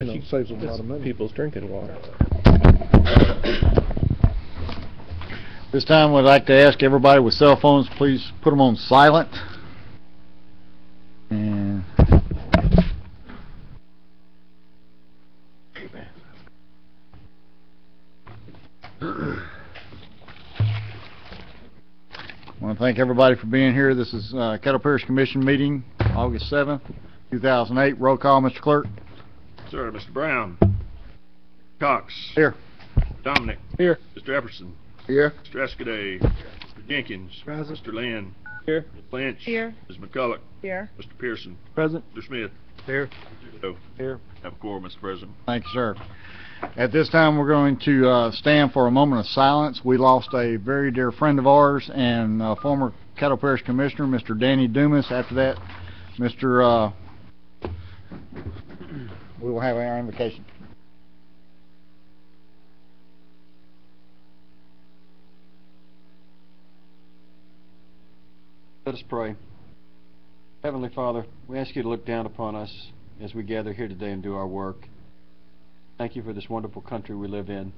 Saves a lot of money. People's drinking water. This time we'd like to ask everybody with cell phones, please put them on silent. And I want to thank everybody for being here. This is Caddo Parish Commission meeting, August 7th, 2008. Roll call, Mr. Clerk. Sir, Mr. Brown. Cox. Here. Dominic. Here. Mr. Epperson. Here. Mr. Escaday. Mr. Jenkins. Present. Mr. Lynn. Here. Ms. Lynch. Here. Ms. McCulloch. Here. Mr. Pearson. Present. Mr. Smith. Here. Caddo. Here. Have a quorum, Mr. President. Thank you, sir. At this time, we're going to stand for a moment of silence. We lost a very dear friend of ours and former Caddo Parish Commissioner, Mr. Danny Dumas. After that, Mr. We will have our invocation. Let us pray. Heavenly Father, we ask you to look down upon us as we gather here today and do our work. Thank you for this wonderful country we live in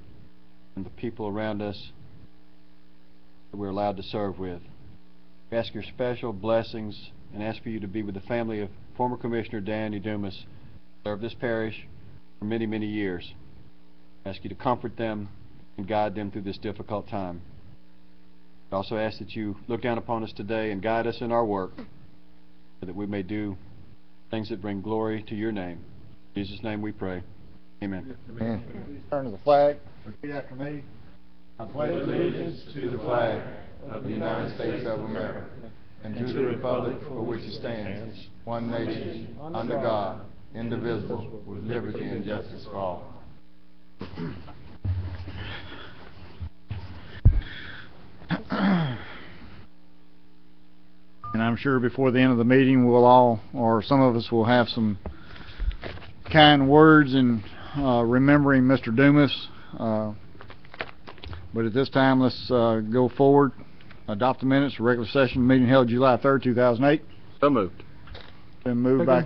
and the people around us that we're allowed to serve with. We ask your special blessings and ask for you to be with the family of former Commissioner Danny Dumas, who served this parish for many, many years. I ask you to comfort them and guide them through this difficult time. I also ask that you look down upon us today and guide us in our work so that we may do things that bring glory to your name. In Jesus' name we pray. Amen. Amen. Turn to the flag. Repeat after me. I pledge allegiance to the flag of the United States of America and to the republic for which it stands, one nation, under God, indivisible, with liberty and justice for all. And I'm sure before the end of the meeting we'll all, or some of us will have some kind words in remembering Mr. Dumas. But at this time, let's go forward. Adopt the minutes of regular session meeting held July 3rd, 2008. So moved. Been moved by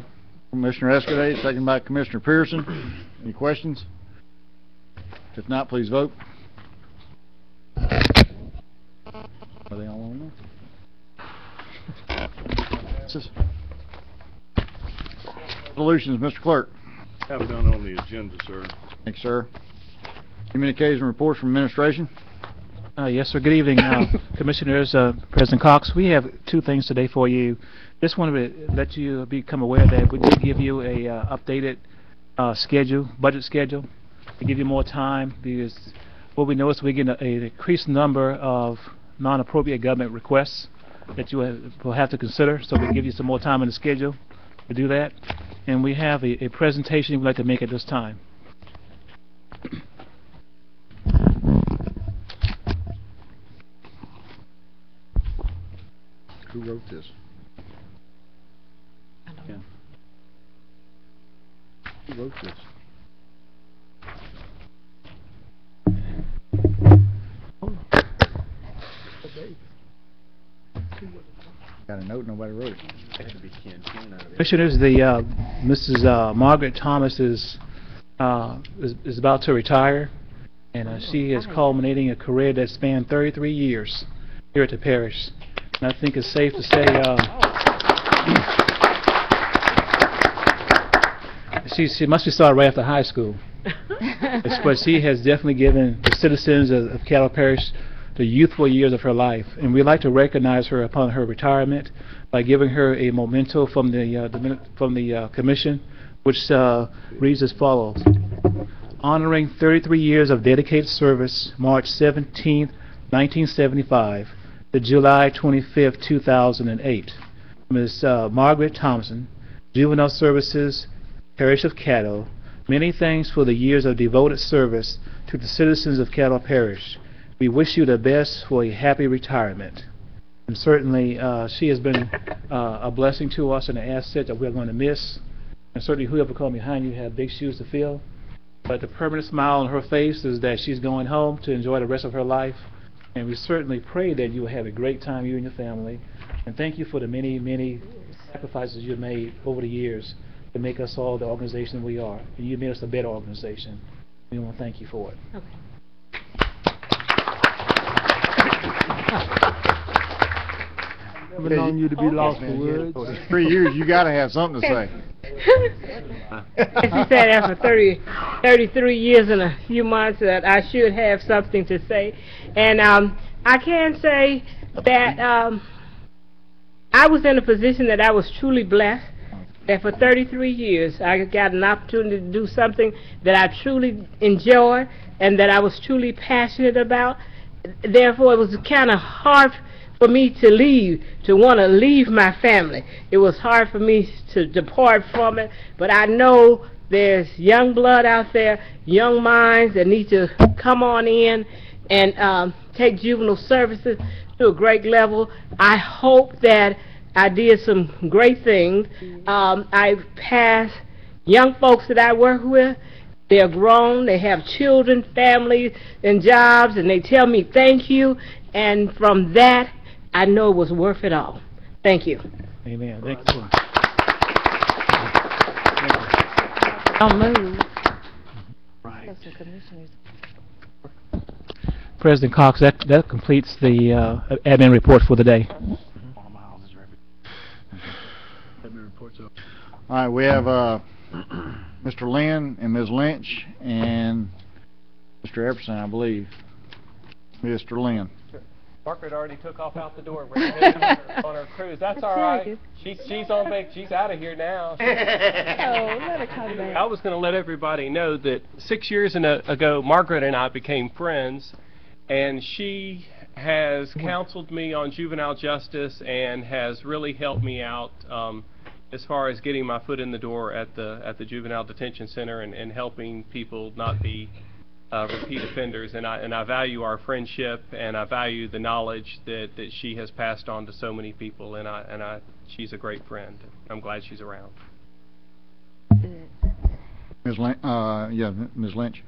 Commissioner Escaday, second by Commissioner Pearson. Any questions? If not, please vote. Are they all on there? Resolutions, Mr. Clerk. Have it done on the agenda, sir. Thanks, sir. Communications and reports from administration. Yes, sir. Good evening, Commissioners, President Cox. We have two things today for you. Just wanted to let you become aware that we did give you a updated budget schedule, to give you more time, because what we know is we're getting an increased number of non-appropriate government requests that you will have to consider, so we'll give you some more time in the schedule to do that. And we have a presentation we'd like to make at this time. Who wrote this? I don't know. Who wrote this? Got a note, nobody wrote it. Commissioners, Mrs. Margaret Thomas is about to retire, and she is culminating a career that spanned 33 years here at the parish. And I think it's safe to say she must be started right after high school. But she has definitely given the citizens of Caddo Parish the youthful years of her life, and we'd like to recognize her upon her retirement by giving her a memento from the commission, which reads as follows: honoring 33 years of dedicated service, March 17th, 1975 to July 25th, 2008. Ms. Margaret Thompson, Juvenile Services, Parish of Caddo. Many thanks for the years of devoted service to the citizens of Caddo Parish. We wish you the best for a happy retirement. And certainly she has been a blessing to us and an asset that we're going to miss. And certainly whoever comes behind you have big shoes to fill. But the permanent smile on her face is that she's going home to enjoy the rest of her life. And we certainly pray that you will have a great time, you and your family. And thank you for the many, many sacrifices you've made over the years to make us all the organization we are. And you made us a better organization. We want to thank you for it. Okay. Never known you to be lost for words. 3 years, you gotta have something to say. As you said, after 33 years and a few months, that I should have something to say. And I can say that I was in a position that I was truly blessed, that for 33 years I got an opportunity to do something that I truly enjoyed and that I was truly passionate about. Therefore, it was kind of hard for me to want to leave my family. It was hard for me to depart from it, but I know there's young blood out there, young minds that need to come on in and take juvenile services to a great level. I hope that I did some great things. I passed young folks that I work with. They're grown, they have children, families, and jobs, and they tell me thank you, and from that, I know it was worth it all. Thank you. Amen. Thank you. Don't move. Right. Have some commissioners. President Cox, that completes the admin report for the day. All right, we have Mr. Lynn and Ms. Lynch and Mr. Epperson, I believe. Mr. Lynn. Margaret already took off out the door on her cruise. That's all right. She's on vacation. She's out of here now. Oh, let her come back. I was going to let everybody know that 6 years ago, Margaret and I became friends, and she has counseled me on juvenile justice and has really helped me out as far as getting my foot in the door at the juvenile detention center and helping people not be repeat offenders. And I value our friendship, and I value the knowledge that she has passed on to so many people, and she's a great friend. I'm glad she's around. Ms. Lynch, Ms. Lynch.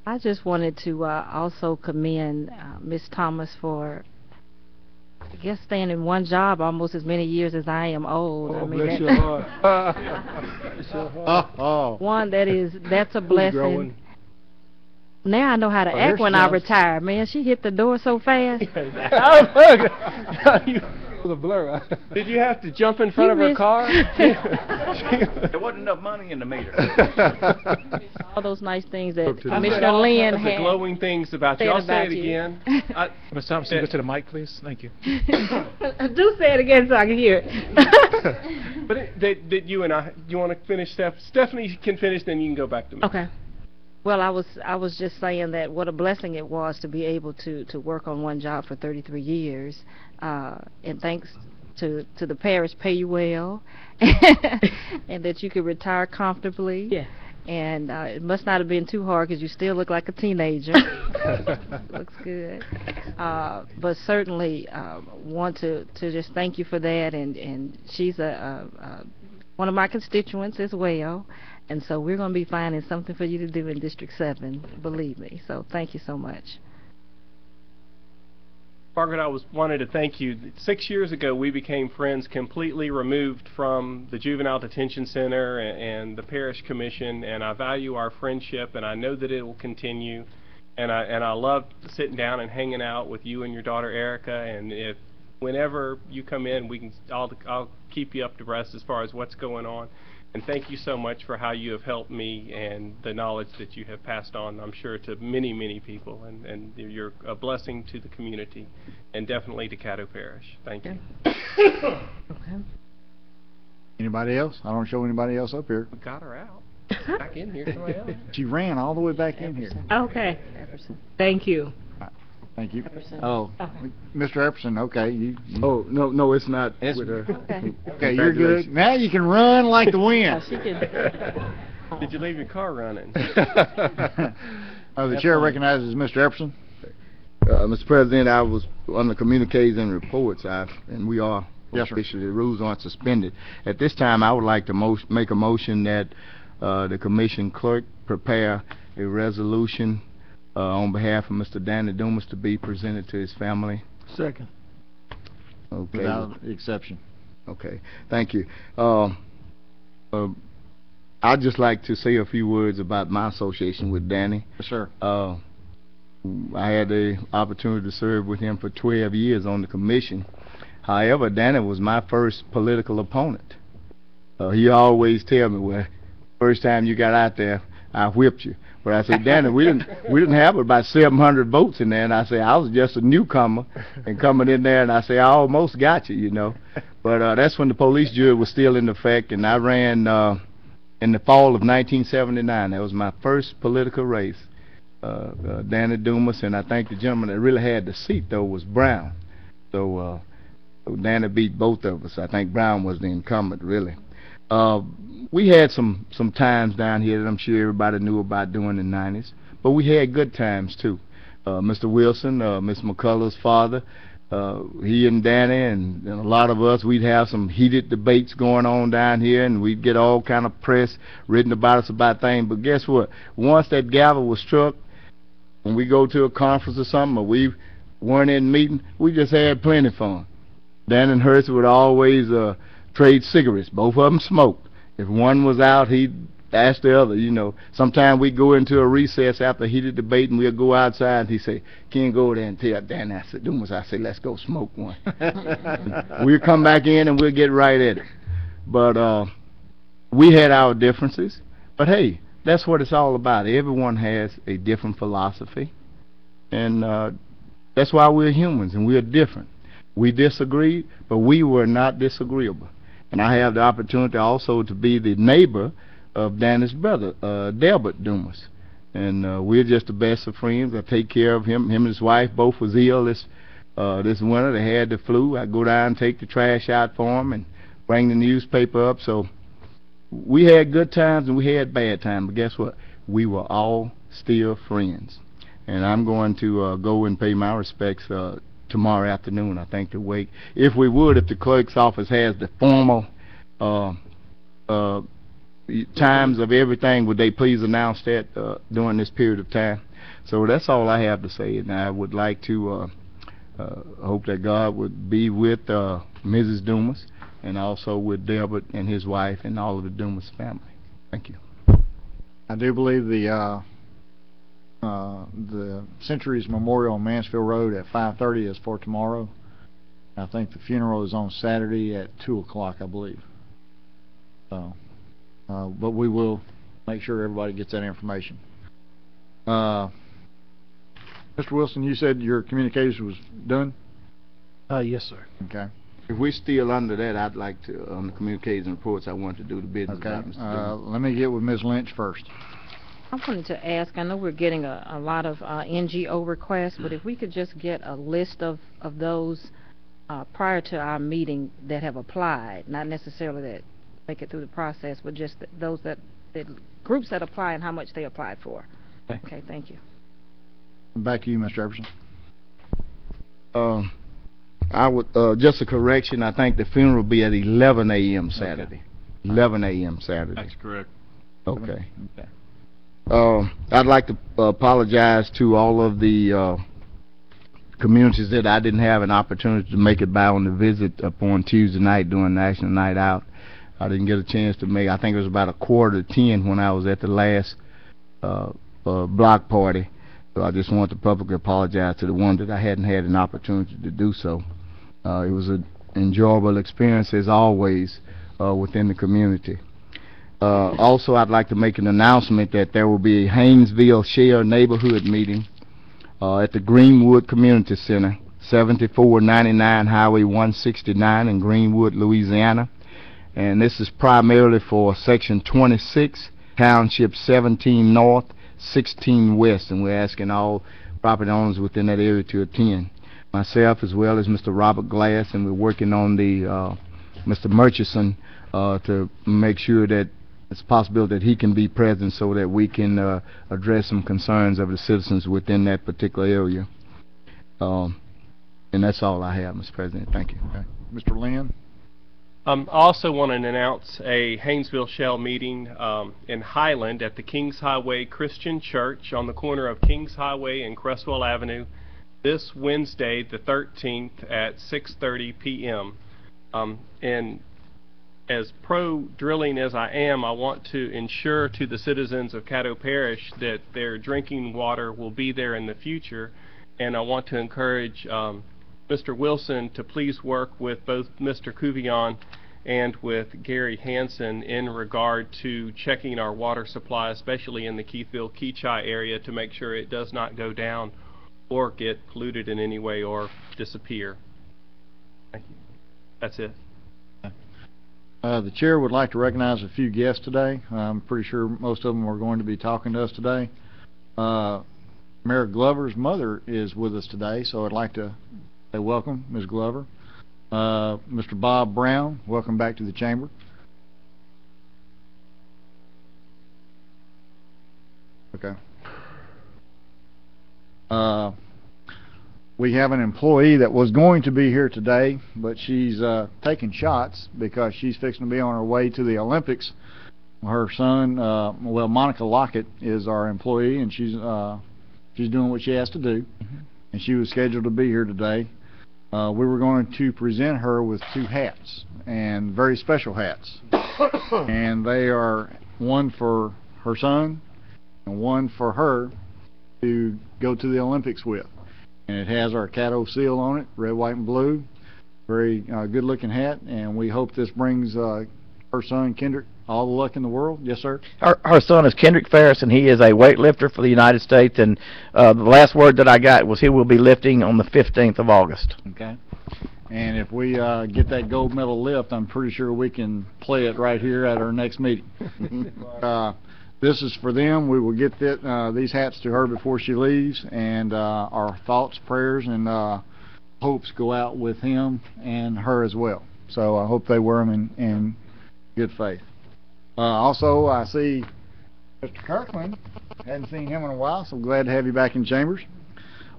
I just wanted to also commend Ms. Thomas for, I guess, staying in one job almost as many years as I am old. Oh, I mean, bless your heart. Bless your heart. One that's a blessing. Growing. Now I know how to Well, act when I here's retire. Man, she hit the door so fast. It was a blur. Did you have to jump in front of her car? There wasn't enough money in the meter. All those nice things that Up to the Commissioner Lynn The had glowing things about you. said I'll say about it you. again. Ms. Thompson, go to the mic, please. Thank you. Do say it again so I can hear it. But that you and I, you want to finish, Stephanie can finish, then you can go back to me. Okay. Well, I was just saying that what a blessing it was to be able to work on one job for 33 years, and thanks to the parish pay you well, and that you could retire comfortably. Yeah. And it must not have been too hard because you still look like a teenager. Looks good. But certainly want to just thank you for that, and she's one of my constituents as well. And so we're going to be finding something for you to do in District 7, believe me. So thank you so much. Margaret, I wanted to thank you. 6 years ago, we became friends, completely removed from the Juvenile Detention Center and the Parish Commission, and I value our friendship, and I know that it will continue. And I love sitting down and hanging out with you and your daughter Erica. And whenever you come in, I'll keep you up to breast as far as what's going on. And thank you so much for how you have helped me and the knowledge that you have passed on, I'm sure, to many, many people. And you're a blessing to the community and definitely to Caddo Parish. Thank you. Okay. Anybody else? I don't show anybody else up here. We got her out. Back in here. Somebody else. She ran all the way back in here. Okay. Thank you. Thank you. Oh. Mr. Epperson, okay. Oh, no, it's not. It's- with her. Okay. Okay, you're good. Now you can run like the wind. She can. Did you leave your car running? The chair recognizes Mr. Epperson. Mr. President, I was on the communiques and reports, and we are Yes, sir. officially, the rules aren't suspended. At this time, I would like to make a motion that the commission clerk prepare a resolution on behalf of Mr. Danny Dumas to be presented to his family. Second. Okay. Without exception. Okay. Thank you. I'd just like to say a few words about my association with Danny. Yes, sir. I had the opportunity to serve with him for 12 years on the commission. However, Danny was my first political opponent. He always tell me, well, first time you got out there, I whipped you. But I said, Danny, we didn't have about 700 votes in there, and I said, I was just a newcomer and coming in there, and I say, I almost got you, you know. But that's when the police jury was still in effect, and I ran in the fall of 1979. That was my first political race. Danny Dumas, and I think the gentleman that really had the seat, though, was Brown. So Danny beat both of us. I think Brown was the incumbent, really. We had some times down here that I'm sure everybody knew about during the 90s, but we had good times too. Mr. Wilson, Mr. McCullough's father, he and Danny and a lot of us, we'd have some heated debates going on down here, and we'd get all kind of press written about us about things. But guess what? Once that gavel was struck, when we go to a conference or something, or we weren't in meeting, we just had plenty of fun. Dan and Hearst would always trade cigarettes. Both of them smoked. If one was out, he'd ask the other, you know. Sometimes we'd go into a recess after a heated debate, and we'd go outside, and he'd say, "Can't go there and tell Dan." I said, Dumas, I said, let's go smoke one. We'll come back in, and we'll get right at it. But we had our differences. But, hey, that's what it's all about. Everyone has a different philosophy, and that's why we're humans, and we're different. We disagreed, but we were not disagreeable. And I have the opportunity also to be the neighbor of Danny's brother, Delbert Dumas. And we're just the best of friends. I take care of him. Him and his wife both was ill this winter. They had the flu. I go down and take the trash out for them and bring the newspaper up. So we had good times and we had bad times. But guess what? We were all still friends. And I'm going to go and pay my respects tomorrow afternoon, I think, to Wake. If the clerk's office has the formal times of everything, would they please announce that during this period of time? So that's all I have to say, and I would like to hope that God would be with Mrs. Dumas and also with Delbert and his wife and all of the Dumas family. Thank you. I do believe the Centuries Memorial on Mansfield Road at 5:30 is for tomorrow. I think the funeral is on Saturday at 2 o'clock, I believe. So, but we will make sure everybody gets that information. Mr. Wilson, you said your communication was done? Yes, sir. Okay. If we're still under that, I'd like to, on the communication reports, I want to do the business. Okay. Let me get with Ms. Lynch first. I wanted to ask, I know we're getting a lot of NGO requests, but if we could just get a list of those prior to our meeting that have applied, not necessarily that make it through the process, but just those groups that apply and how much they applied for. Okay, thank you. Back to you, Mr. Jefferson. I would, just a correction, I think the funeral will be at 11 a.m. Saturday. Okay. 11 a.m. Saturday. That's correct. Okay. I'd like to apologize to all of the communities that I didn't have an opportunity to make it by on the visit upon Tuesday night during National Night Out. I didn't get a chance to make, I think it was about 9:45 when I was at the last block party. So I just want to publicly apologize to the one that I hadn't had an opportunity to do so. It was an enjoyable experience as always within the community. Also, I'd like to make an announcement that there will be a Haynesville Share neighborhood meeting at the Greenwood Community Center, 7499 Highway 169 in Greenwood, Louisiana. And this is primarily for Section 26, Township 17 North, 16 West, and we're asking all property owners within that area to attend. Myself as well as Mr. Robert Glass, and we're working on the Mr. Murchison to make sure that it's possible that he can be present so that we can address some concerns of the citizens within that particular area. And that's all I have, Mr. President. Thank you. Okay. Mr. Lynn? I also want to announce a Haynesville Shell meeting in Highland at the Kings Highway Christian Church on the corner of Kings Highway and Cresswell Avenue this Wednesday, the 13th at 6:30 p.m. And as pro-drilling as I am, I want to ensure to the citizens of Caddo Parish that their drinking water will be there in the future, and I want to encourage Mr. Wilson to please work with both Mr. Cuvion and with Gary Hansen in regard to checking our water supply, especially in the Keithville-Keachai area, to make sure it does not go down or get polluted in any way or disappear. Thank you. That's it. The chair would like to recognize a few guests today. I'm pretty sure most of them are going to be talking to us today. Mayor Glover's mother is with us today, so I'd like to say welcome, Ms. Glover. Mr. Bob Brown, welcome back to the chamber. Okay. We have an employee that was going to be here today, but she's taking shots because she's fixing to be on her way to the Olympics. Her son, well, Monica Lockett is our employee, and she's doing what she has to do, and she was scheduled to be here today. We were going to present her with 2 hats, and very special hats, and they are one for her son and one for her to go to the Olympics with. And it has our Caddo seal on it, red, white, and blue. Very good-looking hat, and we hope this brings her son, Kendrick, all the luck in the world. Yes, sir? Her son is Kendrick Ferris, and he is a weightlifter for the United States, and the last word that I got was he will be lifting on the 15th of August. Okay. And if we get that gold medal lift, I'm pretty sure we can play it right here at our next meeting. This is for them. We will get these hats to her before she leaves, and our thoughts, prayers, and hopes go out with him and her as well. So I hope they wear them in good faith. Also, I see Mr. Kirkland. Hadn't seen him in a while, so glad to have you back in chambers.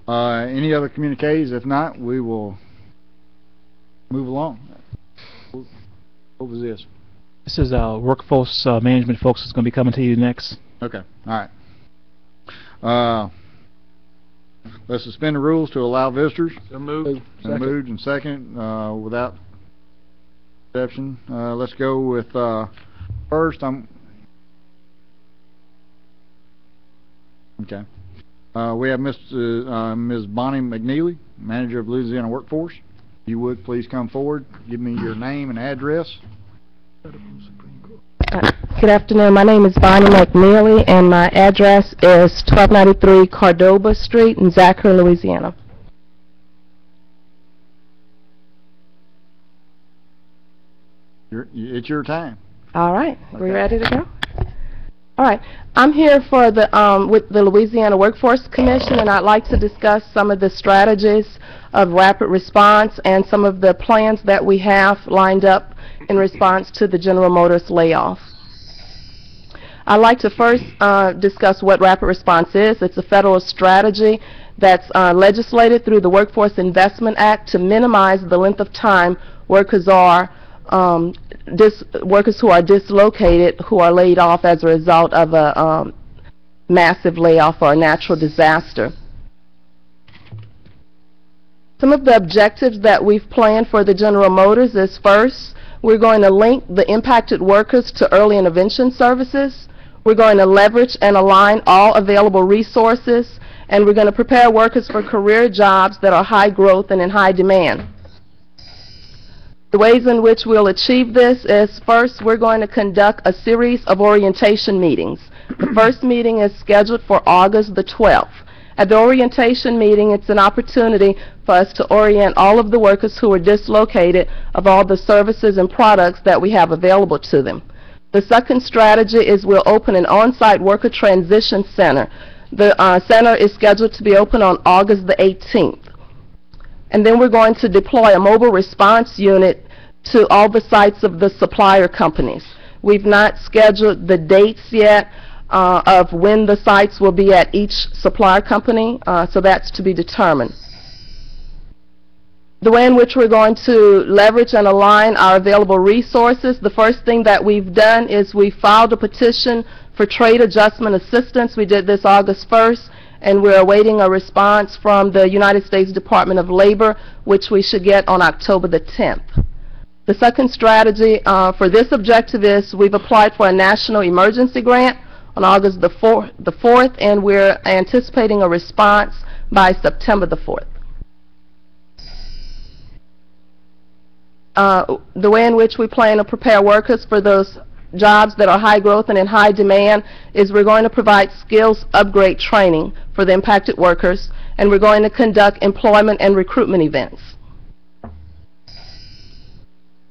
Any other communiques? If not, we will move along. What was this? This is workforce management folks that's going to be coming to you next. Okay. All right. Let's suspend the rules to allow visitors. So moved. Moved and second without exception. Let's go with first. Okay. We have Ms. Bonnie McNeely, manager of Louisiana Workforce. If you would please come forward, give me your name and address. Good afternoon. My name is Bonnie McNeely, and my address is 1293 Cordoba Street in Zachary, Louisiana. It's your time. All right. Okay. We ready to go? All right. I'm here for the with the Louisiana Workforce Commission, and I'd like to discuss some of the strategies of rapid response and some of the plans that we have lined up in response to the General Motors layoff. I'd like to first discuss what rapid response is. It's a federal strategy that's legislated through the Workforce Investment Act to minimize the length of time workers are workers who are dislocated, who are laid off as a result of a massive layoff or a natural disaster. Some of the objectives that we've planned for the General Motors is, first, we're going to link the impacted workers to early intervention services. We're going to leverage and align all available resources, and we're going to prepare workers for career jobs that are high growth and in high demand. The ways in which we'll achieve this is, first, we're going to conduct a series of orientation meetings. The first meeting is scheduled for August the 12th. At the orientation meeting, it's an opportunity for us to orient all of the workers who are dislocated of all the services and products that we have available to them. The second strategy is we'll open an on-site worker transition center. The center is scheduled to be open on August the 18th. And then we're going to deploy a mobile response unit to all the sites of the supplier companies. We've not scheduled the dates yet of when the sites will be at each supplier company, so that's to be determined. The way in which we're going to leverage and align our available resources, the first thing that we've done is we filed a petition for trade adjustment assistance. We did this August 1st, and we're awaiting a response from the United States Department of Labor, which we should get on October the 10th. The second strategy for this objective is we've applied for a national emergency grant on August the 4th, and we're anticipating a response by September the 4th. The way in which we plan to prepare workers for those jobs that are high growth and in high demand is we're going to provide skills upgrade training for the impacted workers, and we're going to conduct employment and recruitment events.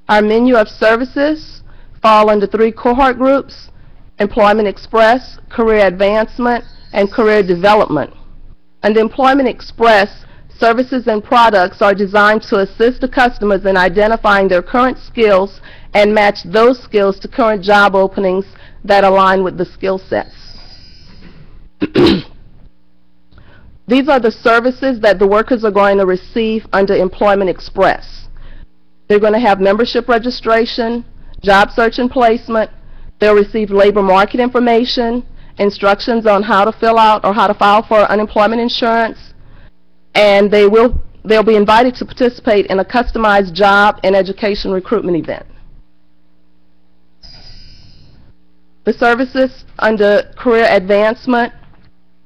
Our menu of services fall into 3 cohort groups: Employment Express, Career Advancement, and Career Development. Under Employment Express, services and products are designed to assist the customers in identifying their current skills and match those skills to current job openings that align with the skill sets. These are the services that the workers are going to receive under Employment Express. They're going to have membership registration, job search and placement. They'll receive labor market information, instructions on how to fill out or how to file for unemployment insurance, and they'll be invited to participate in a customized job and education recruitment event. The services under Career Advancement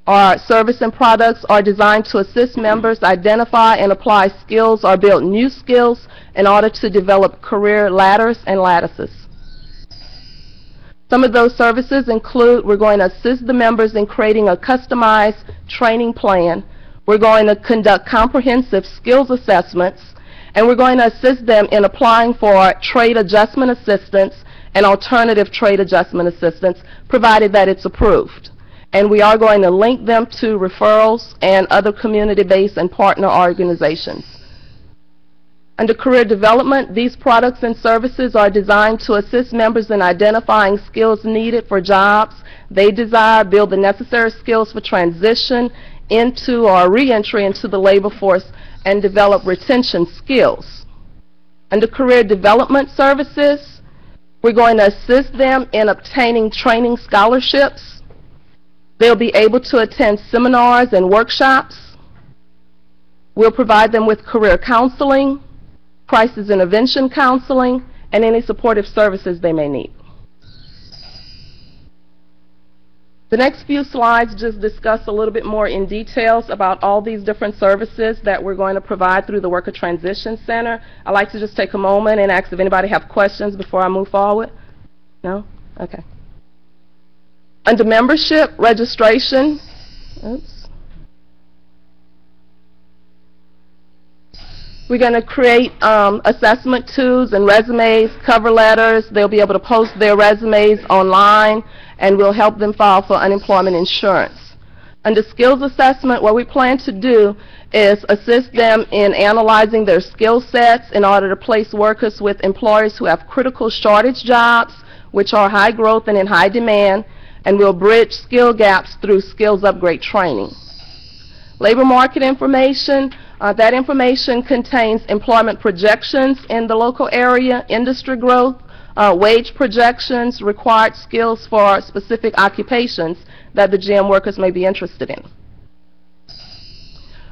or service and products are designed to assist members identify and apply skills or build new skills in order to develop career ladders and lattices. Some of those services include we're going to assist the members in creating a customized training plan. We're going to conduct comprehensive skills assessments, and we're going to assist them in applying for trade adjustment assistance and alternative trade adjustment assistance, provided that it's approved. And we are going to link them to referrals and other community-based and partner organizations. Under Career Development, these products and services are designed to assist members in identifying skills needed for jobs they desire, build the necessary skills for transition into or re-entry into the labor force, and develop retention skills. Under Career Development Services, we're going to assist them in obtaining training scholarships. They'll be able to attend seminars and workshops. We'll provide them with career counseling, crisis intervention counseling, and any supportive services they may need. The next few slides just discuss a little bit more in details about all these different services that we're going to provide through the Worker Transition Center. I'd like to just take a moment and ask if anybody have questions before I move forward. No? Okay. Under membership registration, we're going to create assessment tools and resumes, cover letters. They'll be able to post their resumes online, and we'll help them file for unemployment insurance. Under skills assessment, what we plan to do is assist them in analyzing their skill sets in order to place workers with employers who have critical shortage jobs, which are high growth and in high demand, and we'll bridge skill gaps through skills upgrade training. Labor market information, that information contains employment projections in the local area, industry growth, wage projections, required skills for specific occupations that the GM workers may be interested in.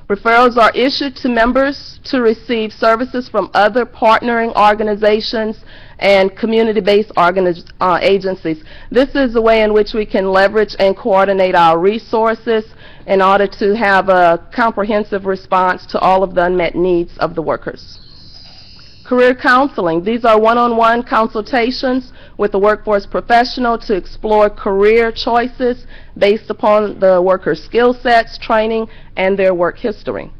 Referrals are issued to members to receive services from other partnering organizations and community-based agencies. This is a way in which we can leverage and coordinate our resources in order to have a comprehensive response to all of the unmet needs of the workers. Career counseling. These are one-on-one consultations with a workforce professional to explore career choices based upon the worker's skill sets, training, and their work history.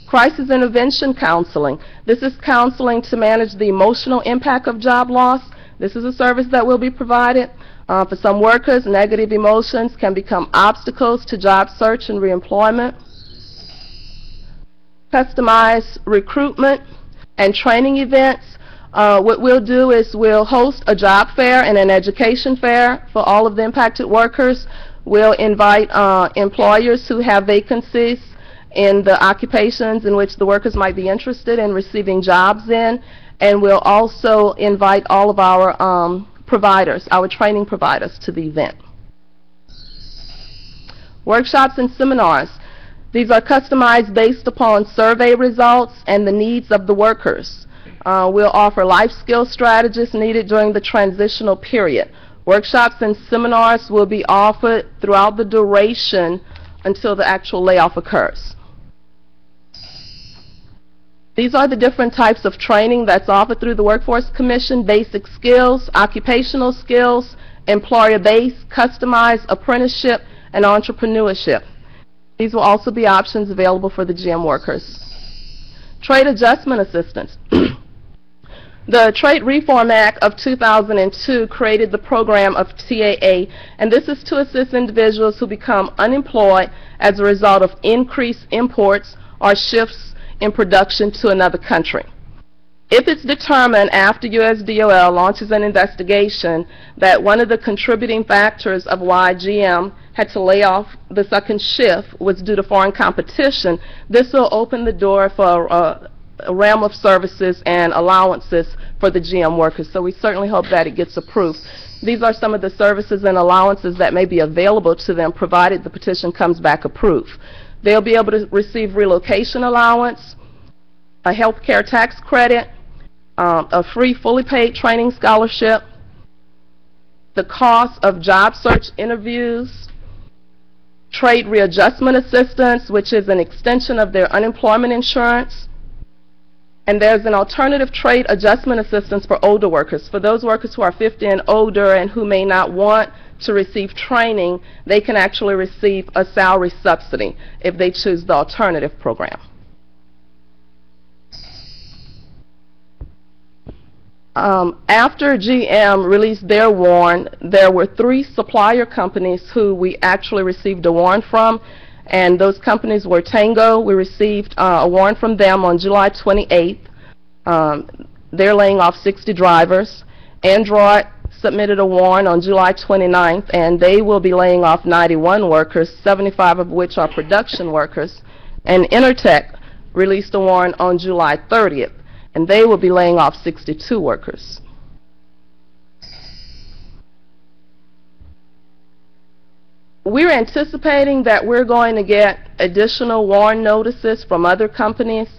Crisis intervention counseling. This is counseling to manage the emotional impact of job loss. This is a service that will be provided. For some workers, negative emotions can become obstacles to job search and reemployment. Customized recruitment and training events. What we'll do is we'll host a job fair and an education fair for all of the impacted workers. We'll invite employers who have vacancies in the occupations in which the workers might be interested in receiving jobs in, and we'll also invite all of our providers, our training providers, to the event. Workshops and seminars. These are customized based upon survey results and the needs of the workers. We'll offer life skill strategies needed during the transitional period. Workshops and seminars will be offered throughout the duration until the actual layoff occurs. These are the different types of training that's offered through the Workforce Commission: basic skills, occupational skills, employer-based, customized, apprenticeship, and entrepreneurship. These will also be options available for the GM workers. Trade adjustment assistance. The Trade Reform Act of 2002 created the program of TAA, and this is to assist individuals who become unemployed as a result of increased imports or shifts in production to another country. If it's determined after USDOL launches an investigation that one of the contributing factors of why GM had to lay off the second shift was due to foreign competition, this will open the door for a realm of services and allowances for the GM workers. So we certainly hope that it gets approved. These are some of the services and allowances that may be available to them provided the petition comes back approved. They'll be able to receive relocation allowance, a health care tax credit, a free fully paid training scholarship, the cost of job search interviews, trade readjustment assistance, which is an extension of their unemployment insurance, and there's an alternative trade adjustment assistance for older workers. For those workers who are 50 and older and who may not want to receive training, they can actually receive a salary subsidy if they choose the alternative program. After GM released their warrant, there were 3 supplier companies who we actually received a warrant from, and those companies were Tango. We received a warrant from them on July 28th. They're laying off 60 drivers. Android submitted a warrant on July 29th, and they will be laying off 91 workers, 75 of which are production workers. And Intertech released a warrant on July 30th, and they will be laying off 62 workers. We're anticipating that we're going to get additional warrant notices from other companies.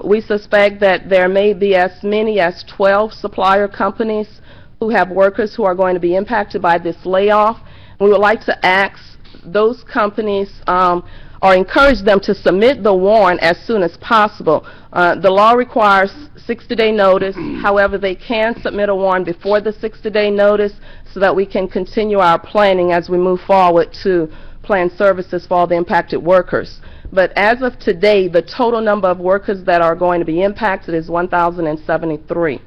We suspect that there may be as many as 12 supplier companies who have workers who are going to be impacted by this layoff. We would like to ask those companies or encourage them to submit the warrant as soon as possible. The law requires 60-day notice. However, they can submit a warrant before the 60-day notice so that we can continue our planning as we move forward to plan services for all the impacted workers. But as of today, the total number of workers that are going to be impacted is 1,073.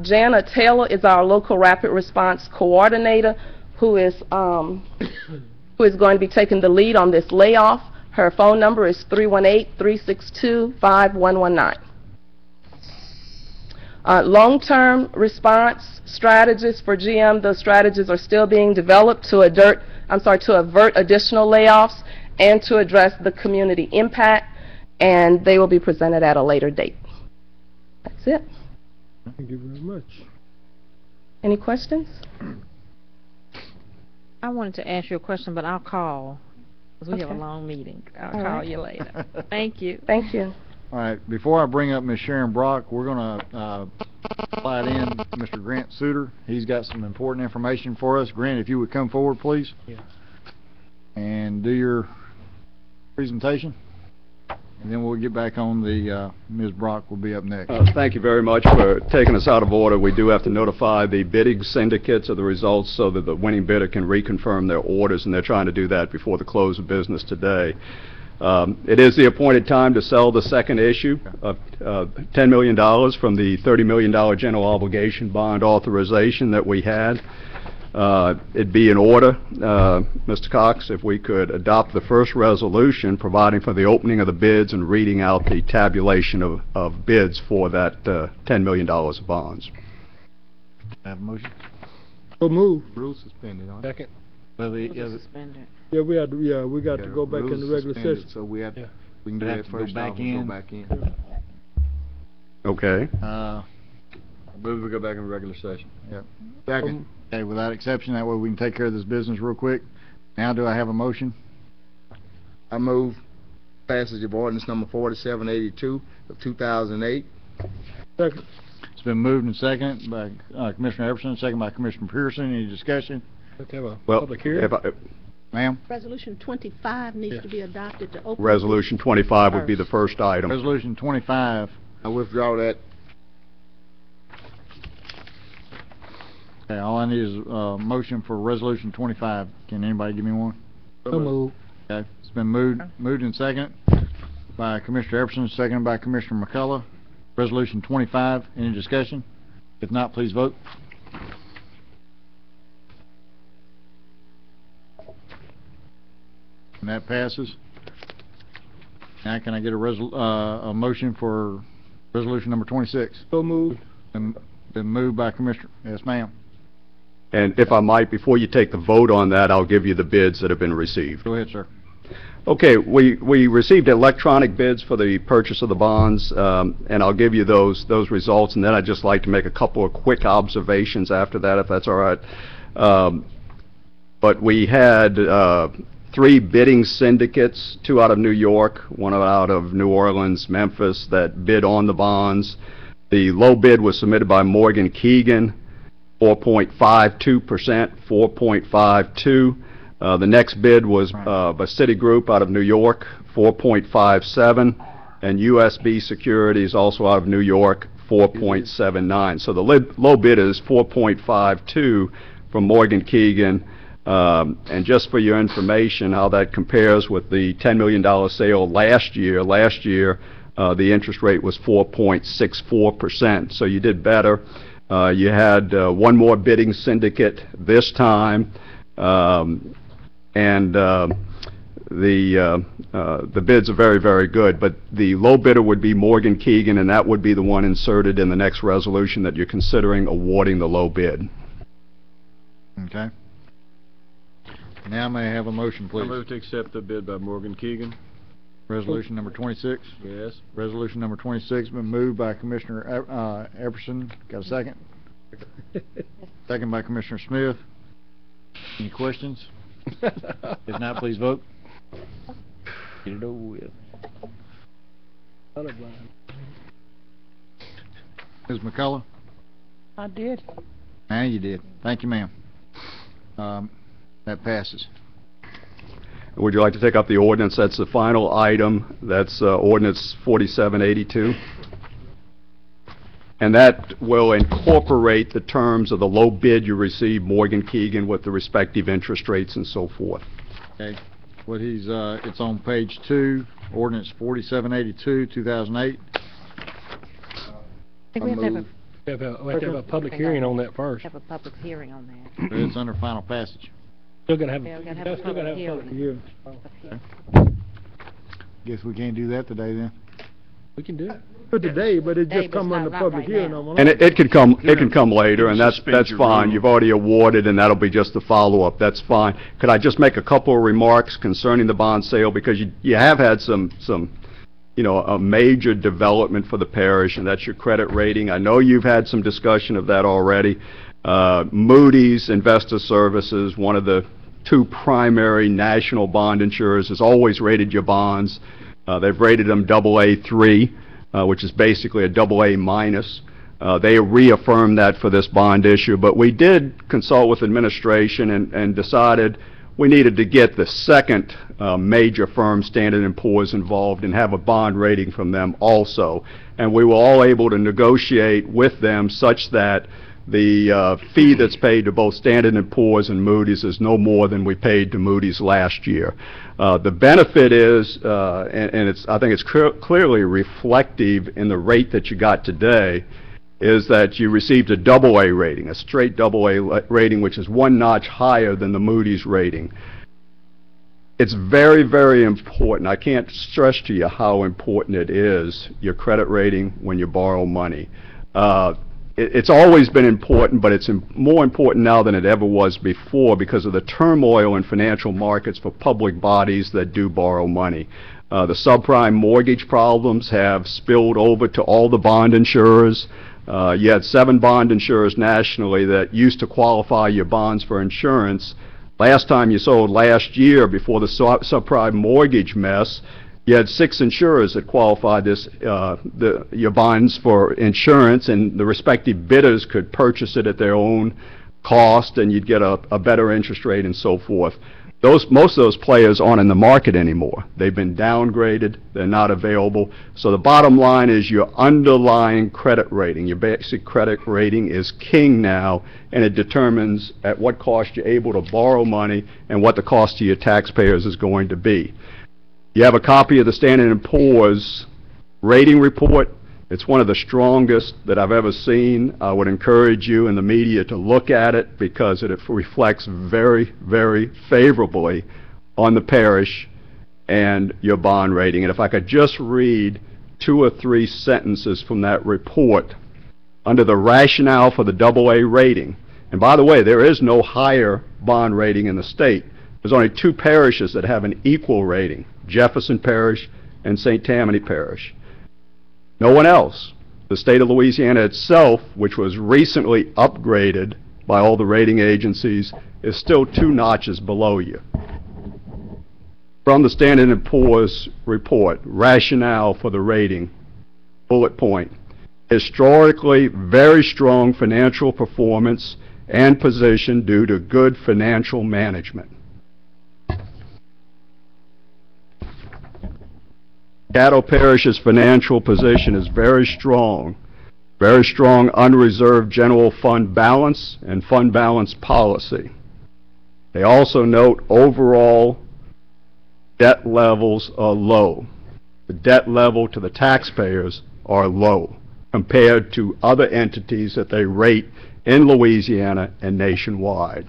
Jana Taylor is our local rapid response coordinator who is going to be taking the lead on this layoff. Her phone number is 318-362-5119. Long-term response strategies for GM, those strategies are still being developed to avert additional layoffs and to address the community impact, and they will be presented at a later date. That's it. Thank you very much. Any questions? I wanted to ask you a question, but I'll call, because we have a long meeting. I'll call you later. Thank you. Thank you. All right, before I bring up Ms. Sharon Brock, we're going to slide in Mr. Grant Suter. He's got some important information for us. Grant, if you would come forward, please. Yeah. And do your presentation. And then we'll get back on the, Ms. Brock will be up next. Thank you very much for taking us out of order. We do have to notify the bidding syndicates of the results so that the winning bidder can reconfirm their orders, and they're trying to do that before the close of business today. It is the appointed time to sell the second issue of $10 million from the $30 million general obligation bond authorization that we had. It'd be in order, Mr. Cox, if we could adopt the first resolution providing for the opening of the bids and reading out the tabulation of bids for that $10 million of bonds. Have a motion? So move. Rules suspended. Second. Suspended. Yeah, we got to go back in the regular session. So we have we can do that first. Go back in. Okay. Move we go back in regular session. Yep. Second. Okay, without exception, that way we can take care of this business real quick. Now, do I have a motion? I move passage of ordinance number 4782 of 2008. Second. It's been moved and seconded by Commissioner Everson, second by Commissioner Pearson. Any discussion? Let's have a Well, public hearing. Ma'am? Resolution 25 needs to be adopted to open. Resolution 25 would be the first item. Resolution 25. I withdraw that. Okay, all I need is a motion for Resolution 25. Can anybody give me one? So moved. Okay, it's been moved and seconded by Commissioner Everson, seconded by Commissioner McCullough. Resolution 25. Any discussion? If not, please vote. And that passes. Now can I get a motion for resolution number 26? So moved. Been moved by Commissioner. Yes, ma'am. And if I might, before you take the vote on that, I'll give you the bids that have been received. Go ahead, sir. Okay, we received electronic bids for the purchase of the bonds, and I'll give you those results, and then I'd just like to make a couple of quick observations after that, if that's all right. But we had 3 bidding syndicates, 2 out of New York, 1 out of New Orleans, Memphis, that bid on the bonds. The low bid was submitted by Morgan Keegan, 4.52%, 4.52. The next bid was by Citigroup out of New York, 4.57, and USB Securities, also out of New York, 4.79. So the low bid is 4.52 from Morgan Keegan. And just for your information, how that compares with the $10 million sale last year. Last year, the interest rate was 4.64%. So you did better. You had 1 more bidding syndicate this time. And the bids are very, very good. But the low bidder would be Morgan Keegan, and that would be the one inserted in the next resolution that you're considering awarding the low bid. Okay. Now may I have a motion, please? I move to accept the bid by Morgan Keegan. Resolution number 26? Yes. Resolution number 26 been moved by Commissioner Everson. Got a second? Second by Commissioner Smith. Any questions? If not, please vote. Get it over with. Ms. McCullough? I did. Now you did. Thank you, ma'am. That passes. Would you like to take up the ordinance? That's the final item. That's ordinance 4782. And that will incorporate the terms of the low bid you received, Morgan Keegan, with the respective interest rates and so forth. Okay. What he's it's on page 2, ordinance 4782, 2008. I think we have to have a public hearing on that first. have a public hearing on that. But it's under final passage. Still gonna have Yeah, we gotta have a still gonna public have a public hearing. hearing. Guess we can't do that today then. We can do it. For today, but it Today, just but come it's under not public right hearing now. on And it can come later, and that's fine. rule. You've already awarded, and that'll be just the follow-up. That's fine. Could I just make a couple of remarks concerning the bond sale, because you have had some a major development for the parish, and that's your credit rating. I know you've had some discussion of that already. Moody's Investor Services, one of the 2 primary national bond insurers, has always rated your bonds. They've rated them AA3, which is basically a AA minus. They reaffirmed that for this bond issue, but we did consult with administration and decided we needed to get the second major firm, Standard & Poor's, involved and have a bond rating from them also. And we were all able to negotiate with them such that the fee that's paid to both Standard & Poor's and Moody's is no more than we paid to Moody's last year. The benefit is, and I think it's clearly reflective in the rate that you got today, is that you received a AA rating, a straight AA rating, which is 1 notch higher than the Moody's rating. It's very, very important. I can't stress to you how important it is, your credit rating, when you borrow money. It's always been important, but it's more important now than it ever was before because of the turmoil in financial markets for public bodies that do borrow money. The subprime mortgage problems have spilled over to all the bond insurers. You had 7 bond insurers nationally that used to qualify your bonds for insurance. Last time you sold last year, before the subprime mortgage mess, You had 6 insurers that qualified your bonds for insurance, and the respective bidders could purchase it at their own cost, and you'd get a better interest rate and so forth. Most of those players aren't in the market anymore. They've been downgraded. They're not available. So the bottom line is your underlying credit rating, your basic credit rating is king now, and it determines at what cost you're able to borrow money and what the cost to your taxpayers is going to be. You have a copy of the Standard & Poor's rating report. It's one of the strongest that I've ever seen. I would encourage you and the media to look at it because it reflects very, very favorably on the parish and your bond rating. And if I could just read 2 or 3 sentences from that report under the rationale for the AA rating. And by the way, there is no higher bond rating in the state. There's only 2 parishes that have an equal rating, Jefferson Parish and St. Tammany Parish. No one else. The state of Louisiana itself, which was recently upgraded by all the rating agencies, is still 2 notches below you. From the Standard & Poor's report, rationale for the rating, bullet point, historically very strong financial performance and position due to good financial management. Caddo Parish's financial position is very strong unreserved general fund balance and fund balance policy. They also note overall debt levels are low. The debt level to the taxpayers are low compared to other entities that they rate in Louisiana and nationwide.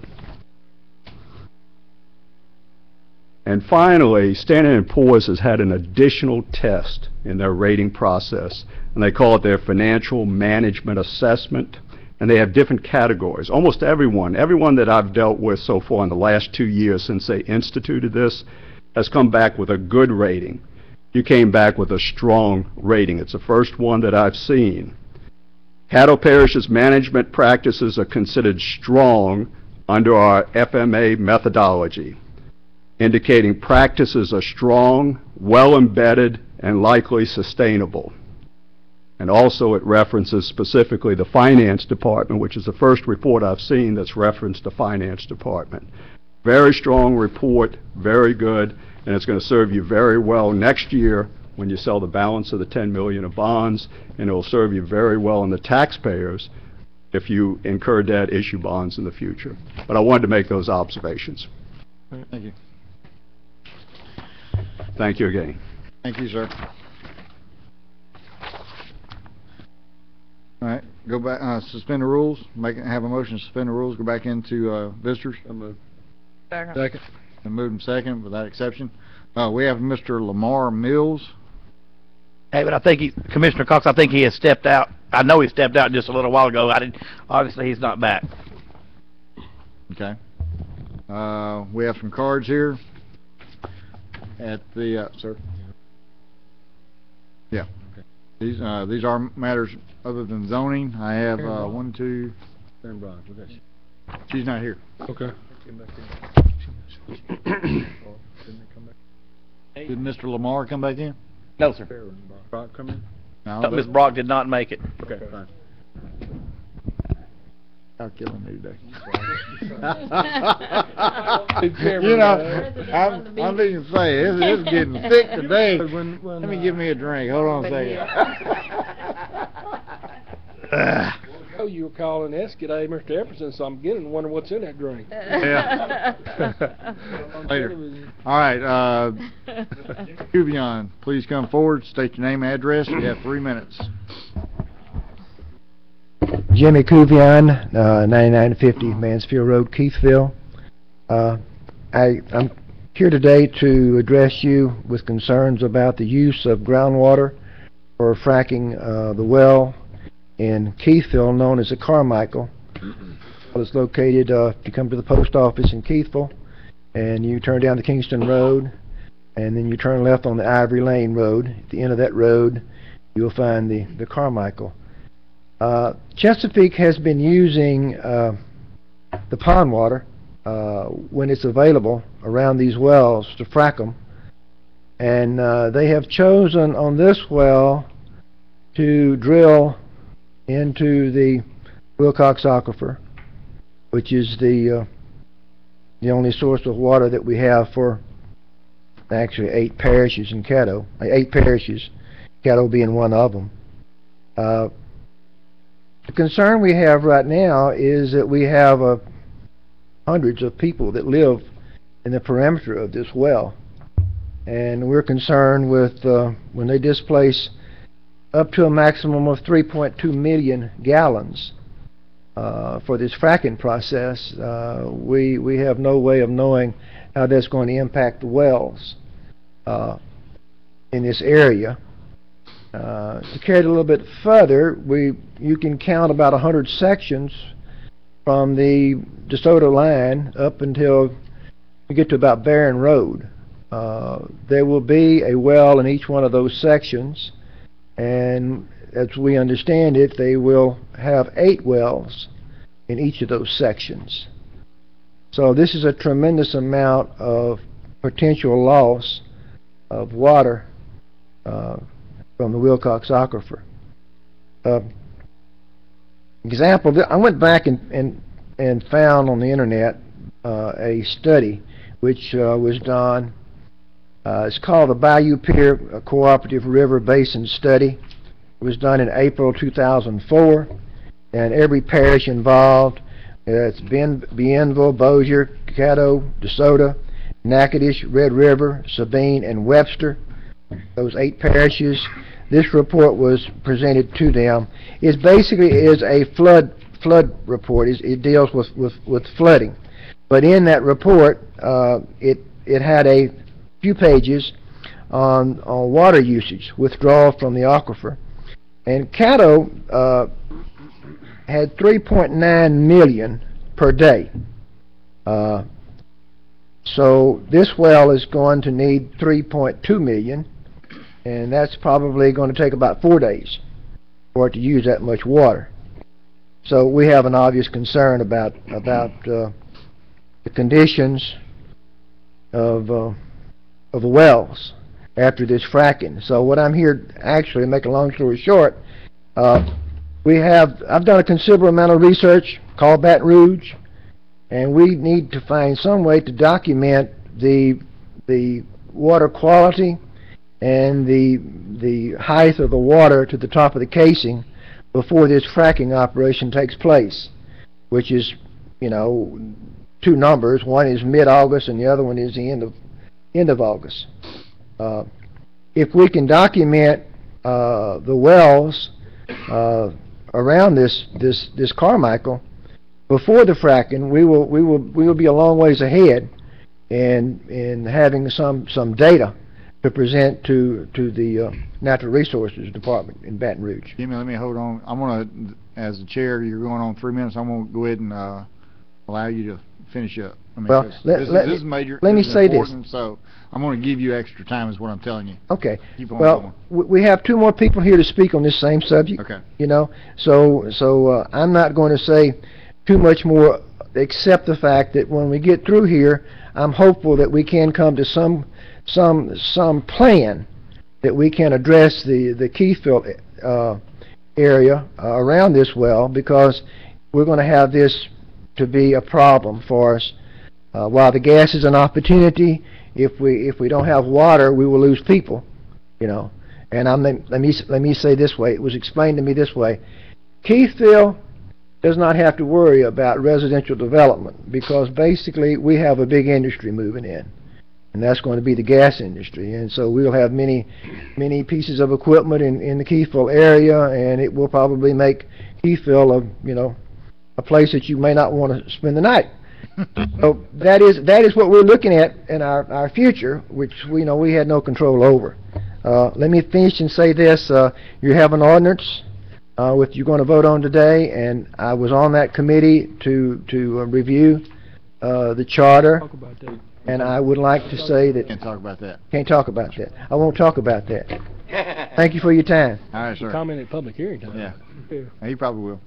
And finally, Standard & Poor's has had an additional test in their rating process, and they call it their financial management assessment, and they have different categories. Almost everyone that I've dealt with so far in the last 2 years since they instituted this has come back with a good rating. You came back with a strong rating. It's the first one that I've seen. Caddo Parish's management practices are considered strong under our FMA methodology, indicating practices are strong, well embedded, and likely sustainable. And also it references specifically the finance department, which is the first report I've seen that's referenced the finance department. Very strong report, very good, and it's going to serve you very well next year when you sell the balance of the $10 million of bonds, and it will serve you very well in the taxpayers if you incur debt, issue bonds in the future. But I wanted to make those observations. Thank you. Thank you again. Thank you, sir. All right, go back, suspend the rules, have a motion to suspend the rules, go back into visitors. Second. And move them second without exception. We have Mr. Lamar Mills. Hey, but I think Commissioner Cox, I think he has stepped out. I know he stepped out just a little while ago. Obviously, he's not back. Okay. We have some cards here at the, sir. Yeah. Okay. These are matters other than zoning. I have, 1, 2. She's not here. Okay. Did Mr. Lamar come back in? No, sir. Brock come in? No, Ms. Brock did not make it. Okay, fine. Y'all killing me today. You know, I'm being to say, it's getting thick today. Let me give me a drink. Hold on a second. Oh, you were calling Escade Mr. Epperson, so I'm getting to wonder what's in that drink. Yeah. Later. All right, Cuvion, please come forward, state your name and address. You have 3 minutes. Jimmy Cuvion, 9950 Mansfield Road, Keithville. I'm here today to address you with concerns about the use of groundwater for fracking the well in Keithville, known as the Carmichael. It's located, if you come to the post office in Keithville, and you turn down the Kingston Road, and then you turn left on the Ivory Lane Road. At the end of that road, you'll find the Carmichael. Chesapeake has been using the pond water when it's available around these wells to frack them, And they have chosen on this well to drill into the Wilcox Aquifer, which is the only source of water that we have for actually 8 parishes in Caddo. 8 parishes, Caddo being one of them. The concern we have right now is that we have hundreds of people that live in the perimeter of this well, and we're concerned with when they displace up to a maximum of 3.2 million gallons for this fracking process. We have no way of knowing how that's going to impact the wells in this area. To carry it a little bit further, you can count about 100 sections from the DeSoto line up until we get to about Barron Road. There will be a well in each one of those sections, and as we understand it, they will have 8 wells in each of those sections. So this is a tremendous amount of potential loss of water from the Wilcox Aquifer. Example, I went back and found on the internet a study which was done. It's called the Bayou Pier Cooperative River Basin Study. It was done in April 2004, and every parish involved, it's Bienville, Bossier, Caddo, DeSoto, Natchitoches, Red River, Sabine, and Webster. Those 8 parishes. This report was presented to them. It basically is a flood report. It deals with flooding. But in that report, it had a few pages on water usage, withdrawal from the aquifer. And Caddo had 3.9 million per day. So this well is going to need 3.2 million, and that's probably going to take about 4 days for it to use that much water. So we have an obvious concern about the conditions of the wells after this fracking. So what I'm here, actually, to make a long story short, I've done a considerable amount of research, called Baton Rouge, and we need to find some way to document the water quality and the height of the water to the top of the casing before this fracking operation takes place, which is, you know, 2 numbers. One is mid-August and the other one is the end of August. If we can document the wells around this Carmichael before the fracking, we will be a long ways ahead in having some data to present to the Natural Resources Department in Baton Rouge. Jimmy, let me hold on. I'm going to, as the chair, you're going on 3 minutes. I'm going to go ahead and allow you to finish up. I mean, well, this is major. Let me say this. So I'm going to give you extra time, is what I'm telling you. Okay. Keep on well, going. We have 2 more people here to speak on this same subject. Okay. You know, so I'm not going to say too much more, except the fact that when we get through here, I'm hopeful that we can come to some plan that we can address the Keithville area around this well, because we're going to have this to be a problem for us. While the gas is an opportunity, if we don't have water, we will lose people, you know. And let me say this way. It was explained to me this way: Keithville does not have to worry about residential development, because basically we have a big industry moving in, and that's going to be the gas industry. And so we'll have many pieces of equipment in the Keithville area, and it will probably make Keithville a place that you may not want to spend the night. So that is what we're looking at in our future, which we had no control over. Let me finish and say this: you have an ordinance which you're going to vote on today, and I was on that committee to review the charter. Talk about that. And I would like to say that... Can't talk about that. Can't talk about that. I won't talk about that. Thank you for your time. All right, sir. Comment at public hearing time. Yeah. He probably will.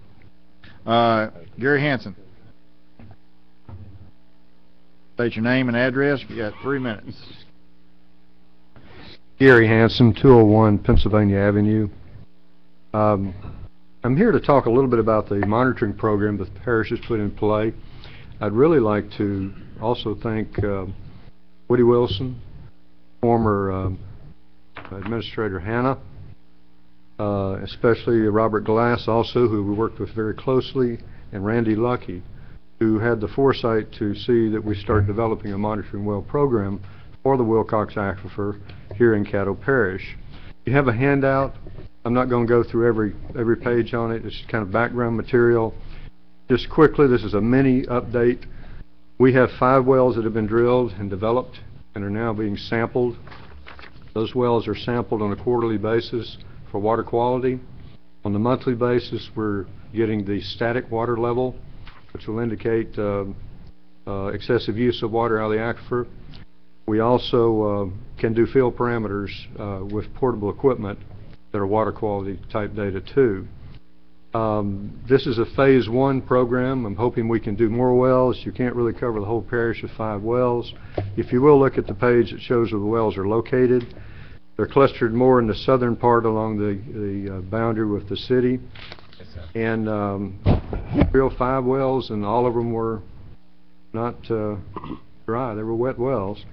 Gary Hanson. State your name and address. You got 3 minutes. Gary Hanson, 201 Pennsylvania Avenue. I'm here to talk a little bit about the monitoring program that the parish has put in play. I'd really like to also thank Woody Wilson, former Administrator Hanna, especially Robert Glass also, who we worked with very closely, and Randy Lucky, who had the foresight to see that we start developing a monitoring well program for the Wilcox Aquifer here in Caddo Parish. You have a handout. I'm not going to go through every page on it. It's kind of background material. Just quickly, this is a mini update. We have 5 wells that have been drilled and developed and are now being sampled. Those wells are sampled on a quarterly basis for water quality. On the monthly basis, we're getting the static water level, which will indicate excessive use of water out of the aquifer. We also can do field parameters with portable equipment that are water quality type data too. This is a phase 1 program. I'm hoping we can do more wells. You can't really cover the whole parish with 5 wells. If you will look at the page that shows where the wells are located, they're clustered more in the southern part along the boundary with the city. And drilled 5 wells, and all of them were not dry. They were wet wells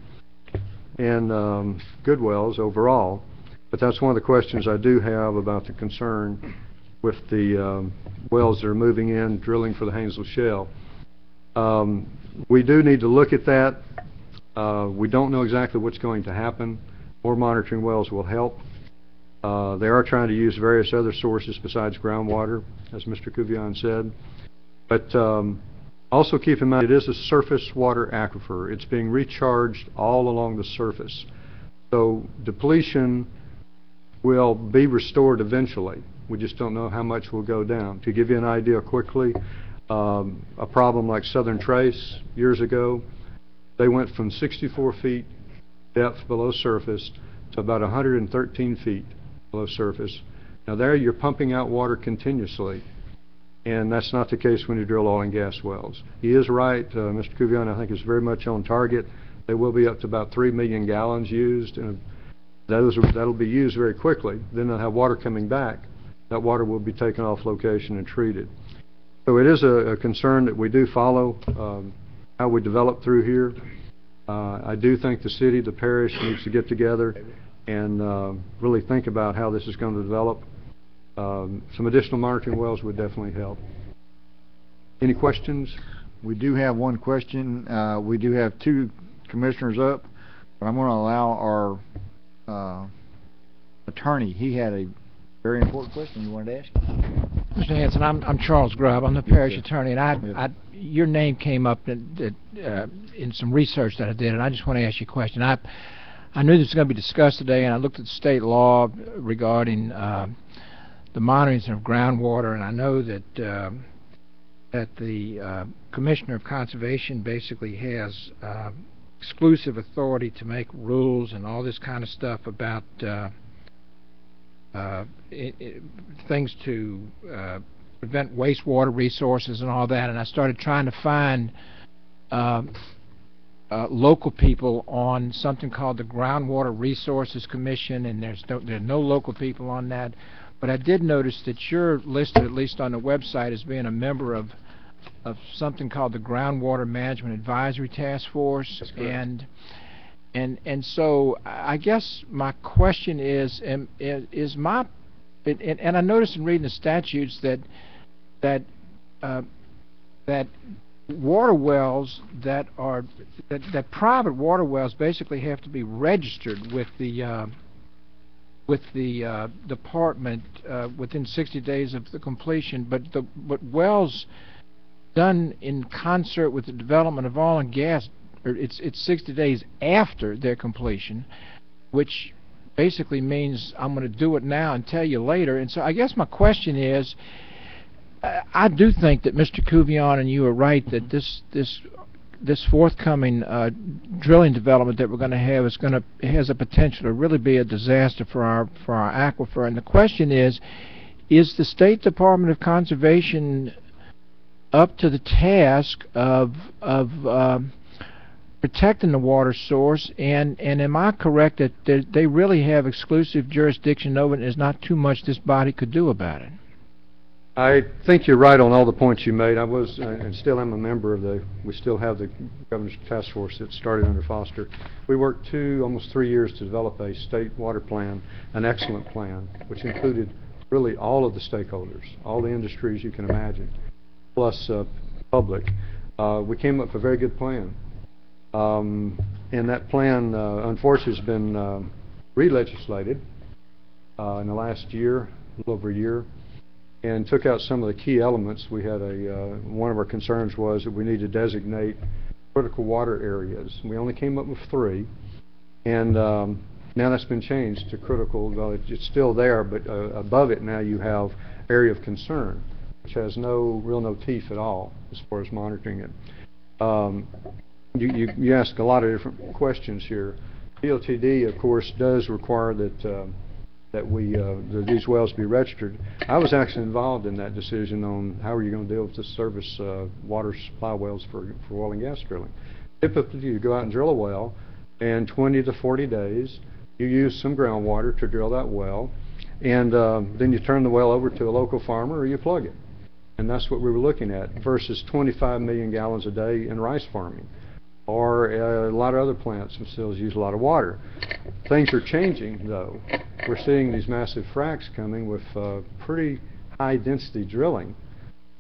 and good wells overall. But that's one of the questions I do have about the concern with the wells that are moving in, drilling for the Haynesville Shale. We do need to look at that. We don't know exactly what's going to happen. More monitoring wells will help. They are trying to use various other sources besides groundwater, as Mr. Kuvion said. But also keep in mind, it is a surface water aquifer. It's being recharged all along the surface. So depletion will be restored eventually. We just don't know how much will go down. To give you an idea quickly, a problem like Southern Trace years ago, they went from 64 feet depth below surface to about 113 feet below surface. Now there you're pumping out water continuously, and that's not the case when you drill oil and gas wells. He is right, Mr. Kuvion, I think is very much on target. They will be up to about 3 million gallons used, and that'll be used very quickly. Then they'll have water coming back. That water will be taken off location and treated. So it is a concern that we do follow how we develop through here. I do think the city, the parish, needs to get together and really think about how this is going to develop. Some additional monitoring wells would definitely help. Any questions? We do have one question. We do have 2 commissioners up, but I'm going to allow our attorney. He had a very important question you wanted to ask. Mr. Hanson, I'm Charles Grubb. I'm the parish attorney, and your name came up in some research that I did, and I just want to ask you a question. I knew this was going to be discussed today, and I looked at the state law regarding the monitoring of groundwater, and I know that the Commissioner of Conservation basically has exclusive authority to make rules and all this kind of stuff about things to prevent wastewater resources and all that, and I started trying to find local people on something called the Groundwater Resources Commission, and there are no local people on that. But I did notice that you're listed, at least on the website, as being a member of something called the Groundwater Management Advisory Task Force. That's correct. And so I guess my question is and I noticed in reading the statutes that water wells that private water wells basically have to be registered with the department within 60 days of the completion, but wells done in concert with the development of oil and gas, it's 60 days after their completion, which basically means I'm going to do it now and tell you later. And so I guess my question is, I do think that Mr. Kuvion and you are right that this forthcoming drilling development that we're going to have has a potential to really be a disaster for our aquifer. And the question is the State Department of Conservation up to the task of protecting the water source, and am I correct that they really have exclusive jurisdiction over it, and there's not too much this body could do about it? I think you're right on all the points you made. I was, and still am a member of we still have the Governor's Task Force that started under Foster. We worked almost 3 years to develop a state water plan, an excellent plan, which included really all of the stakeholders, all the industries you can imagine, plus public. We came up with a very good plan. And that plan, unfortunately, has been re-legislated in the last year, a little over a year, and took out some of the key elements. We had one of our concerns was that we need to designate critical water areas. We only came up with 3, and now that's been changed to critical. Well, it's still there, but above it now you have area of concern, which has no teeth at all as far as monitoring it. You ask a lot of different questions here. DOTD, of course, does require that these wells be registered. I was actually involved in that decision on how are you going to deal with the service water supply wells for oil and gas drilling. Typically, you go out and drill a well, and 20 to 40 days, you use some groundwater to drill that well, and then you turn the well over to a local farmer or you plug it. And that's what we were looking at versus 25 million gallons a day in rice farming. Or a lot of other plants and facilities use a lot of water. Things are changing, though. We're seeing these massive fracs coming with pretty high density drilling.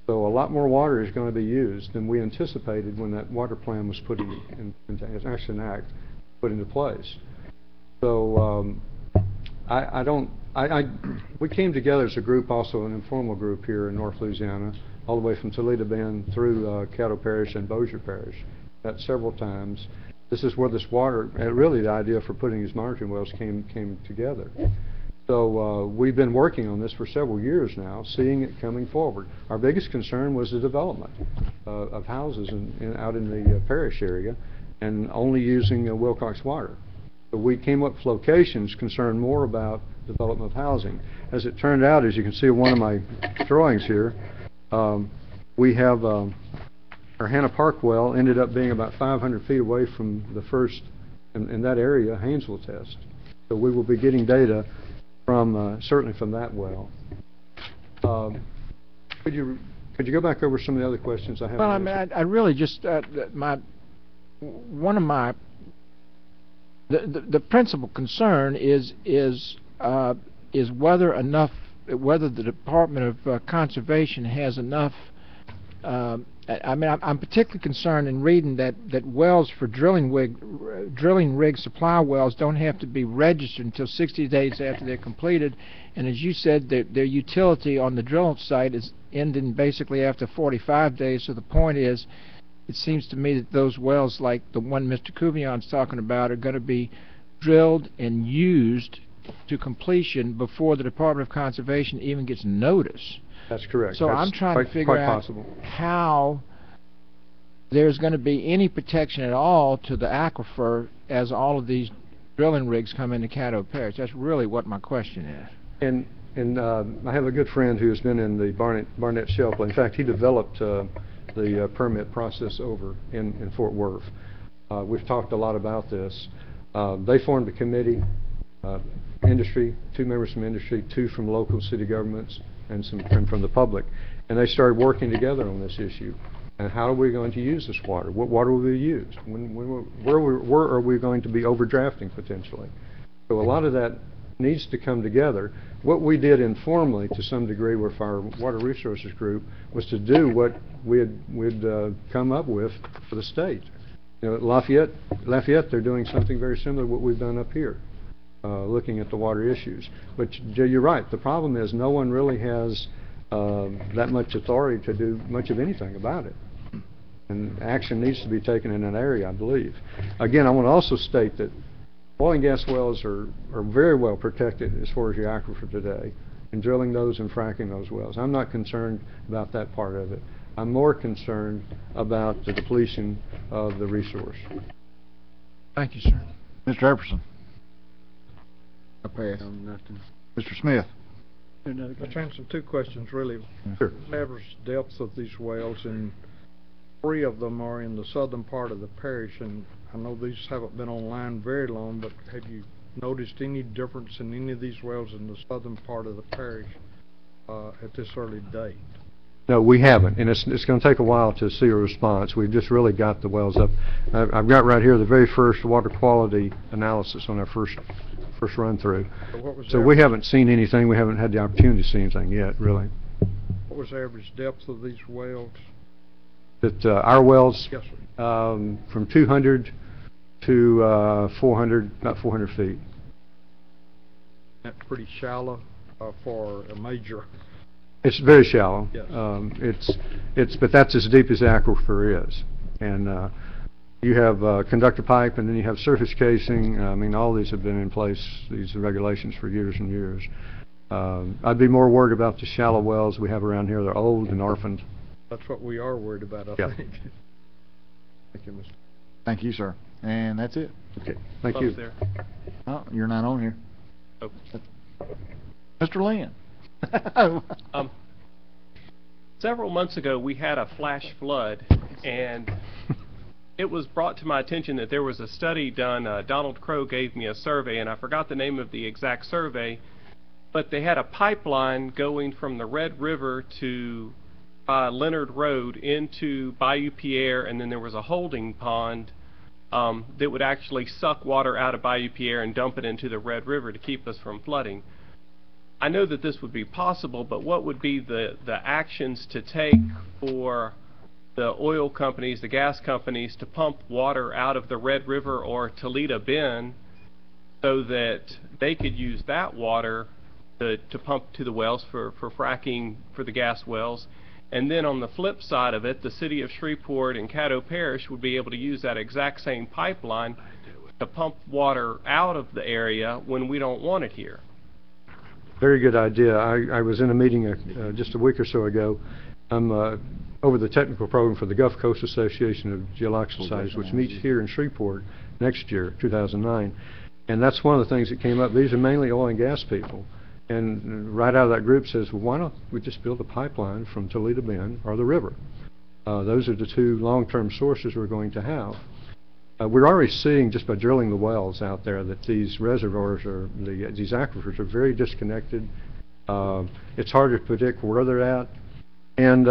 So a lot more water is going to be used than we anticipated when that water plan was put into action act, put into place. So we came together as a group, also an informal group here in North Louisiana, all the way from Toledo Bend through Caddo Parish and Bossier Parish. That several times. This is where this water, really the idea for putting these monitoring wells came together. So we've been working on this for several years now, seeing it coming forward. Our biggest concern was the development of houses out in the parish area and only using Wilcox water. So we came up with locations concerned more about development of housing. As it turned out, as you can see in one of my drawings here, we have our Hannah Park well ended up being about 500 feet away from the first, in that area, Haynesville test. So we will be getting data from, certainly from that well. Could you go back over some of the other questions I have? Well, I mean, I really just, the principal concern is whether the Department of Conservation has enough. I mean, I'm particularly concerned in reading that wells for drilling rig supply wells don't have to be registered until 60 days after they're completed, and as you said, their utility on the drill site is ending basically after 45 days. So the point is, it seems to me that those wells, like the one Mr. Couvillon's talking about, are going to be drilled and used to completion before the Department of Conservation even gets notice. That's correct. So I'm trying to figure out how there's going to be any protection at all to the aquifer as all of these drilling rigs come into Caddo Parish. That's really what my question is. And I have a good friend who has been in the Barnett Shale play. In fact, he developed the permit process over in Fort Worth. We've talked a lot about this. They formed a committee, industry, 2 members from industry, 2 from local city governments, and some from the public, and they started working together on this issue. And how are we going to use this water? What water will we use? Where are we going to be overdrafting potentially? So a lot of that needs to come together. What we did informally, to some degree, with our Water Resources Group, was to do what we'd come up with for the state. You know, at Lafayette, they're doing something very similar to what we've done up here. Looking at the water issues. But you're right, the problem is no one really has that much authority to do much of anything about it. And action needs to be taken in that area, I believe. Again, I want to also state that oil and gas wells are very well protected as far as the aquifer today, and drilling those and fracking those wells. I'm not concerned about that part of it. I'm more concerned about the depletion of the resource. Thank you, sir. Mr. Epperson. Nothing. Mr. Smith. Mr. Hanson, 2 questions really. Sure. Average depth of these wells, and 3 of them are in the southern part of the parish, and I know these haven't been online very long, but have you noticed any difference in any of these wells in the southern part of the parish at this early date? No, we haven't, and it's going to take a while to see a response. We've just really got the wells up. I've got right here the very first water quality analysis on our first run through. So we haven't seen anything. We haven't had the opportunity to see anything yet, really. What was the average depth of these wells? That our wells, yes, sir. From 200 to 400, about 400 feet. That's pretty shallow for a major. It's very shallow. Yes. But that's as deep as the aquifer is, and you have conductor pipe, and then you have surface casing. I mean, all these have been in place, these regulations, for years and years. I'd be more worried about the shallow wells we have around here. They're old and orphaned. That's what we are worried about, I think. Thank you, Mr. Thank you, sir. And that's it. Okay. Thank you. There. Oh, you're not on here. Oh. Mr. Lynn. Several months ago, we had a flash flood, and it was brought to my attention that there was a study done. Donald Crow gave me a survey, and I forgot the name of the exact survey, but they had a pipeline going from the Red River to Leonard Road into Bayou Pierre, and then there was a holding pond that would actually suck water out of Bayou Pierre and dump it into the Red River to keep us from flooding. I know that this would be possible, but what would be the actions to take for the oil companies, the gas companies, to pump water out of the Red River or Toledo Bend so that they could use that water to pump to the wells for fracking for the gas wells? And then on the flip side of it, the city of Shreveport and Caddo Parish would be able to use that exact same pipeline to pump water out of the area when we don't want it here. Very good idea. I was in a meeting just a week or so ago. I'm over the technical program for the Gulf Coast Association of Geological Societies, which meets here in Shreveport next year, 2009. And that's one of the things that came up. These are mainly oil and gas people. And right out of that group says, well, why don't we just build a pipeline from Toledo Bend or the river? Those are the two long-term sources we're going to have. We're already seeing, just by drilling the wells out there, that these reservoirs these aquifers are very disconnected. It's hard to predict where they're at, and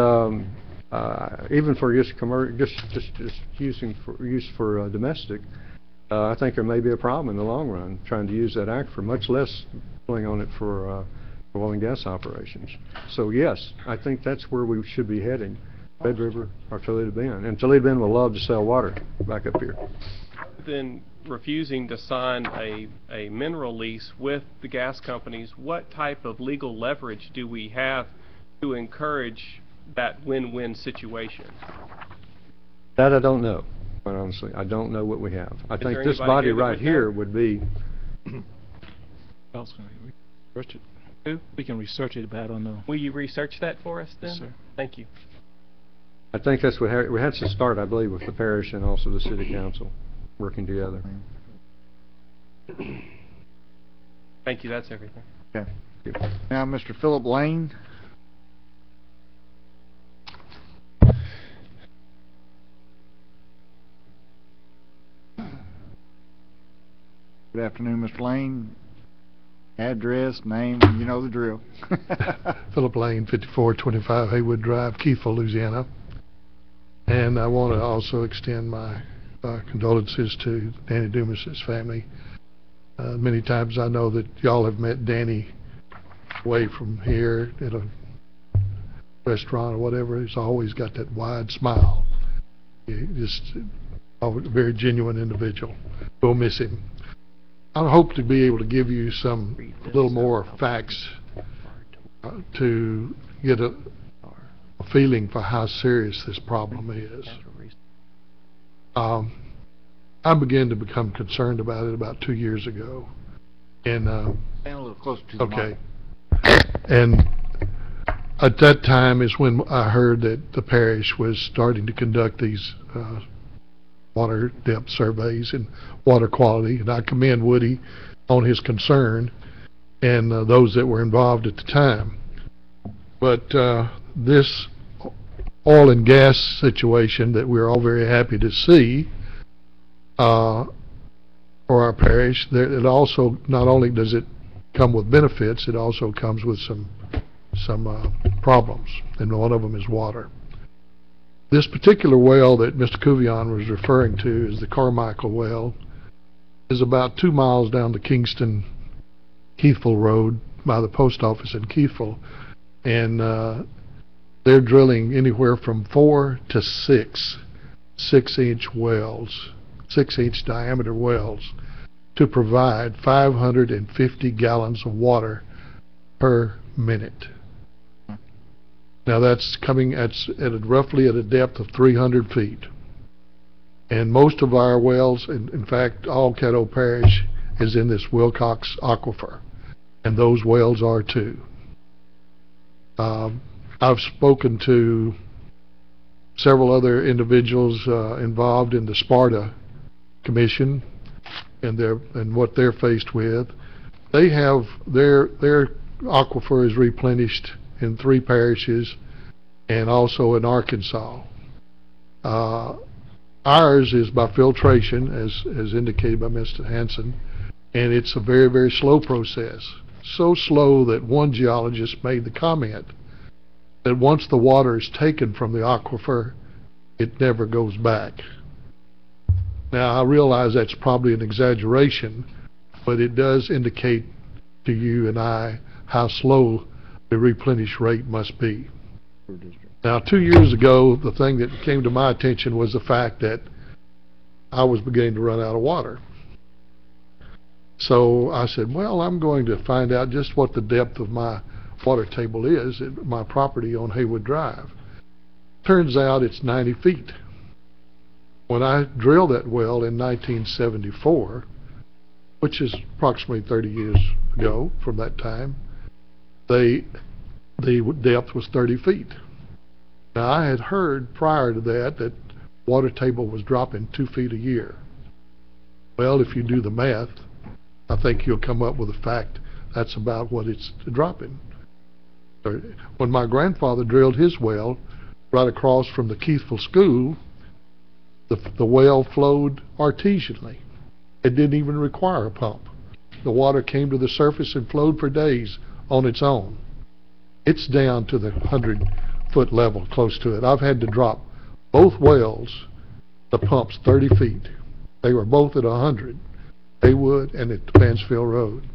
even for use for domestic, I think there may be a problem in the long run trying to use that aquifer, much less pulling on it for oil and gas operations. So yes, I think that's where we should be heading. Red River or Toledo Bend. And Toledo Bend will love to sell water back up here. Then refusing to sign a mineral lease with the gas companies, what type of legal leverage do we have to encourage that win-win situation? That I don't know, quite honestly. I don't know what we have. I think this body right here would be... We can research it, but I don't know. Will you research that for us then? Yes, sir. Thank you. I think that's what we had to start, I believe, with the parish and also the city council working together. Thank you. That's everything. Okay. Now, Mr. Philip Lane. Good afternoon, Mr. Lane. Address, name, you know the drill. Philip Lane, 5425 Haywood Drive, Keithville, Louisiana. And I want to also extend my condolences to Danny Dumas's family. Many times I know that y'all have met Danny away from here at a restaurant or whatever. He's always got that wide smile. Just a very genuine individual. We'll miss him. I hope to be able to give you some little more facts to get a feeling for how serious this problem is. I began to become concerned about it about 2 years ago, and stand a little closer to the mic. And at that time is when I heard that the parish was starting to conduct these water depth surveys and water quality, and I commend Woody on his concern and those that were involved at the time. But this oil and gas situation that we're all very happy to see for our parish. It also, not only does it come with benefits, it also comes with some problems, and one of them is water. This particular well that Mr. Cuvion was referring to is the Carmichael well. Is about 2 miles down the Kingston Keithville Road by the post office in Keithville, and they're drilling anywhere from 4 to 6 6-inch wells, 6-inch diameter wells, to provide 550 gallons of water per minute. Now that's coming at roughly at a depth of 300 feet. And most of our wells, in fact, all Caddo Parish is in this Wilcox aquifer, and those wells are too. I've spoken to several other individuals involved in the Sparta Commission and what they're faced with. They have their aquifer is replenished in 3 parishes and also in Arkansas. Ours is by filtration, as indicated by Mr. Hansen, and it's a very, very slow process. So slow that one geologist made the comment that once the water is taken from the aquifer, it never goes back. Now, I realize that's probably an exaggeration, but it does indicate to you and I how slow the replenish rate must be. Now, 2 years ago, the thing that came to my attention was the fact that I was beginning to run out of water. So I said, well, I'm going to find out just what the depth of my water table is at my property on Haywood Drive. Turns out it's 90 feet. When I drilled that well in 1974, which is approximately 30 years ago from that time, the depth was 30 feet. Now, I had heard prior to that water table was dropping 2 feet a year. Well, if you do the math, I think you'll come up with the fact that's about what it's dropping. When my grandfather drilled his well right across from the Keithville School, the well flowed artesianally. It didn't even require a pump. The water came to the surface and flowed for days on its own. It's down to the 100-foot level, close to it. I've had to drop both wells, the pumps, 30 feet. They were both at 100, Haywood and at Mansfield Road.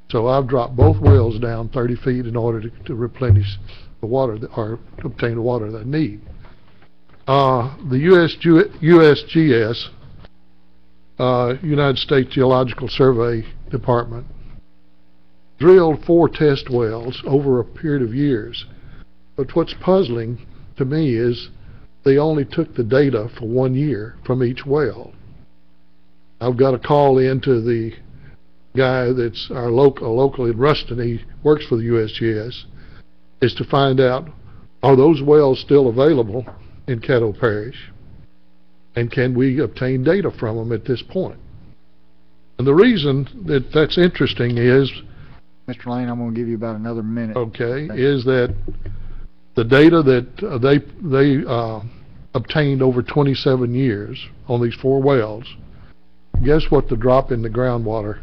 So I've dropped both wells down 30 feet in order to replenish the water, or to obtain the water that I need. The USGS, United States Geological Survey Department, drilled 4 test wells over a period of years. But what's puzzling to me is they only took the data for 1 year from each well. I've got a call in to the guy that's our local in Ruston. He works for the USGS, is to find out, are those wells still available in Caddo Parish, and can we obtain data from them at this point? And the reason that that's interesting is, Mr. Lane, I'm going to give you about another minute. Okay, is that the data that they obtained over 27 years on these 4 wells, guess what the drop in the groundwater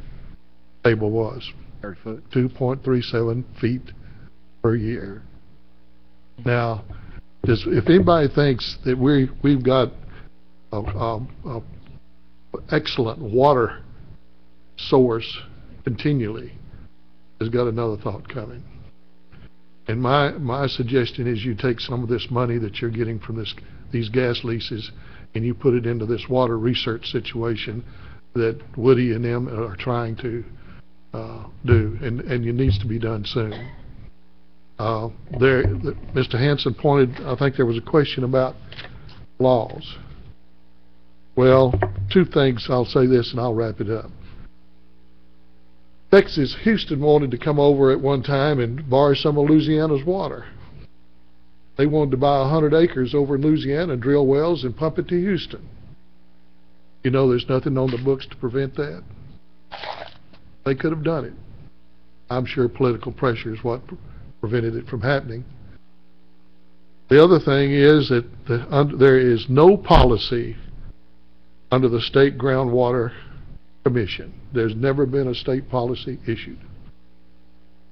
table was? 30 foot. 2.37 feet per year. Now, if anybody thinks that we've got a excellent water source continually, has got another thought coming. And my suggestion is you take some of this money that you're getting from these gas leases and you put it into this water research situation that Woody and them are trying to do, and it needs to be done soon. Mr. Hansen pointed, I think there was a question about laws. Well, 2 things, I'll say this and I'll wrap it up. Houston wanted to come over at one time and borrow some of Louisiana's water. They wanted to buy 100 acres over in Louisiana and drill wells and pump it to Houston. You know, there's nothing on the books to prevent that. They could have done it. I'm sure political pressure is what prevented it from happening. The other thing is that there is no policy under the State Groundwater Commission. There's never been a state policy issued.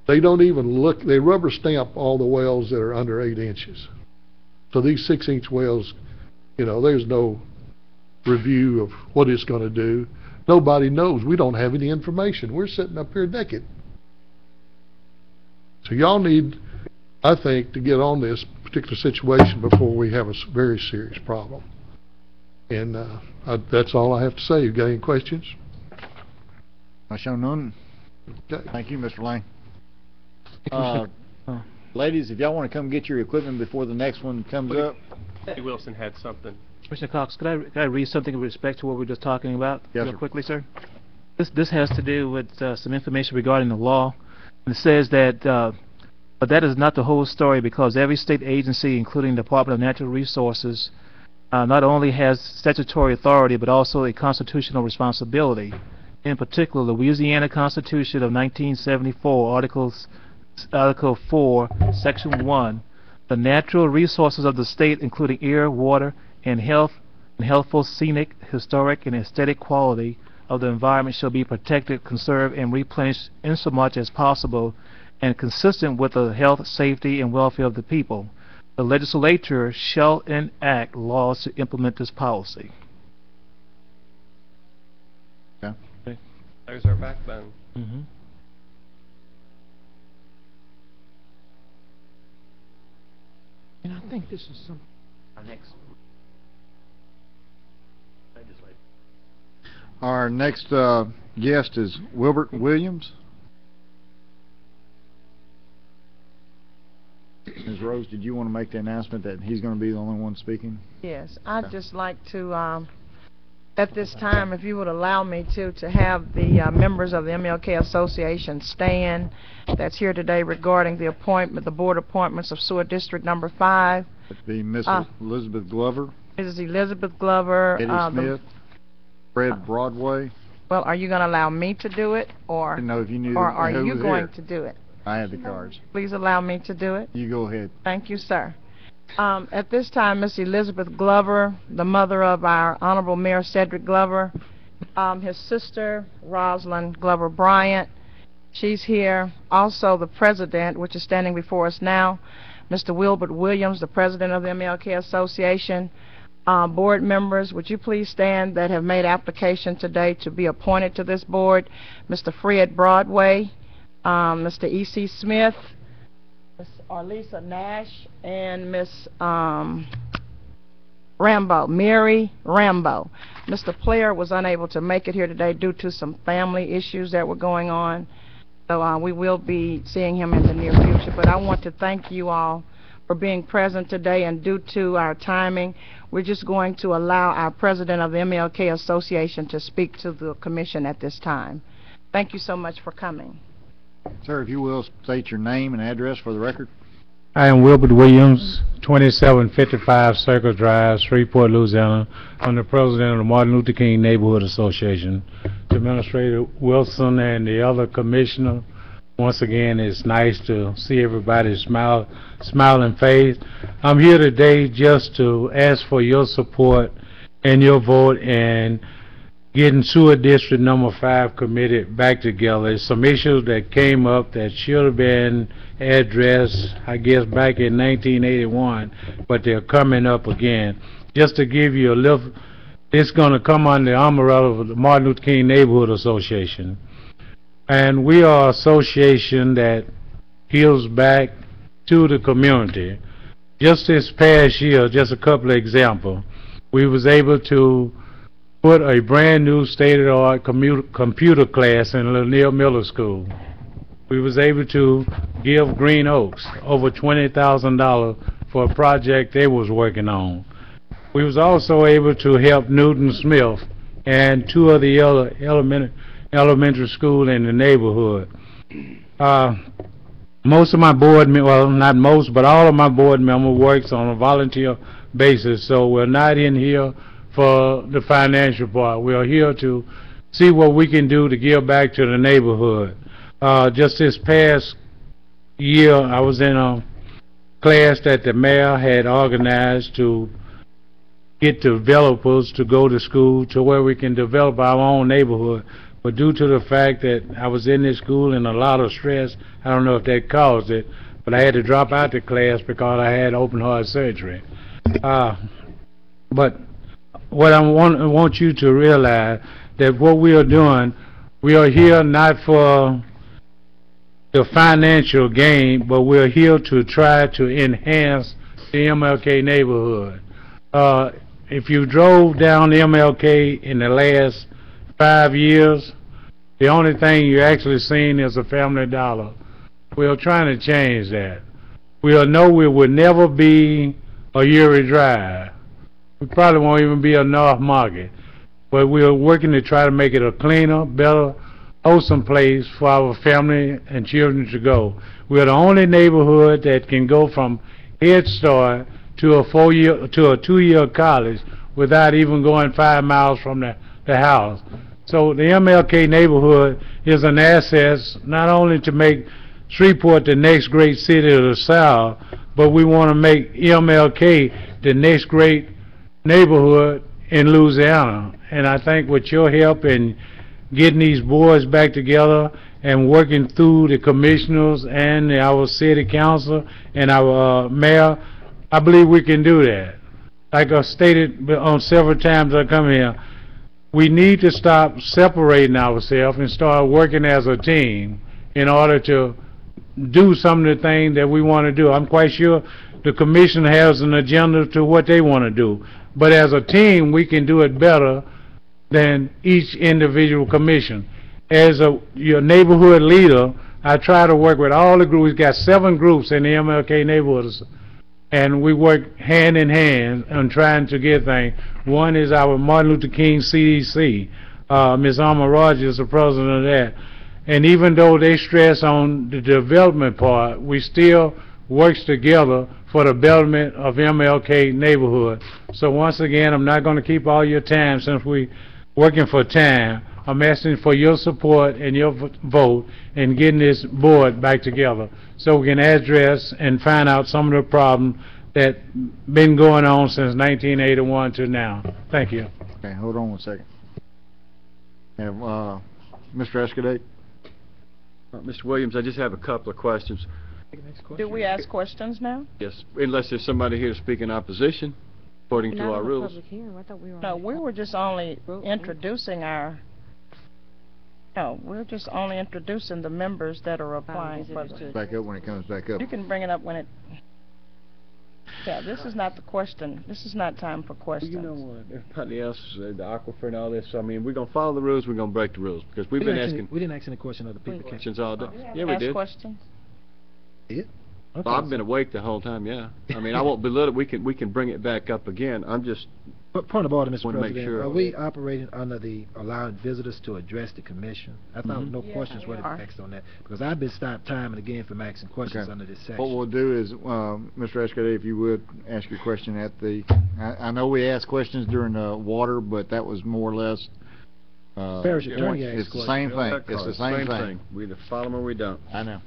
They don't even look, they rubber stamp all the wells that are under 8 inches. So these 6-inch wells, you know, there's no review of what it's going to do. Nobody knows. We don't have any information. We're sitting up here naked. So y'all need, I think, to get on this particular situation before we have a very serious problem. And that's all I have to say. You got any questions? I show none. Okay. Thank you, Mr. Lane. Ladies, if y'all want to come get your equipment before the next one comes up. Mr. Wilson had something. Mr. Cox, could I read something with respect to what we were just talking about? Yes, real sir. quickly, sir? This has to do with some information regarding the law. It says that, but that is not the whole story, because every state agency, including the Department of Natural Resources, not only has statutory authority, but also a constitutional responsibility. In particular, the Louisiana Constitution of 1974, Article 4, Section 1, the natural resources of the state, including air, water, and health, and healthful, scenic, historic, and aesthetic quality of the environment shall be protected, conserved, and replenished insomuch as possible, and consistent with the health, safety, and welfare of the people. The legislature shall enact laws to implement this policy. Yeah. Okay. There's our backbone. Mm-hmm. And I think this is some. Our next. Our next guest is Wilbert Williams. Ms. Rose, did you want to make the announcement that he's going to be the only one speaking? Yes, I'd just like to, at this time, if you would allow me to have the members of the MLK Association stand that's here today regarding the appointment, the board appointments of Sewer District Number 5. It'd be Miss Elizabeth Glover, Mrs. Elizabeth Glover. Eddie Smith, Fred Broadway. Well, are you going to allow me to do it, or, I didn't know if you knew or are who you was going here. to do it? I have the cards. Please allow me to do it. You go ahead. Thank you, sir. At this time, Miss Elizabeth Glover, the mother of our Honorable Mayor Cedric Glover, his sister, Rosalind Glover Bryant, she's here. Also, the president, which is standing before us now, Mr. Wilbert Williams, the president of the MLK Association. Board members, would you please stand that have made application today to be appointed to this board? Mr. Fred Broadway, Mr. E.C. Smith, Ms. Arlisa Nash, and Ms. Rambo, Mary Rambo. Mr. Player was unable to make it here today due to some family issues that were going on, so we will be seeing him in the near future. But I want to thank you all for being present today, and due to our timing, we're just going to allow our president of the MLK Association to speak to the commission at this time. Thank you so much for coming. Sir, if you will, state your name and address for the record. I am Wilbert Williams, 2755 Circle Drive, Shreveport, Louisiana. I'm the president of the Martin Luther King Neighborhood Association. To Administrator Wilson and the other commissioner, once again, it's nice to see everybody's smiling face. I'm here today just to ask for your support and your vote in getting Sewer District Number 5 committed back together. There's some issues that came up that should have been addressed, I guess, back in 1981, but they're coming up again. Just to give you a little, it's going to come under the umbrella of the Martin Luther King Neighborhood Association. And we are an association that gives back to the community. Just this past year, just a couple of examples, we was able to put a brand new state-of-the-art computer class in Lanier Middle School. We was able to give Green Oaks over $20,000 for a project they was working on. We was also able to help Newton Smith and 2 of the other elementary school in the neighborhood. Most of my board, well, not most, but all of my board members works on a volunteer basis, so we're not in here for the financial part. We're here to see what we can do to give back to the neighborhood. Just this past year, I was in a class that the mayor had organized to get developers to go to school to where we can develop our own neighborhood. But due to the fact that I was in this school and a lot of stress, I don't know if that caused it, but I had to drop out the class because I had open heart surgery. But what I want you to realize that what we are doing, we are here not for the financial gain, but we're here to try to enhance the MLK neighborhood. If you drove down MLK in the last 5 years, the only thing you actually seen is a Family Dollar. We are trying to change that. We know we will never be a Uri Drive. We probably won't even be a North Market. But we are working to try to make it a cleaner, better, wholesome place for our family and children to go. We're the only neighborhood that can go from Head Start to a 2-year college without even going 5 miles from the house. So the MLK neighborhood is an asset not only to make Shreveport the next great city of the South, but we want to make MLK the next great neighborhood in Louisiana. And I think with your help in getting these boards back together and working through the commissioners and our city council and our mayor, I believe we can do that. Like I stated on several times I come here, we need to stop separating ourselves and start working as a team in order to do some of the things that we want to do. I'm quite sure the commission has an agenda to what they want to do, but as a team we can do it better than each individual commission. As your neighborhood leader, I try to work with all the groups. We've got 7 groups in the MLK neighborhoods, and we work hand in hand on trying to get things. One is our Martin Luther King CDC. Ms. Alma Rogers is the president of that. And even though they stress on the development part, we still works together for the betterment of MLK neighborhood. So once again, I'm not going to keep all your time since we working for time. I'm asking for your support and your vote in getting this board back together so we can address and find out some of the problems that been going on since 1981 to now. Thank you. Okay, hold on 1 second. Have Mr. Escudate. Mr. Williams, I just have a couple of questions. Do we ask questions now? Yes, unless there's somebody here to speak in opposition, according to our rules. No, we were just only introducing we're just only introducing the members that are applying for the... Back up when it comes back up. You can bring it up when it... Yeah, this is not the question. This is not time for questions. You know what? Everybody else, the aquifer and all this, so, I mean, we're going to follow the rules, we're going to break the rules, because we've been asking... We didn't ask any question of the people. Questions all day. Yeah, we did. Questions? Yeah. Okay, well, I've been awake the whole time, yeah. I mean, I won't belittle it. We can bring it back up again. I'm just... Point of order, Mr. Want to make President. sure. Are we operating under the allowing visitors to address the commission? I thought no questions were asked on that, because I've been stopped time and again from asking questions under this section. What we'll do is, Mr. Escudate, if you would ask your question at the... I know we asked questions during water, but that was more or less... Parish attorney asked it's the same thing. It's the same thing. We either follow them or we don't. I know.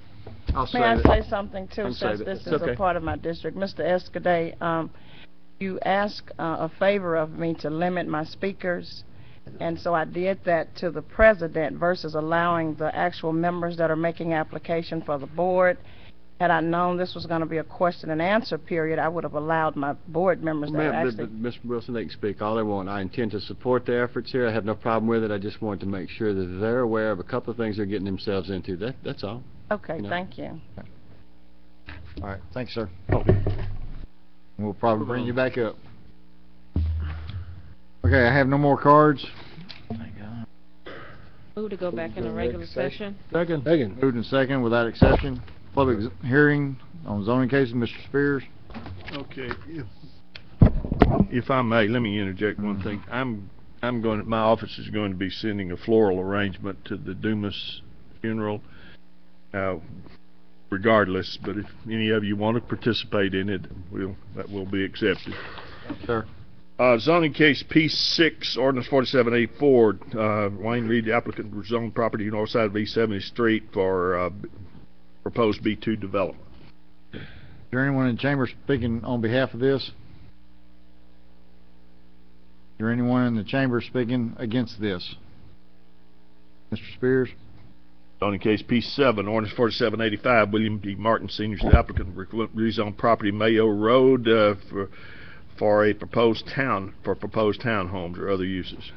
May I say something too, since this is a part of my district? Mr. Escudate, you asked a favor of me to limit my speakers, and so I did that to the president versus allowing the actual members that are making application for the board. Had I known this was going to be a question and answer period, I would have allowed my board members that are actually... Mr. Wilson, they can speak all they want. I intend to support the efforts here. I have no problem with it. I just wanted to make sure that they're aware of a couple of things they're getting themselves into. That's all. Okay, thank you. All right, thanks, sir. We'll probably bring you back up. Okay, I have no more cards. Thank God. Move to go back in a regular session. Second. Moved and second without exception. Public hearing on zoning cases, Mr. Spears. Okay, if I may, let me interject one thing. My office is going to be sending a floral arrangement to the Dumas funeral. Regardless, but if any of you want to participate in it, that will be accepted. Sure. Zoning case P6, ordinance 4784. Wayne Reed, the applicant, rezoned property north side of East 70th Street for proposed B2 development. Is there anyone in the chamber speaking on behalf of this? there anyone in the chamber speaking against this? Mr. Spears? On case P7, ordinance 4785, William D. Martin Sr. is the applicant, rezone property Mayo Road for proposed townhomes or other uses. Is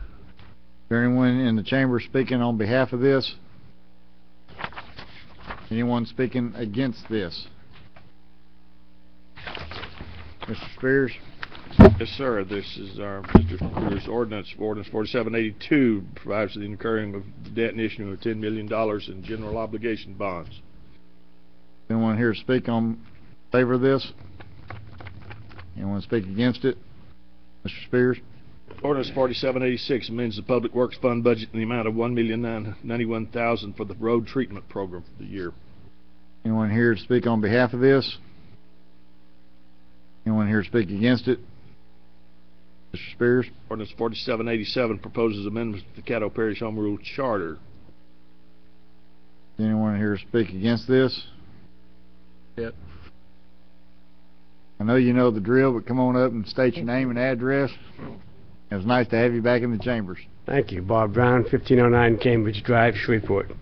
there anyone in the chamber speaking on behalf of this? Anyone speaking against this? Mr. Spears? Yes, sir. This is our Mr. Spears' ordinance 4782 provides for the incurring of debt and issuing of $10 million in general obligation bonds. Anyone here speak on favor of this? Anyone speak against it? Mr. Spears? Ordinance 4786 amends the Public Works Fund budget in the amount of $1,991,000 for the road treatment program for the year. Anyone here to speak on behalf of this? Anyone here to speak against it? Mr. Spears? Ordinance 4787 proposes amendments to the Caddo Parish Home Rule Charter. Anyone here to speak against this? Yep. I know you know the drill, but come on up and state your name and address. It was nice to have you back in the chambers. Thank you. Bob Brown, 1509 Cambridge Drive, Shreveport.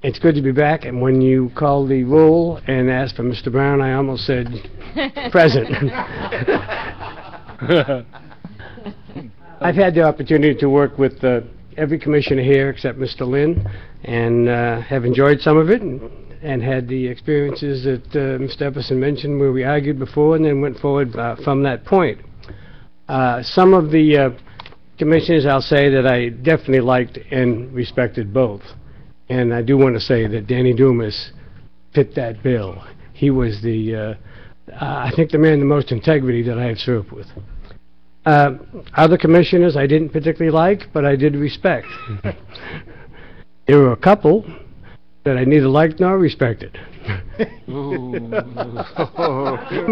It's good to be back, and when you called the roll and asked for Mr. Brown, I almost said present. I've had the opportunity to work with every commissioner here except Mr. Lynn, and have enjoyed some of it, and had the experiences that Mr. Epperson mentioned where we argued before and then went forward from that point. Some of the commissioners, I'll say that I definitely liked and respected both. And I do want to say that Danny Dumas fit that bill. He was the, I think, the man of the most integrity that I have served with. Other commissioners I didn't particularly like, but I did respect. There were a couple that I neither liked nor respected. I'm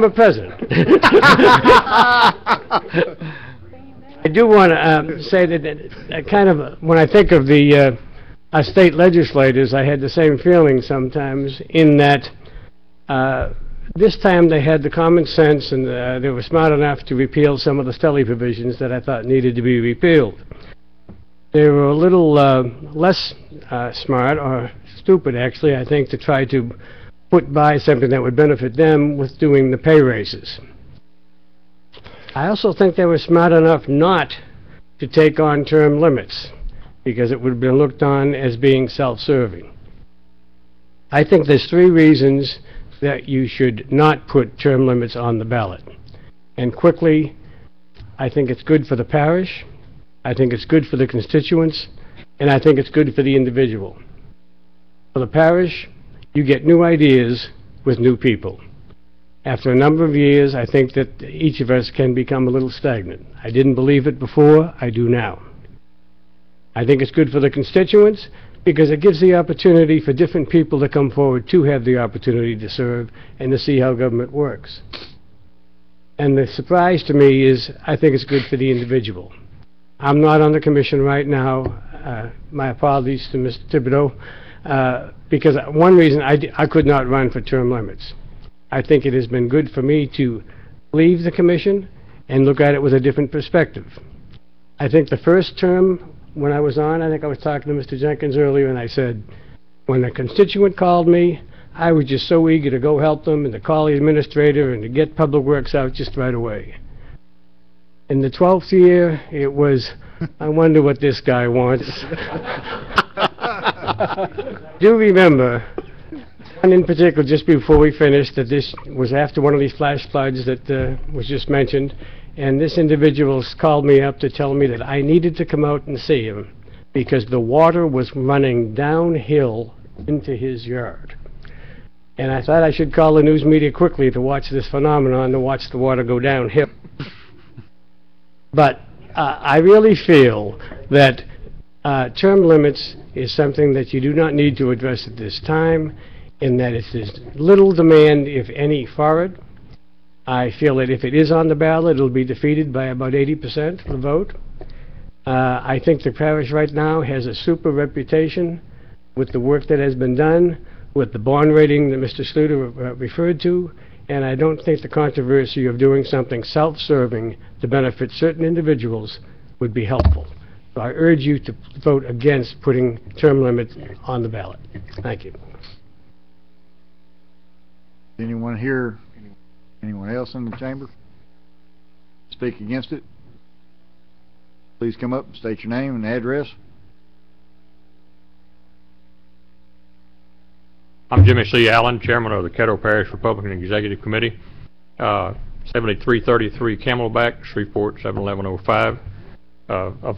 a president. I do want to say that kind of, when I think of the state legislators, I had the same feeling sometimes, in that this time they had the common sense and they were smart enough to repeal some of the Stelly provisions that I thought needed to be repealed. They were a little less smart, or stupid actually, I think, to try to put by something that would benefit them with doing the pay raises. I also think they were smart enough not to take on term limits, because it would have been looked on as being self-serving. I think there's three reasons that you should not put term limits on the ballot. And quickly, I think it's good for the parish, I think it's good for the constituents, and I think it's good for the individual. For the parish, you get new ideas with new people. After a number of years, I think that each of us can become a little stagnant. I didn't believe it before, I do now. I think it's good for the constituents because it gives the opportunity for different people to come forward to have the opportunity to serve and to see how government works. And the surprise to me is I think it's good for the individual. I'm not on the commission right now. My apologies to Mr. Thibodeau, because one reason I could not run for term limits. I think it has been good for me to leave the commission and look at it with a different perspective. I think the first term when I was on, I think I was talking to Mr. Jenkins earlier, and I said, when a constituent called me, I was just so eager to go help them and to call the administrator and to get Public Works out just right away. In the 12th year, it was, I wonder what this guy wants. Do remember, and in particular, just before we finished, that this was after one of these flash floods that was just mentioned, and this individual called me up to tell me that I needed to come out and see him because the water was running downhill into his yard. And I thought I should call the news media quickly to watch this phenomenon, to watch the water go downhill. But I really feel that term limits is something that you do not need to address at this time, in that there's little demand, if any, for it. I feel that if it is on the ballot, it'll be defeated by about 80% of the vote. I think the parish right now has a super reputation with the work that has been done, with the bond rating that Mr. Sluter referred to, and I don't think the controversy of doing something self-serving to benefit certain individuals would be helpful. So I urge you to vote against putting term limits on the ballot. Thank you. Anyone here, anyone else in the chamber speak against it? Please come up and state your name and address. I'm Jimmy C. Allen, chairman of the Caddo Parish Republican Executive Committee. 7333 Camelback, Shreveport 71105. I've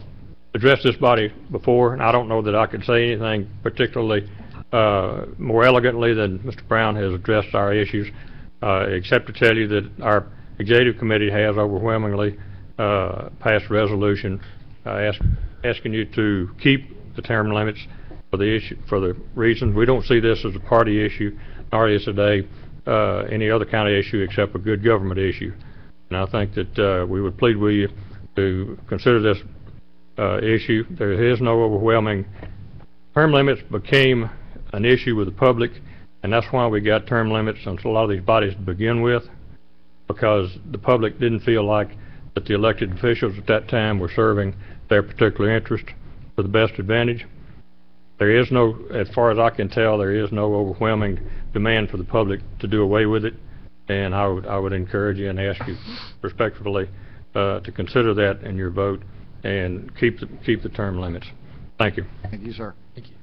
addressed this body before, and I don't know that I could say anything particularly more elegantly than Mr. Brown has addressed our issues, except to tell you that our Executive Committee has overwhelmingly passed a resolution asking you to keep the term limits for the issue, for the reason we don't see this as a party issue, nor is today any other county issue except a good government issue. And I think that we would plead with you to consider this issue. There is no overwhelming. Term limits became an issue with the public, and that's why we got term limits on a lot of these bodies to begin with, because the public didn't feel like that the elected officials at that time were serving their particular interest for the best advantage. There is no, as far as I can tell, there is no overwhelming demand for the public to do away with it, and I would encourage you and ask you respectfully to consider that in your vote and keep the term limits. Thank you. Thank you, sir. Thank you.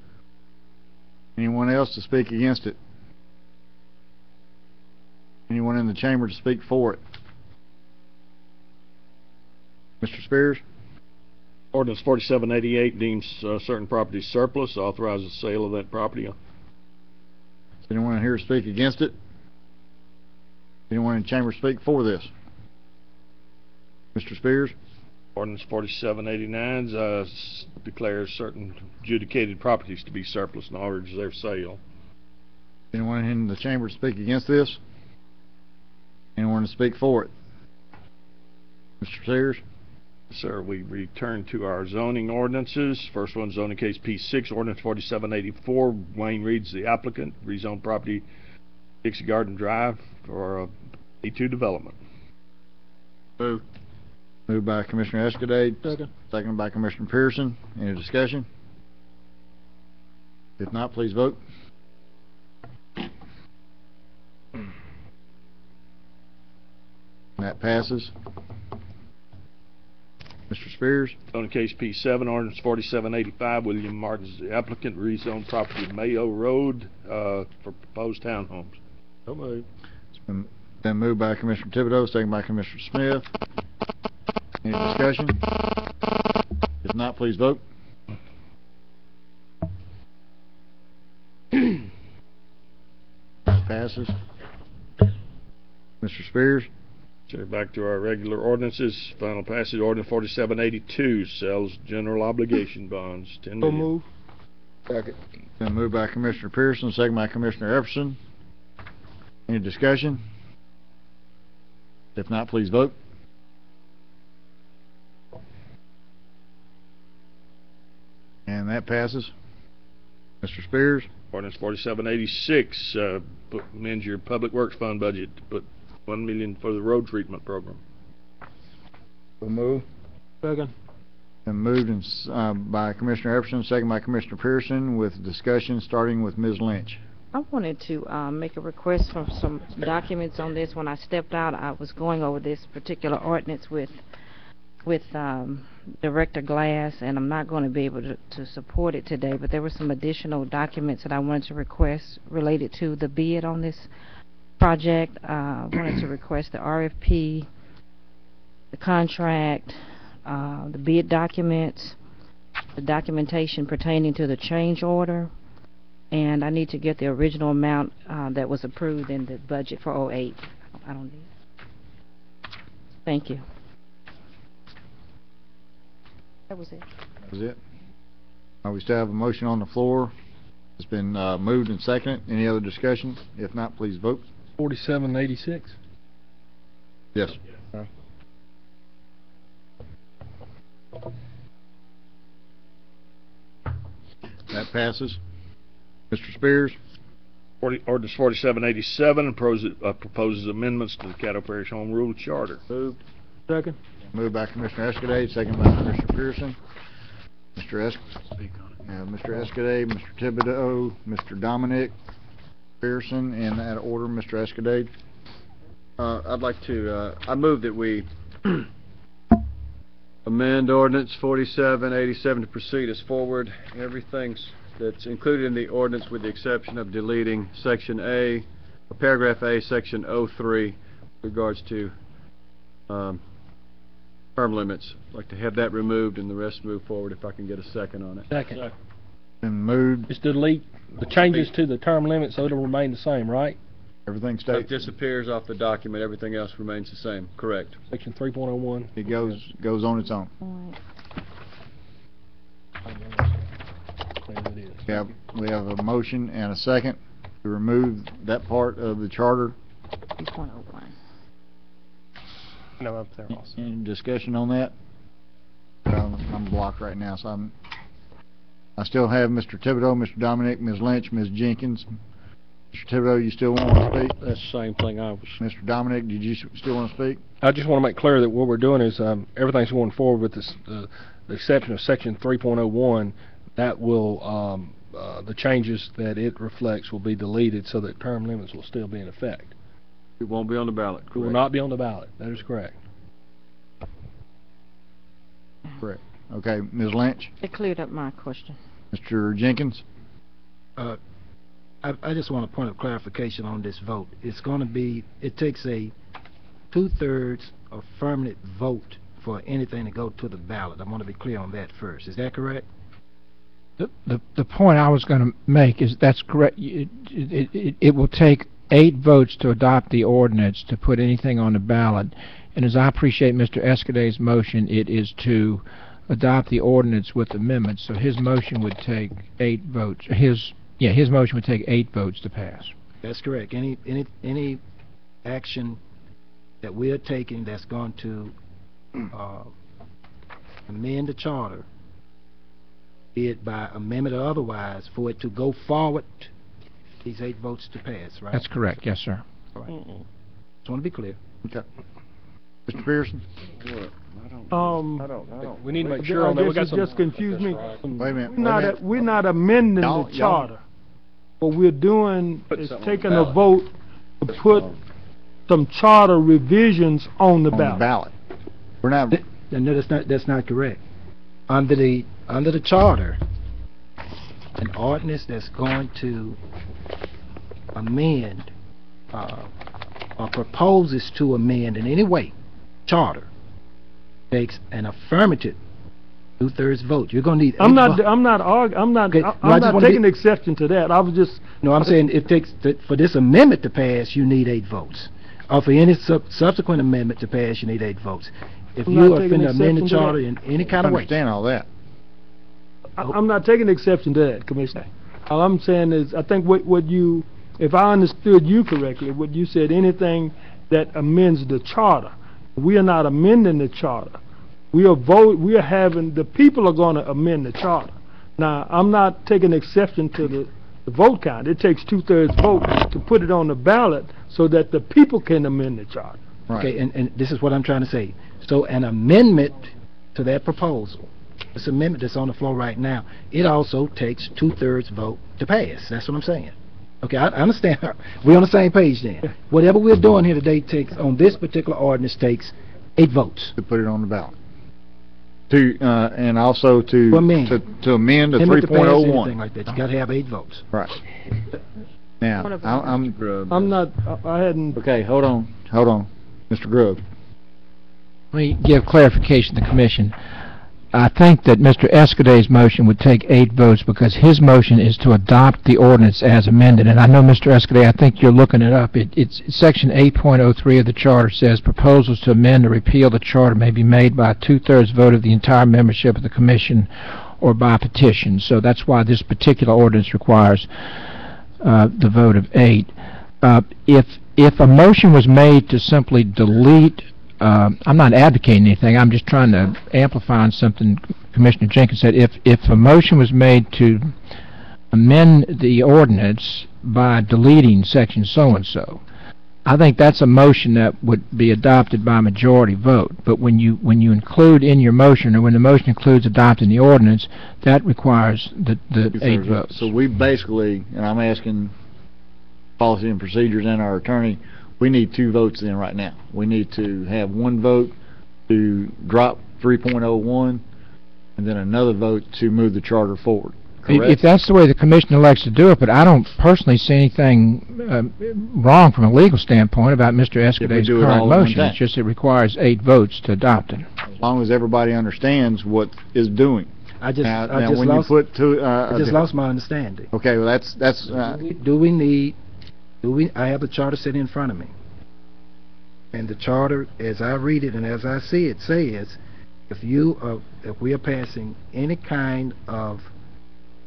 Anyone else to speak against it? Anyone in the chamber to speak for it? Mr. Spears? Ordinance 4788 deems certain property surplus, authorizes the sale of that property. Does anyone here speak against it? Anyone in the chamber speak for this? Mr. Spears? Ordinance 4789 declares certain adjudicated properties to be surplus and orders their sale. Anyone in the chamber speak against this? Anyone to speak for it? Mr. Sears? Sir, we return to our zoning ordinances. First one, zoning case P6, ordinance 4784. Wayne Reed's the applicant. Rezone property Dixie Garden Drive for A2 development. Moved. Moved by Commissioner Escudade. Second. Seconded by Commissioner Pearson. Any discussion? If not, please vote. That passes. Mr. Spears? On case P7, ordinance 4785, William Martin's the applicant, rezone property Mayo Road for proposed townhomes. So moved. It's been moved by Commissioner Thibodeau, seconded by Commissioner Smith. Any discussion? If not, please vote. Passes. Mr. Spears? So back to our regular ordinances. Final passage, ordinance 4782 sells general obligation bonds. 10 million. Move. Second. Been moved by Commissioner Pearson, second by Commissioner Epperson. Any discussion? If not, please vote. And that passes. Mr. Spears? Ordinance 4786 amends your public works fund budget to put $1 million for the road treatment program. We'll move. Second. Been moved by Commissioner Epperson, second by Commissioner Pearson, with discussion starting with Ms. Lynch. I wanted to make a request for some documents on this. When I stepped out, I was going over this particular ordinance with Director Glass, and I'm not going to be able to support it today, but there were some additional documents that I wanted to request related to the bid on this project. I wanted to request the RFP, the contract, the bid documents, the documentation pertaining to the change order, and I need to get the original amount that was approved in the budget for 08. I don't need it. Thank you. That was it. That was it. We still have a motion on the floor. It's been moved and seconded. Any other discussion? If not, please vote. 4786. Yes. That passes. Mr. Spears? Ordinance 4787 proposes amendments to the Caddo Parish Home Rule Charter. Moved. Second. Moved by Commissioner Escudé, second by Mr. Pearson. Mr. Escudé, Mr. Thibodeau, Mr. Dominic Pearson, in that order, Mr. Escudé. I'd like to, I move that we amend ordinance 4787 to proceed as forward. Everything that's included in the ordinance with the exception of deleting section A, paragraph A, section 03, regards to term limits. I'd like to have that removed and the rest move forward if I can get a second on it. Second. Been moved. Just delete the changes to the term limit so it'll remain the same, right? Everything It stays. disappears off the document. Everything else remains the same. Correct. Section 3.01. It goes on its own. We have a motion and a second to remove that part of the charter. 3.01. No, up there also. Any discussion on that? I'm blocked right now, so I still have Mr. Thibodeau, Mr. Dominic, Ms. Lynch, Ms. Jenkins. Mr. Thibodeau, you still want to speak? That's the same thing I was. Mr. Dominic, did you still want to speak? I just want to make clear that what we're doing is everything's going forward with this, the exception of section 3.01. That will the changes that it reflects will be deleted so that term limits will still be in effect. It won't be on the ballot. It will not be on the ballot. That is correct. Correct. Okay, Ms. Lynch? It cleared up my question. Mr. Jenkins? I just want a point of clarification on this vote. It's going to be, it takes a 2/3 affirmative vote for anything to go to the ballot. I want to be clear on that first. Is that correct? The point I was going to make is that's correct. It will take 8 votes to adopt the ordinance to put anything on the ballot. And as I appreciate Mr. Escudé's motion, it is to adopt the ordinance with amendments. So his motion would take 8 votes. His motion would take 8 votes to pass. That's correct. Any action that we're taking that's going to amend the charter, be it by amendment or otherwise, for it to go forward, these 8 votes to pass, right? That's correct. Yes, sir. All right. Just want to be clear. Okay. Mr. Pearson? We need to make sure on that. We got some. Just confused me. Wait a minute. We're not amending the charter. What we're doing is taking a vote to put some charter revisions on the ballot. We're not. No, that's not correct. Under the charter, an ordinance that's going to amend or proposes to amend in any way charter takes an affirmative 2/3 vote. You're going to need. I'm not taking exception to that. I was just. No, I'm saying it takes for this amendment to pass. You need 8 votes. Or for any subsequent amendment to pass, you need 8 votes. If you are going to amend the charter in any kind of way. I understand all that. I'm not taking exception to that, Commissioner. All I'm saying is, I think what you, if I understood you correctly, what you said, anything that amends the charter. We are not amending the charter. We are having, the people are going to amend the charter. Now, I'm not taking exception to the vote count. It takes 2/3 vote to put it on the ballot so that the people can amend the charter. Right. Okay, and this is what I'm trying to say. So an amendment to that proposal, this amendment that's on the floor right now, it also takes 2/3 vote to pass. That's what I'm saying. Okay, I understand. We're on the same page then. Yeah. Whatever we're doing here today takes, on this particular ordinance, takes 8 votes. To put it on the ballot. And also to amend the 3.01. Like that. You got to have 8 votes. Right. Now, I'm not, I hadn't. Okay, hold on, Mr. Grove. Let me give clarification to the Commission. I think that Mr. Escudé's motion would take 8 votes because his motion is to adopt the ordinance as amended. And I know, Mr. Escudé, I think you're looking it up. It's Section 8.03 of the Charter says proposals to amend or repeal the Charter may be made by a 2/3 vote of the entire membership of the Commission or by petition. So that's why this particular ordinance requires the vote of 8. If a motion was made to simply delete, I'm not advocating anything, I'm just trying to amplify on something Commissioner Jenkins said. If a motion was made to amend the ordinance by deleting section so-and-so. I think that's a motion that would be adopted by majority vote. But when you include in your motion, or when the motion includes adopting the ordinance, that requires the 8 votes. So we basically, and I'm asking policy and procedures and our attorney, we need 2 votes then right now. We need to have 1 vote to drop 3.01 and then another vote to move the charter forward. Correct? If that's the way the commission elects to do it, but I don't personally see anything wrong from a legal standpoint about Mr. Escudet's current motion. It's just it requires 8 votes to adopt it. As long as everybody understands what is doing. I just lost my understanding. Okay, well that's I have the charter sitting in front of me. And the charter, as I read it and as I see it, says if we are passing any kind of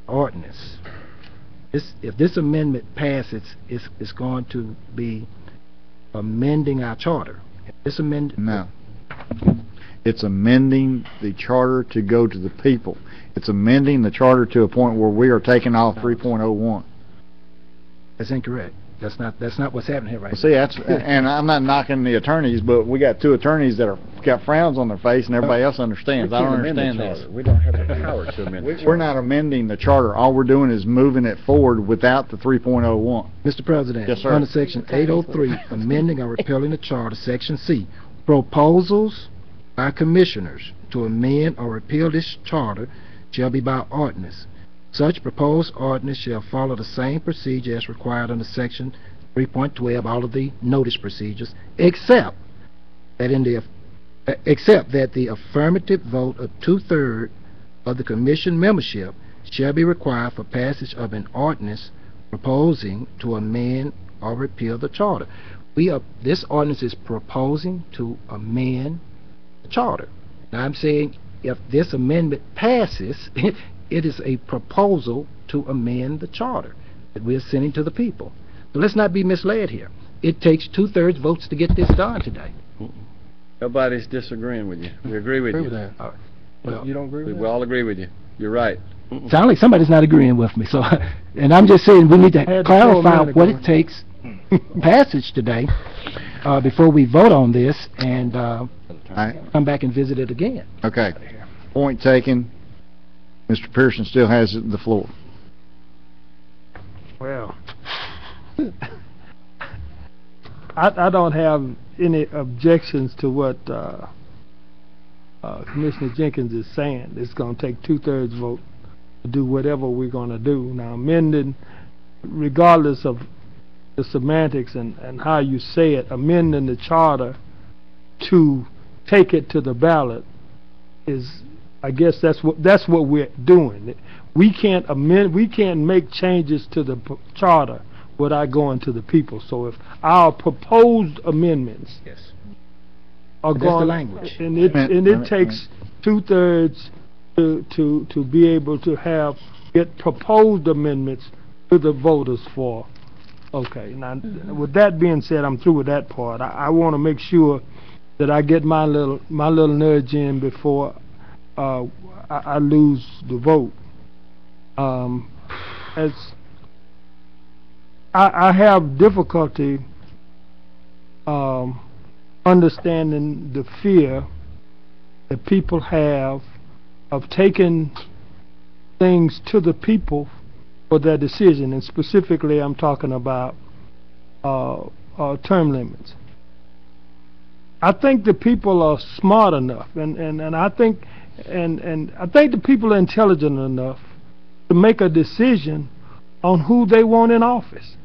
ordinance, if this amendment passes, it's going to be amending our charter. This amendment. No. It's amending the charter to go to the people. It's amending the charter to a point where we are taking off 3.01. That's incorrect. That's not what's happening here right now. See, that's and I'm not knocking the attorneys, but we got 2 attorneys that are got frowns on their face, and everybody else understands. I don't understand this. We don't have the power to amend the charter. We're not amending the charter. All we're doing is moving it forward without the 3.01. Mr. President, yes, sir. Under Section 803, amending or repealing the charter, Section C, proposals by commissioners to amend or repeal this charter shall be by ordinance. Such proposed ordinance shall follow the same procedure as required under Section 3.12, all of the notice procedures, except that the affirmative vote of 2/3 of the commission membership shall be required for passage of an ordinance proposing to amend or repeal the charter. This ordinance is proposing to amend the charter. Now I'm saying if this amendment passes, it is a proposal to amend the charter that we're sending to the people. So let's not be misled here. It takes 2/3 votes to get this done today. Nobody's disagreeing with you. We agree with you. That. Well, you don't agree with that? We all agree with you. You're right. Sounds like somebody's not agreeing with me. So, and I'm just saying we need to clarify what it takes passage today before we vote on this and come back and visit it again. Okay. Point taken. Mr. Pearson still has the floor. Well, I don't have any objections to what Commissioner Jenkins is saying. It's going to take 2/3 vote to do whatever we're going to do. Now, amending, regardless of the semantics and how you say it, amending the charter to take it to the ballot is, I guess that's what we're doing. We can't amend, we can't make changes to the charter without going to the people. So if our proposed amendments are That's the language. and it takes 2/3 to be able to get proposed amendments to the voters for. Okay, now with that being said, I'm through with that part. I want to make sure that I get my little nudge in before I lose the vote. As I have difficulty understanding the fear that people have of taking things to the people for their decision, and specifically I'm talking about term limits. I think the people are smart enough, and I think the people are intelligent enough to make a decision on who they want in office.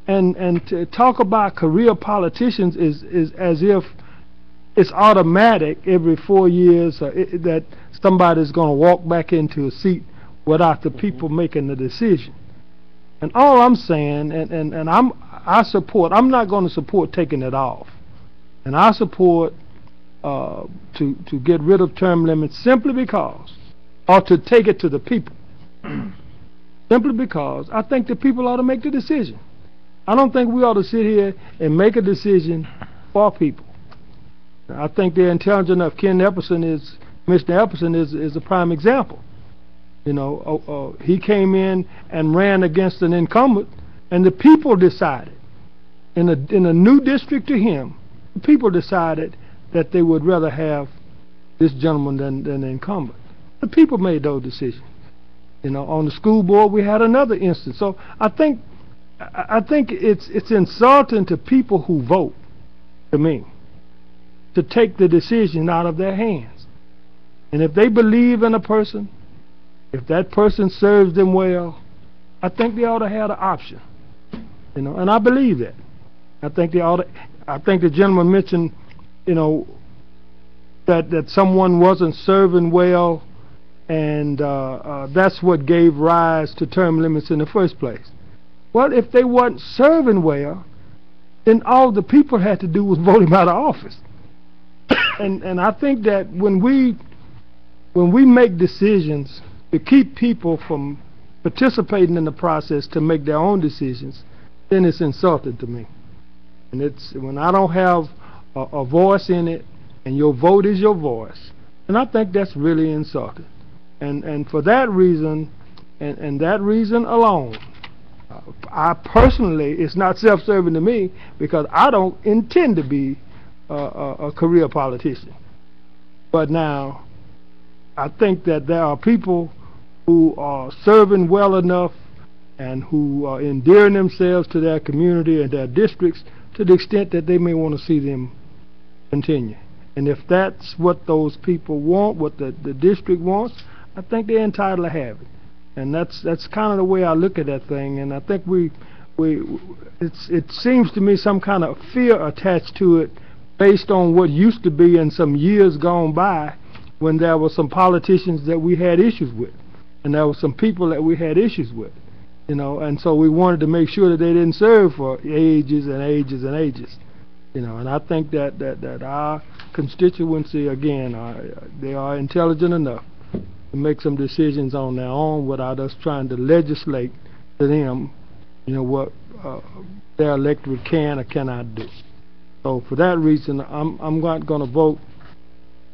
And to talk about career politicians is as if it's automatic every 4 years that somebody's going to walk back into a seat without the people making the decision. And all I'm saying, and I'm not going to support taking it off. And I support to get rid of term limits simply because, or to take it to the people, simply because I think the people ought to make the decision. I don't think we ought to sit here and make a decision for people. I think they're intelligent enough. Commissioner Epperson is a prime example. You know, he came in and ran against an incumbent And the people decided, in a new district to him, the people decided that they would rather have this gentleman than the incumbent. The people made those decisions. You know, on the school board we had another instance. So I think it's insulting to people who vote, to me, to take the decision out of their hands. And if they believe in a person, if that person serves them well, I think they ought to have the option. You know, and I believe that. I think they ought to. I think the gentleman mentioned, you know, that someone wasn't serving well, and that's what gave rise to term limits in the first place. Well, if they wasn't serving well, then all the people had to do was vote him out of office. and I think that when we make decisions to keep people from participating in the process to make their own decisions, then it's insulting to me. And it's when I don't have a voice in it, and your vote is your voice, and I think that's really insulting. And for that reason, and that reason alone, I personally, it's not self-serving to me, because I don't intend to be a career politician. But now, I think that there are people who are serving well enough and who are endearing themselves to their community and their districts to the extent that they may want to see them continue. And if that's what those people want, what the district wants, I think they're entitled to have it. And that's kind of the way I look at that thing. And I think it seems to me some kind of fear attached to it based on what used to be in some years gone by, when there were some politicians that we had issues with, and there were some people that we had issues with, you know, and so we wanted to make sure that they didn't serve for ages and ages and ages, you know. And I think that our constituency, again, they are intelligent enough to make some decisions on their own without us trying to legislate to them, you know, what their electorate can or cannot do. So for that reason, I'm not going to vote.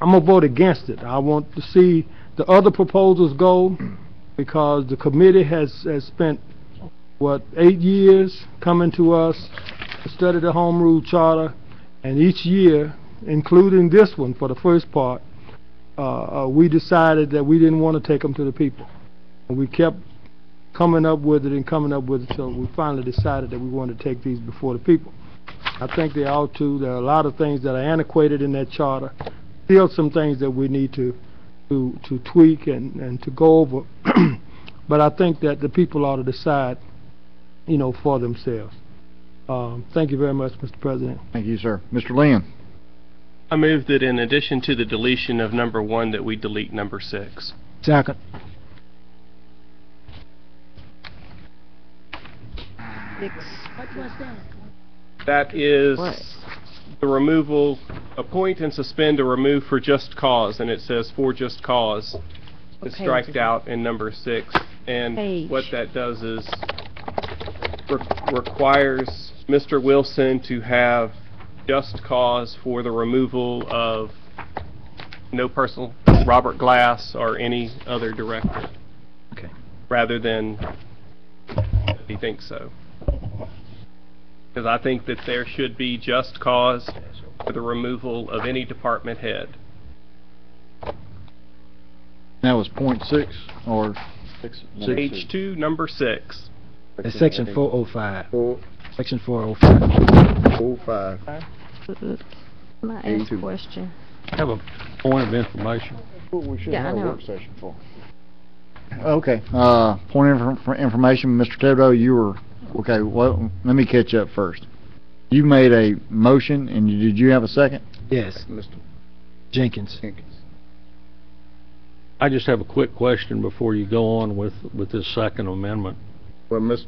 I'm going to vote against it. I want to see the other proposals go, because the committee has spent, 8 years coming to us to study the Home Rule Charter, and each year, including this one for the first part, we decided that we didn't want to take them to the people. And we kept coming up with it and coming up with it, so we finally decided that we wanted to take these before the people. I think they ought to. There are a lot of things that are antiquated in that charter. Still some things that we need to tweak and to go over. But I think that the people ought to decide, you know, for themselves. Thank you very much, Mr. President. Thank you, sir. Mr. Lynn. I move that in addition to the deletion of number 1, that we delete number 6. Second. What was that? That is What? the removal, appoint and suspend or remove for just cause, and it says for just cause. It's Okay, striked out in number 6. And Page. what that does is requires Mr. Wilson to have just cause for the removal of no personal, Robert Glass or any other director. Okay. Rather than he thinks so. Because I think that there should be just cause for the removal of any department head. That was point 6 or Page 2, number 6. That's section 405. Section 405. 405. Can I ask a question? I have a point of information. what we should Yeah, I have a know. work session for. Okay, point of information, Mr. Caddo, you were, okay, well, let me catch up first. You made a motion, and did you have a second? Yes. Mr. Jenkins. I just have a quick question before you go on with this second amendment. Well, Mr.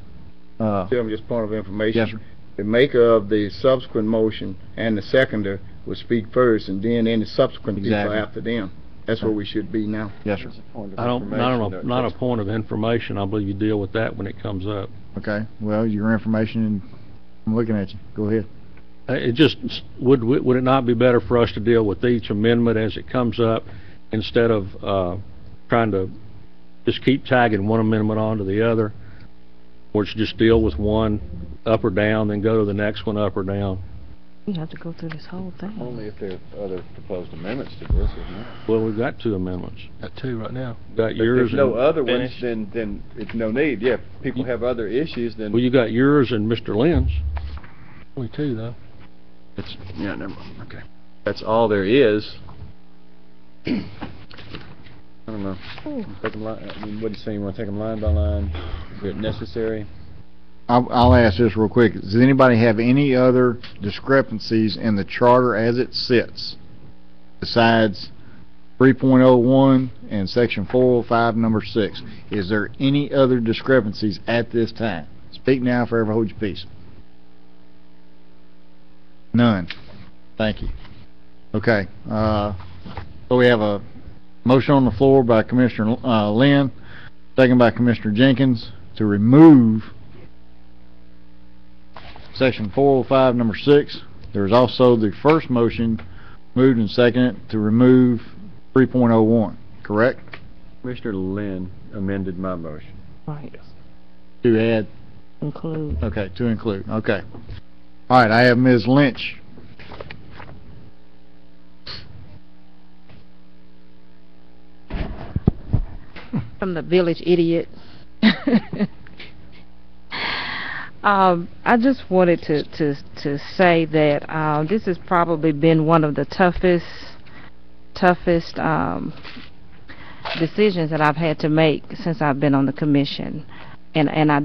Chairman, just point of information. Yes, sir. The maker of the subsequent motion and the seconder will speak first, and then any subsequent people Exactly. after them. That's where we should be now. Yes, sir. Not a point of information. I believe you deal with that when it comes up. Okay, well, your information, and I'm looking at you. Go ahead. It just, would it not be better for us to deal with each amendment as it comes up instead of trying to just keep tagging one amendment onto the other? Or just deal with one up or down, then go to the next one up or down. We have to go through this whole thing. Only if there are other proposed amendments to this, isn't it? Well, we've got 2 amendments. Got 2 right now. Got If yours there's no and... other ones, then it's no need. Yeah, if people have other issues, then... Well, you got yours and Mr. Lynn's. Only 2, though. It's, yeah, never mind. Okay. That's all there is. I don't know. Take them I mean, what do you say? You want to take them line by line? Is it necessary? I'll ask this real quick. Does anybody have any other discrepancies in the charter as it sits besides 3.01 and section 405 number 6? Is there any other discrepancies at this time? Speak now, forever hold your peace. None. Thank you. Okay. So we have a motion on the floor by Commissioner Lynn, second by Commissioner Jenkins, to remove section 405 number 6. There's also the first motion moved and seconded to remove 3.01, correct? Commissioner Lynn amended my motion. Right. To add? Include. Okay, to include. Okay. All right, I have Ms. Lynch. From the village idiot. I just wanted to say that this has probably been one of the toughest decisions that I've had to make since I've been on the commission. And I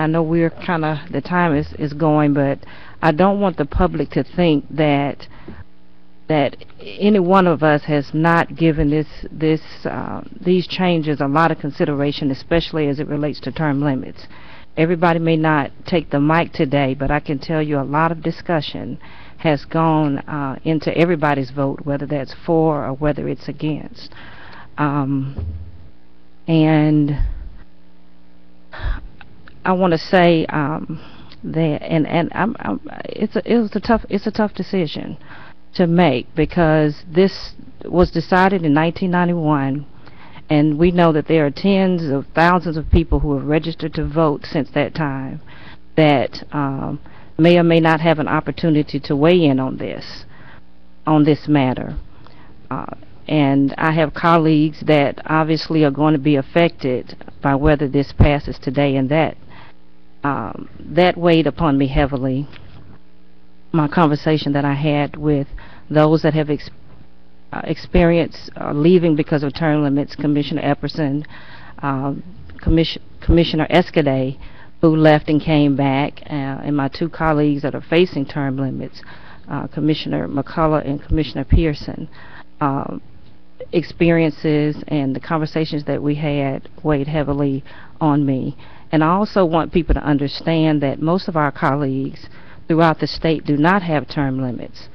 know we're kind of, the time is going, but I don't want the public to think that any one of us has not given these changes a lot of consideration, especially as it relates to term limits. Everybody may not take the mic today, but I can tell you a lot of discussion has gone into everybody's vote, whether that's for or whether it's against. And I want to say that, it's a tough decision to make, because this was decided in 1991. And we know that there are tens of thousands of people who have registered to vote since that time that may or may not have an opportunity to weigh in on this matter. And I have colleagues that obviously are going to be affected by whether this passes today, and that weighed upon me heavily. My conversation that I had with those that have experience leaving because of term limits, Commissioner Epperson, Commissioner Escaday, who left and came back, and my 2 colleagues that are facing term limits, Commissioner McCullough and Commissioner Pearson. Experiences and the conversations that we had weighed heavily on me. And I also want people to understand that most of our colleagues throughout the state do not have term limits.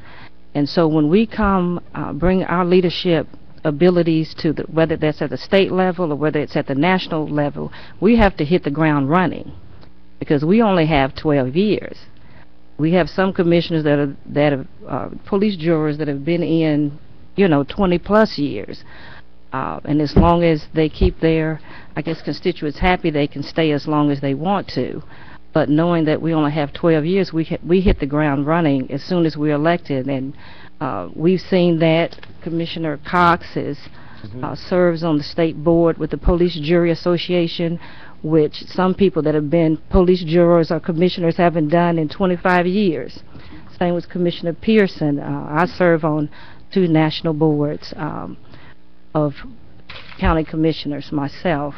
And so when we come, bring our leadership abilities to whether that's at the state level or whether it's at the national level, we have to hit the ground running, because we only have 12 years. We have some commissioners that are police jurors that have been in, 20 plus years. And as long as they keep their, constituents happy, they can stay as long as they want to. But knowing that we only have 12 years, we hit the ground running as soon as we're elected. And we've seen that Commissioner Cox serves on the state board with the Police Jury Association, which some people that have been police jurors or commissioners haven't done in 25 years. Same with Commissioner Pearson. I serve on 2 national boards of county commissioners myself.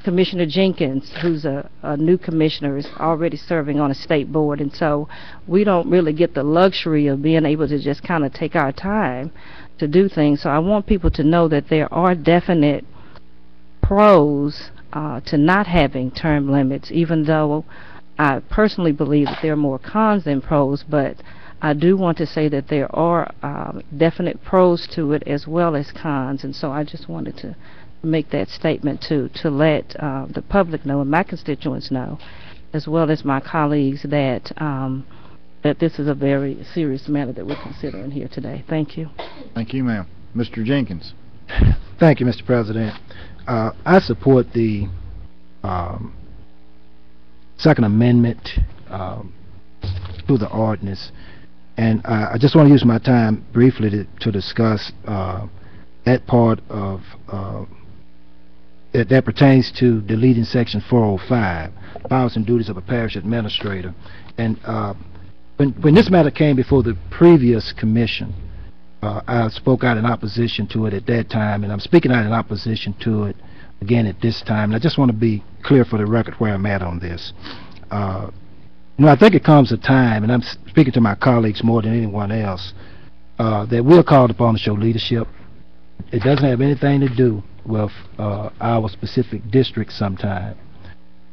Commissioner Jenkins, who's a new commissioner, is already serving on a state board, and so we don't really get the luxury of being able to just kind of take our time to do things. So I want people to know that there are definite pros to not having term limits, even though I personally believe that there are more cons than pros, but I do want to say that there are definite pros to it as well as cons, and so I just wanted to make that statement to let the public know and my constituents know, as well as my colleagues, that that this is a very serious matter that we're considering here today. Thank you. Thank you, ma'am. Mr. Jenkins. Thank you, Mr. President. I support the second amendment to the ordinance. And I just want to use my time briefly to discuss that part of that pertains to deleting section 405, powers and duties of a parish administrator. And when this matter came before the previous commission, I spoke out in opposition to it at that time, and I'm speaking out in opposition to it again at this time. And I just want to be clear for the record where I'm at on this. You know, I think it comes a time, and I'm speaking to my colleagues more than anyone else, that we're called upon to show leadership. It doesn't have anything to do with our specific district sometime.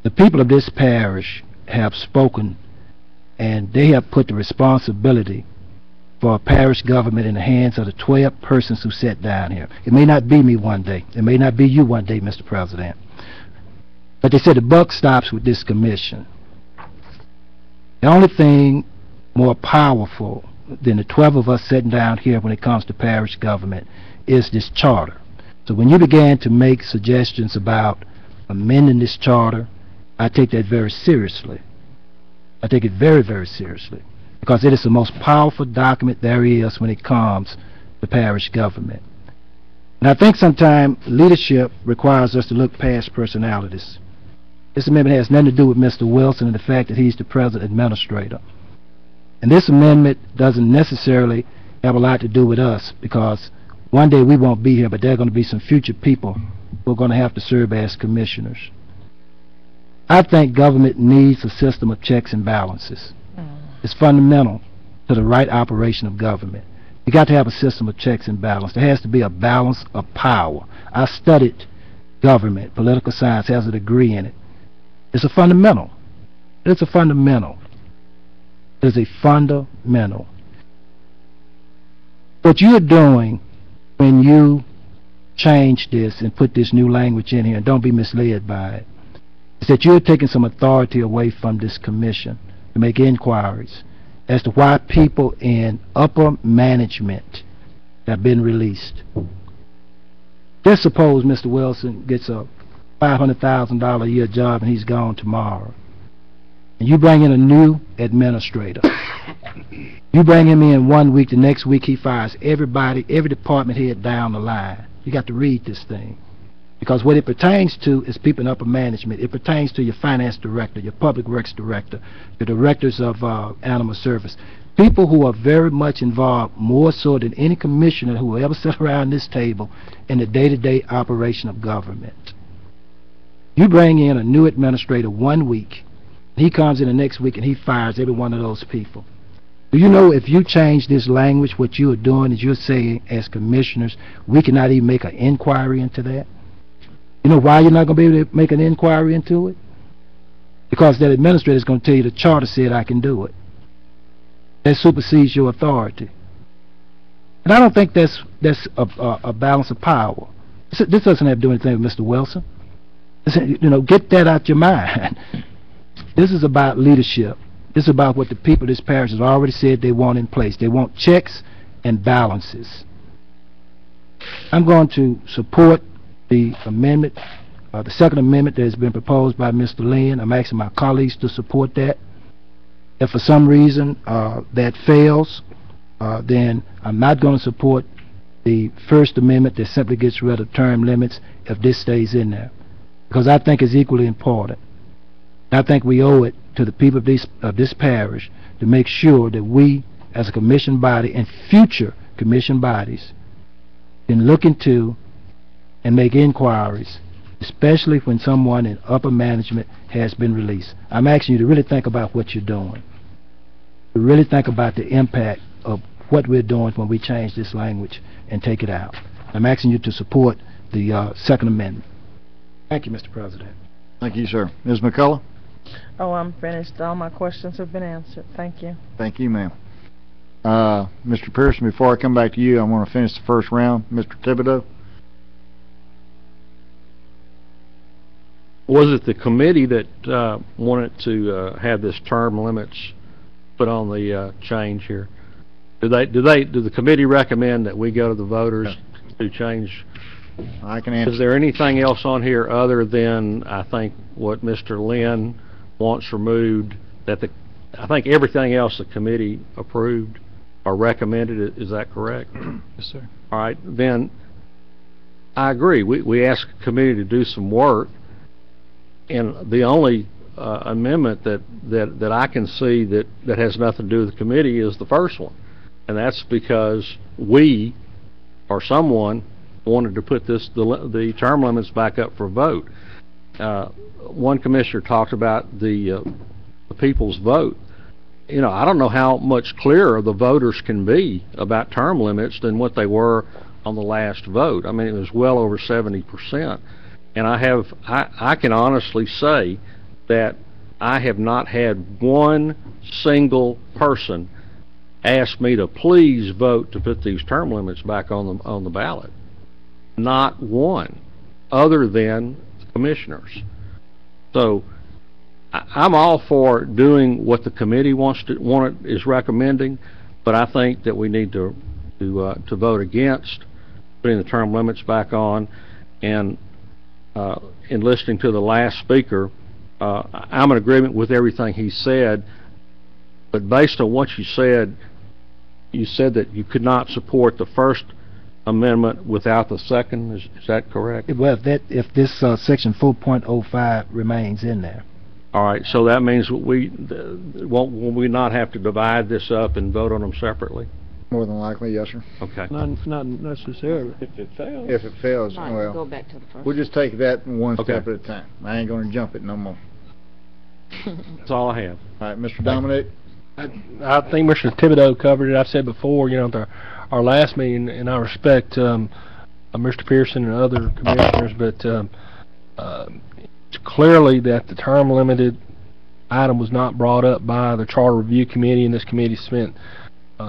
The people of this parish have spoken, and they have put the responsibility for parish government in the hands of the 12 persons who sat down here. It may not be me one day. It may not be you one day, Mr. President. But they said the buck stops with this commission. The only thing more powerful than the 12 of us sitting down here when it comes to parish government is this charter. So when you began to make suggestions about amending this charter, I take that very seriously. I take it very, very seriously, because it is the most powerful document there is when it comes to parish government. And I think sometimes leadership requires us to look past personalities. This amendment has nothing to do with Mr. Wilson and the fact that he's the present administrator. And this amendment doesn't necessarily have a lot to do with us, because one day we won't be here, but there are going to be some future people who are going to have to serve as commissioners. I think government needs a system of checks and balances. It's fundamental to the right operation of government. You got to have a system of checks and balance. There has to be a balance of power. I studied government. Political science has a degree in it. It's a fundamental. It's a fundamental. It's a fundamental. What you're doing when you change this and put this new language in here, and don't be misled by it, is that you're taking some authority away from this commission to make inquiries as to why people in upper management have been released. Just suppose Mr. Wilson gets a $500,000 a year job and he's gone tomorrow, and you bring in a new administrator. You bring him in 1 week, the next week he fires everybody, every department head down the line. You got to read this thing, because what it pertains to is people in upper management. It pertains to your finance director, your public works director, the directors of animal service, people who are very much involved, more so than any commissioner who will ever sit around this table, in the day-to-day operation of government. You bring in a new administrator 1 week, he comes in the next week and he fires every one of those people. Do you know, if you change this language, what you are doing is you're saying, as commissioners, we cannot even make an inquiry into that? You know why you're not going to be able to make an inquiry into it? Because that administrator is going to tell you the charter said I can do it. That supersedes your authority. And I don't think that's a balance of power. This doesn't have to do anything with Mr. Wilson. You know, get that out your mind. This is about leadership. This is about what the people of this parish have already said they want in place. They want checks and balances. I'm going to support the amendment, the second amendment that has been proposed by Mr. Lynn. I'm asking my colleagues to support that. If for some reason that fails, then I'm not going to support the first amendment that simply gets rid of term limits if this stays in there, because I think it's equally important. I think we owe it to the people of this parish to make sure that we, as a commission body and future commission bodies, can look into and make inquiries, especially when someone in upper management has been released. I'm asking you to really think about what you're doing, to really think about the impact of what we're doing when we change this language and take it out. I'm asking you to support the second amendment. Thank you, Mr. President. Thank you, sir. Ms. McCullough? Oh, I'm finished. All my questions have been answered. Thank you. Thank you, ma'am. Mr. Pearson, before I come back to you, I want to finish the first round. Mr. Thibodeau? Was it the committee that wanted to have this term limits put on the change here? Do the committee recommend that we go to the voters to change? I can answer. Is there anything else on here other than, I think, what Mr. Lynn once removed, that I think everything else the committee approved or recommended, is that correct? Yes, sir. All right, then I agree. We asked the committee to do some work, and the only amendment that I can see that has nothing to do with the committee is the first one, and that's because we or someone wanted to put the term limits back up for vote. One commissioner talked about the people's vote. You know, I don't know how much clearer the voters can be about term limits than what they were on the last vote. I mean, it was well over 70%. And I can honestly say that I have not had one single person ask me to please vote to put these term limits back on the ballot. Not one, other than the commissioners. So I'm all for doing what the committee is recommending, but I think that we need to vote against putting the term limits back on. And in listening to the last speaker, I'm in agreement with everything he said, but based on what you said that you could not support the first amendment without the second. Is that correct? Well, if this section 4.05 remains in there. All right, so that means will we not have to divide this up and vote on them separately? More than likely, yes, sir. Okay. Not necessarily. If it fails, well, go back to the first. we'll just take that one Okay. step at a time. I ain't going to jump it no more. That's all I have. All right, Mr. Dominic. I think Mr. Thibodeau covered it. I've said before, you know, our last meeting, and I respect Mr. Pearson and other commissioners, but it's clearly that the term limited item was not brought up by the Charter Review Committee, and this committee spent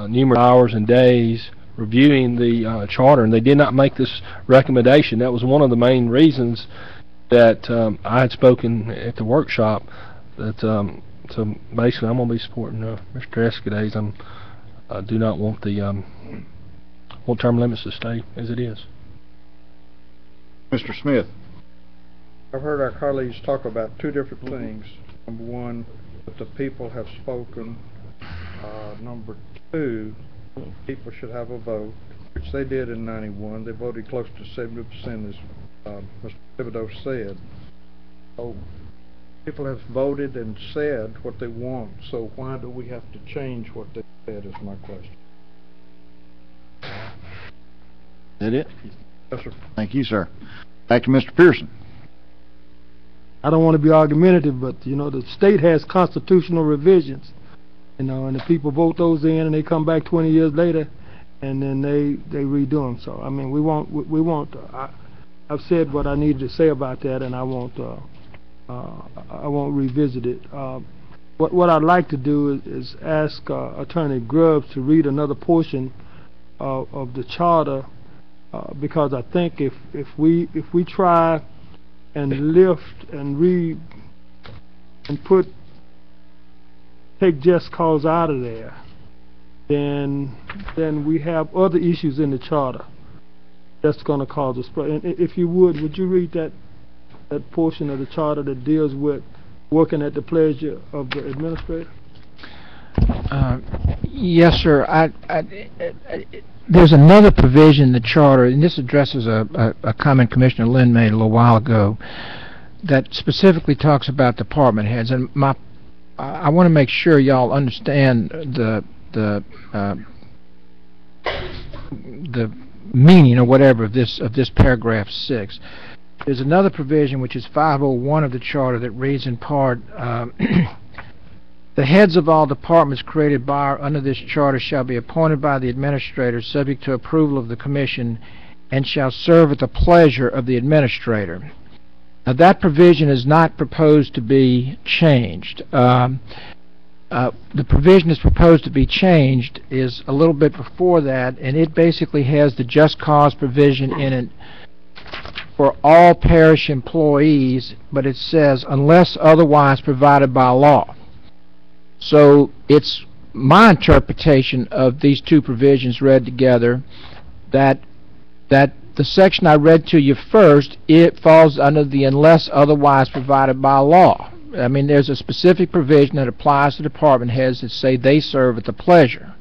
numerous hours and days reviewing the charter, and they did not make this recommendation. That was one of the main reasons that I had spoken at the workshop. That so basically, I'm going to be supporting Mr. Escudet's. I do not want the want term limits to stay as it is. Mr. Smith. I've heard our colleagues talk about two different things. Number one, that the people have spoken. Number two, people should have a vote, which they did in '91. They voted close to 70%, as Mr. Thibodeau said. So people have voted and said what they want, so why do we have to change what they said, is my question. Is that it? Yes, sir. Thank you, sir. Back to Mr. Pearson. I don't want to be argumentative, but, you know, the state has constitutional revisions, you know, and the people vote those in, and they come back 20 years later, and then they redo them. So, I mean, we won't, I've said what I needed to say about that, and I won't revisit it. What I'd like to do is ask Attorney Grubbs to read another portion of the charter, because I think if we try and lift and take just cause out of there, then we have other issues in the charter that's going to cause us. And if you would you read that portion of the charter that deals with working at the pleasure of the administrator? Yes, sir. There's another provision in the charter, and this addresses a comment Commissioner Lynn made a little while ago, that specifically talks about department heads. And I want to make sure y'all understand the meaning or whatever of this paragraph 6. There's another provision, which is 501 of the charter, that reads in part, the heads of all departments created by or under this charter shall be appointed by the administrator subject to approval of the commission and shall serve at the pleasure of the administrator. Now, that provision is not proposed to be changed. The provision that's proposed to be changed is a little bit before that, and it basically has the just cause provision in it for all parish employees, but it says unless otherwise provided by law. So it's my interpretation of these two provisions read together that the section I read to you first, it falls under the unless otherwise provided by law. I mean, there's a specific provision that applies to department heads that say they serve at the pleasure.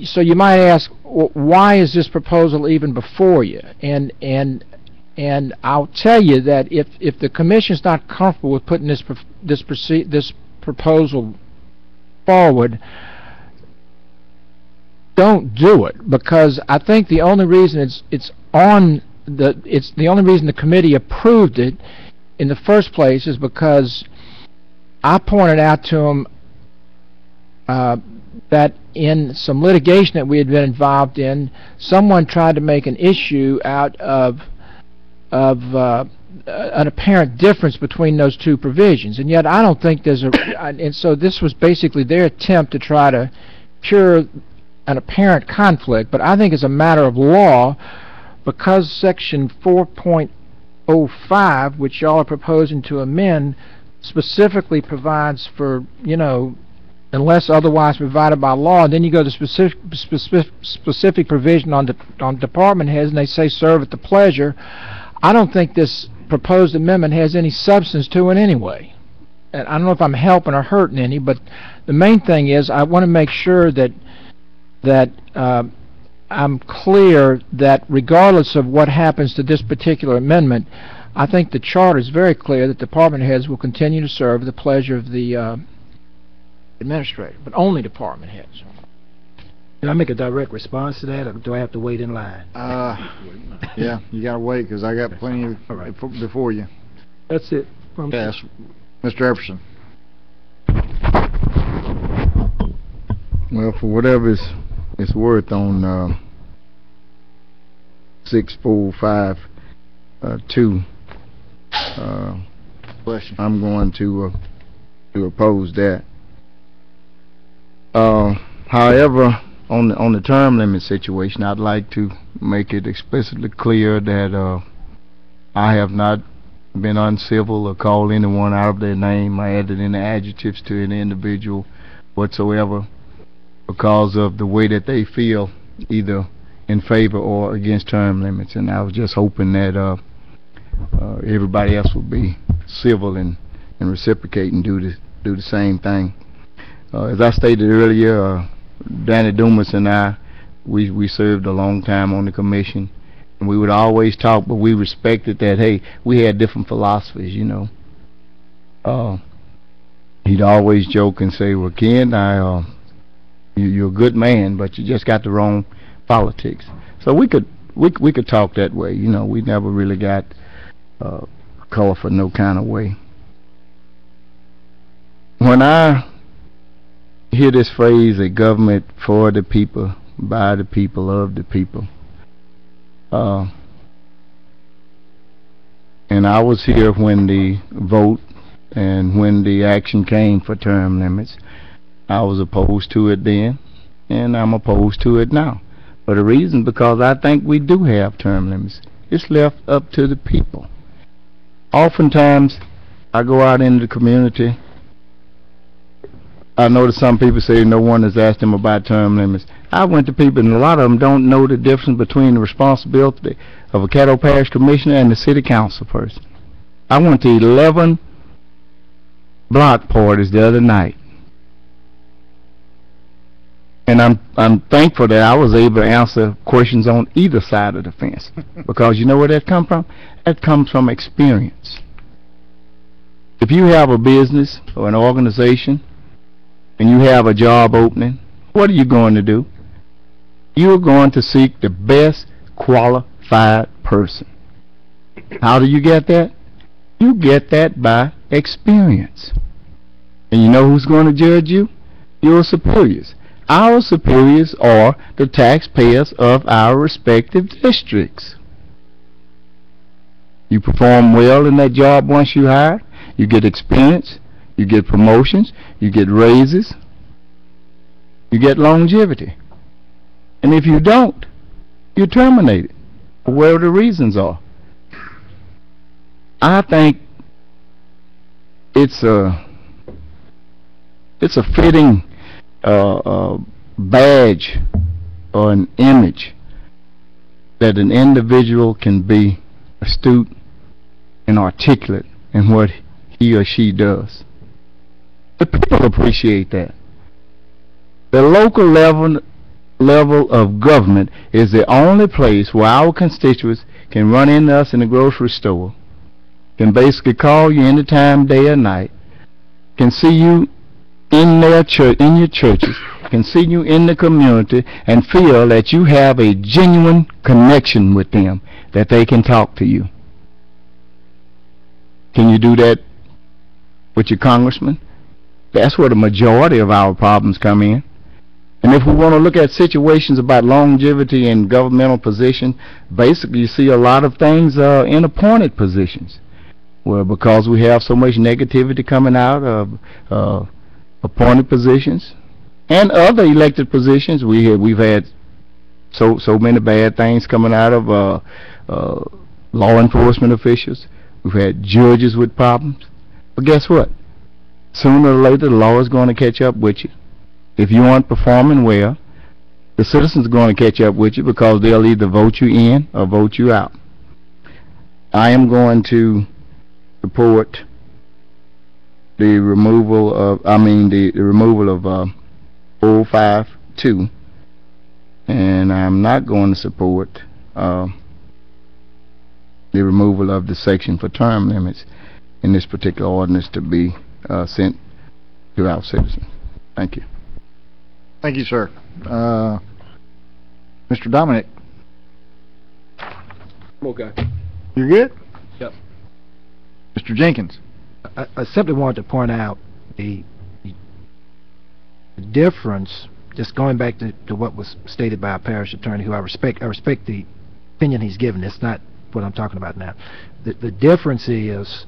So you might ask, why is this proposal even before you? And I'll tell you that if the commission's not comfortable with putting this proposal forward, don't do it, because I think the only reason it's the only reason the committee approved it in the first place is because I pointed out to them that in some litigation that we had been involved in, someone tried to make an issue out of an apparent difference between those two provisions, and yet I don't think there's a and so this was basically their attempt to try to cure an apparent conflict. But I think as a matter of law, because section 4.05, which y'all are proposing to amend, specifically provides for, you know, unless otherwise provided by law, and then you go to specific provision on department heads, and they say serve at the pleasure. I don't think this proposed amendment has any substance to it anyway. And I don't know if I'm helping or hurting any, but the main thing is I want to make sure that I'm clear that regardless of what happens to this particular amendment, I think the charter is very clear that department heads will continue to serve at the pleasure of the administrator, but only department heads. Can I make a direct response to that, or do I have to wait in line? Yeah, you gotta wait, because I got plenty before you. That's it. Yes, Mr. Jefferson. Well, for whatever it's worth on 6452, I'm going to oppose that. However, on the term limit situation, I'd like to make it explicitly clear that I have not been uncivil or called anyone out of their name. I added any adjectives to any individual whatsoever because of the way that they feel, either in favor or against term limits. And I was just hoping that everybody else would be civil and reciprocate and do the same thing. As I stated earlier, Danny Dumas and I, we served a long time on the commission, and we would always talk, but we respected that, hey, we had different philosophies, you know. He'd always joke and say, well, Ken, you're a good man, but you just got the wrong politics. So we could talk that way, you know. We never really got color for no kind of way. When I hear this phrase, a government for the people, by the people, of the people, and I was here when the vote and when the action came for term limits. I was opposed to it then, and I'm opposed to it now. For the reason, because I think we do have term limits. It's left up to the people. Oftentimes, I go out into the community. I notice some people say no one has asked them about term limits. I went to people, and a lot of them don't know the difference between the responsibility of a Caddo Parish Commissioner and the City Council person. I went to 11 block parties the other night, and I'm thankful that I was able to answer questions on either side of the fence, because you know where that comes from? That comes from experience. If you have a business or an organization and you have a job opening, what are you going to do? You're going to seek the best qualified person. How do you get that? You get that by experience. And you know who's going to judge you? Your superiors. Our superiors are the taxpayers of our respective districts. You perform well in that job once you hire, you get experience, you get promotions, you get raises, you get longevity. And if you don't, you're terminated, whatever the reasons are. I think it's a fitting badge or an image that an individual can be astute and articulate in what he or she does. The people appreciate that. The local level of government is the only place where our constituents can run into us in the grocery store, can basically call you anytime, day or night, can see you in their church, in your churches, can see you in the community, and feel that you have a genuine connection with them, that they can talk to you. Can you do that with your congressman? That's where the majority of our problems come in. And if we want to look at situations about longevity in governmental position, basically you see a lot of things in appointed positions. Well, because we have so much negativity coming out of appointed positions and other elected positions, we've had so many bad things coming out of law enforcement officials. We've had judges with problems. But guess what? Sooner or later, the law is going to catch up with you. If you aren't performing well, the citizens are going to catch up with you because they'll either vote you in or vote you out. I am going to support the removal of, the removal of 052, and I'm not going to support the removal of the section for term limits in this particular ordinance to be sent to our citizens. Thank you. Thank you, sir. Mr. Dominic. I'm okay. You're good? Yep. Mr. Jenkins. I simply wanted to point out the difference, just going back to what was stated by a parish attorney who I respect the opinion he's given. It's not what I'm talking about now. The difference is,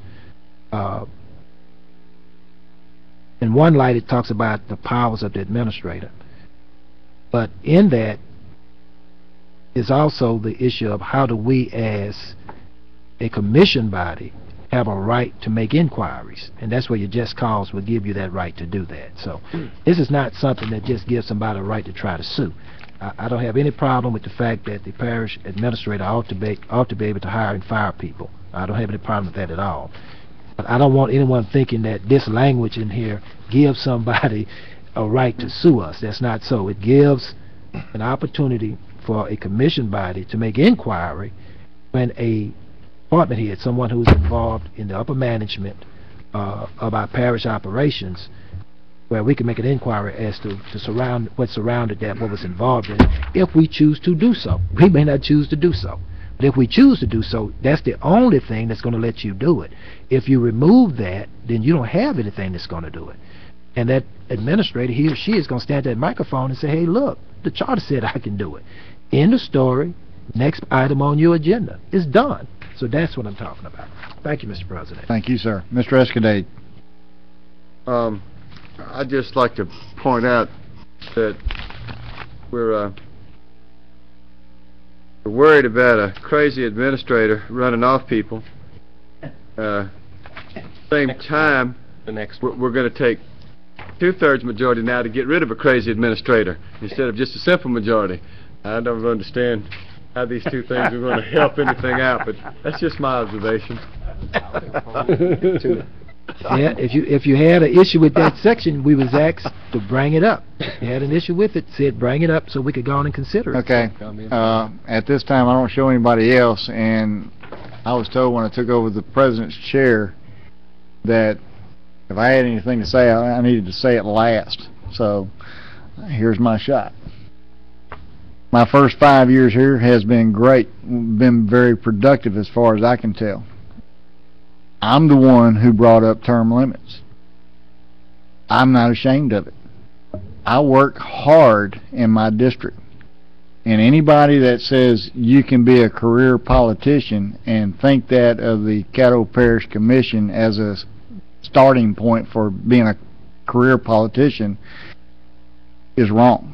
in one light it talks about the powers of the administrator, but in that is also the issue of how do we as a commission body have a right to make inquiries, and that's where your just cause will give you that right to do that. So this is not something that just gives somebody a right to try to sue. I don't have any problem with the fact that the parish administrator ought to be able to hire and fire people. I don't have any problem with that at all. But I don't want anyone thinking that this language in here gives somebody a right to sue us. That's not so. It gives an opportunity for a commission body to make inquiry when a department head, someone who's involved in the upper management of our parish operations, where we can make an inquiry as to what surrounded that, what was involved in it, if we choose to do so. We may not choose to do so. But if we choose to do so, that's the only thing that's going to let you do it. If you remove that, then you don't have anything that's going to do it. And that administrator, he or she, is going to stand at that microphone and say, hey, look, the charter said I can do it. End of story. Next item on your agenda is done. So that's what I'm talking about. Thank you, Mr. President. Thank you, sir. Mr. Escadade. I'd just like to point out that we're worried about a crazy administrator running off people. Same time, we're going to take two-thirds majority now to get rid of a crazy administrator instead of just a simple majority. I don't understand how these two things are going to help anything out, but that's just my observation. Yeah, if you had an issue with that section, we was asked to bring it up. If you had an issue with it, said bring it up so we could go on and consider it. Okay. At this time, I don't show anybody else, and I was told when I took over the president's chair that if I had anything to say, I needed to say it last. So here's my shot. My first 5 years here has been great, been very productive as far as I can tell. I'm the one who brought up term limits. I'm not ashamed of it. I work hard in my district. And anybody that says you can be a career politician and think that of the Caddo Parish Commission as a starting point for being a career politician is wrong.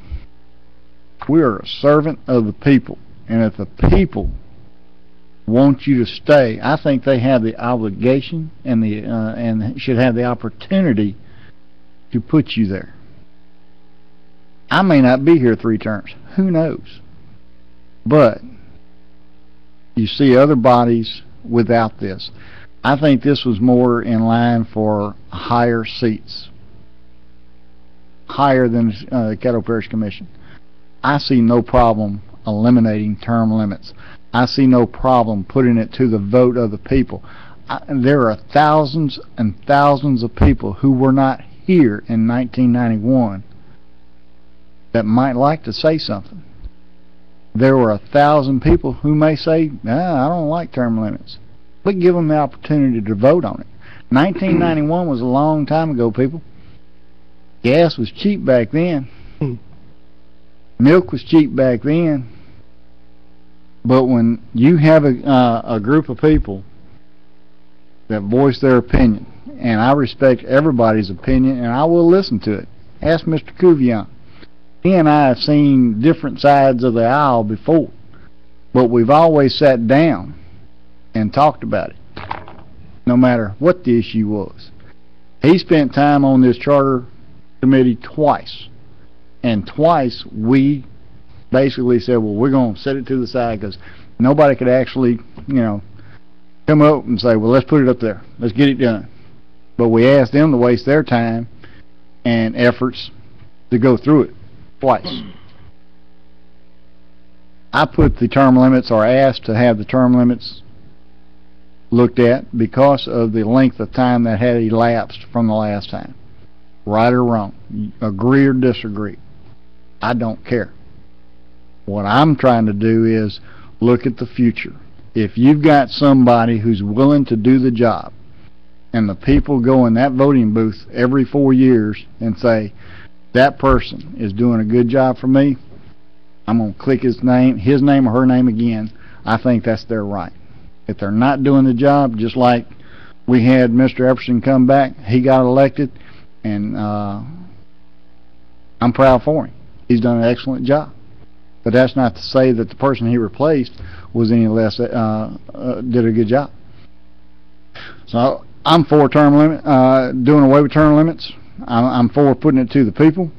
We are a servant of the people, and if the people want you to stay, I think they have the obligation and and should have the opportunity to put you there. I may not be here 3 terms, who knows? But you see other bodies without this. I think this was more in line for higher seats, higher than the Caddo Parish Commission. I see no problem eliminating term limits. I see no problem putting it to the vote of the people. There are thousands and thousands of people who were not here in 1991 that might like to say something. There were 1,000 people who may say, nah, I don't like term limits. But give them the opportunity to vote on it. 1991 was a long time ago, people. Gas was cheap back then. Milk was cheap back then. But when you have a group of people that voice their opinion, and I respect everybody's opinion, and I will listen to it. Ask Mr. Cuvion. He and I have seen different sides of the aisle before, but we've always sat down and talked about it, no matter what the issue was. He spent time on this charter committee twice, and twice we basically said, well, we're going to set it to the side because nobody could actually, come up and say, well, let's put it up there. Let's get it done. But we asked them to waste their time and efforts to go through it twice. I put the term limits, or asked to have the term limits looked at because of the length of time that had elapsed from the last time. Right or wrong, agree or disagree, I don't care. What I'm trying to do is look at the future. If you've got somebody who's willing to do the job, and the people go in that voting booth every 4 years and say, that person is doing a good job for me, I'm going to click his name or her name again. I think that's their right. If they're not doing the job, just like we had Mr. Epperson come back, he got elected, and I'm proud for him. He's done an excellent job. But that's not to say that the person he replaced was any less did a good job. So I'm for term limit, doing away with term limits. I'm for putting it to the people,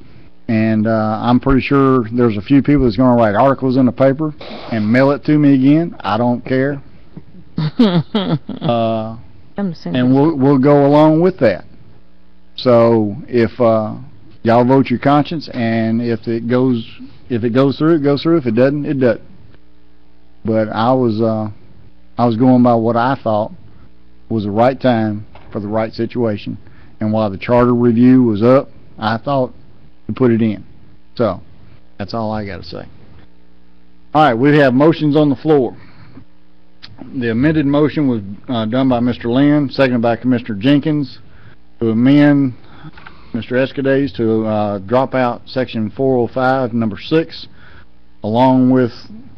and I'm pretty sure there's a few people that's going to write articles in the paper and mail it to me again. I don't care. And we'll go along with that. So if y'all vote your conscience, and if it goes through, it goes through. If it doesn't, it doesn't. But I was going by what I thought was the right time for the right situation, and while the charter review was up, I thought to put it in. So that's all I got to say. All right, we have motions on the floor. The amended motion was done by Mr. Lynn, seconded by Commissioner Jenkins, to amend Mr. Escudez to drop out section 405, number 6, along with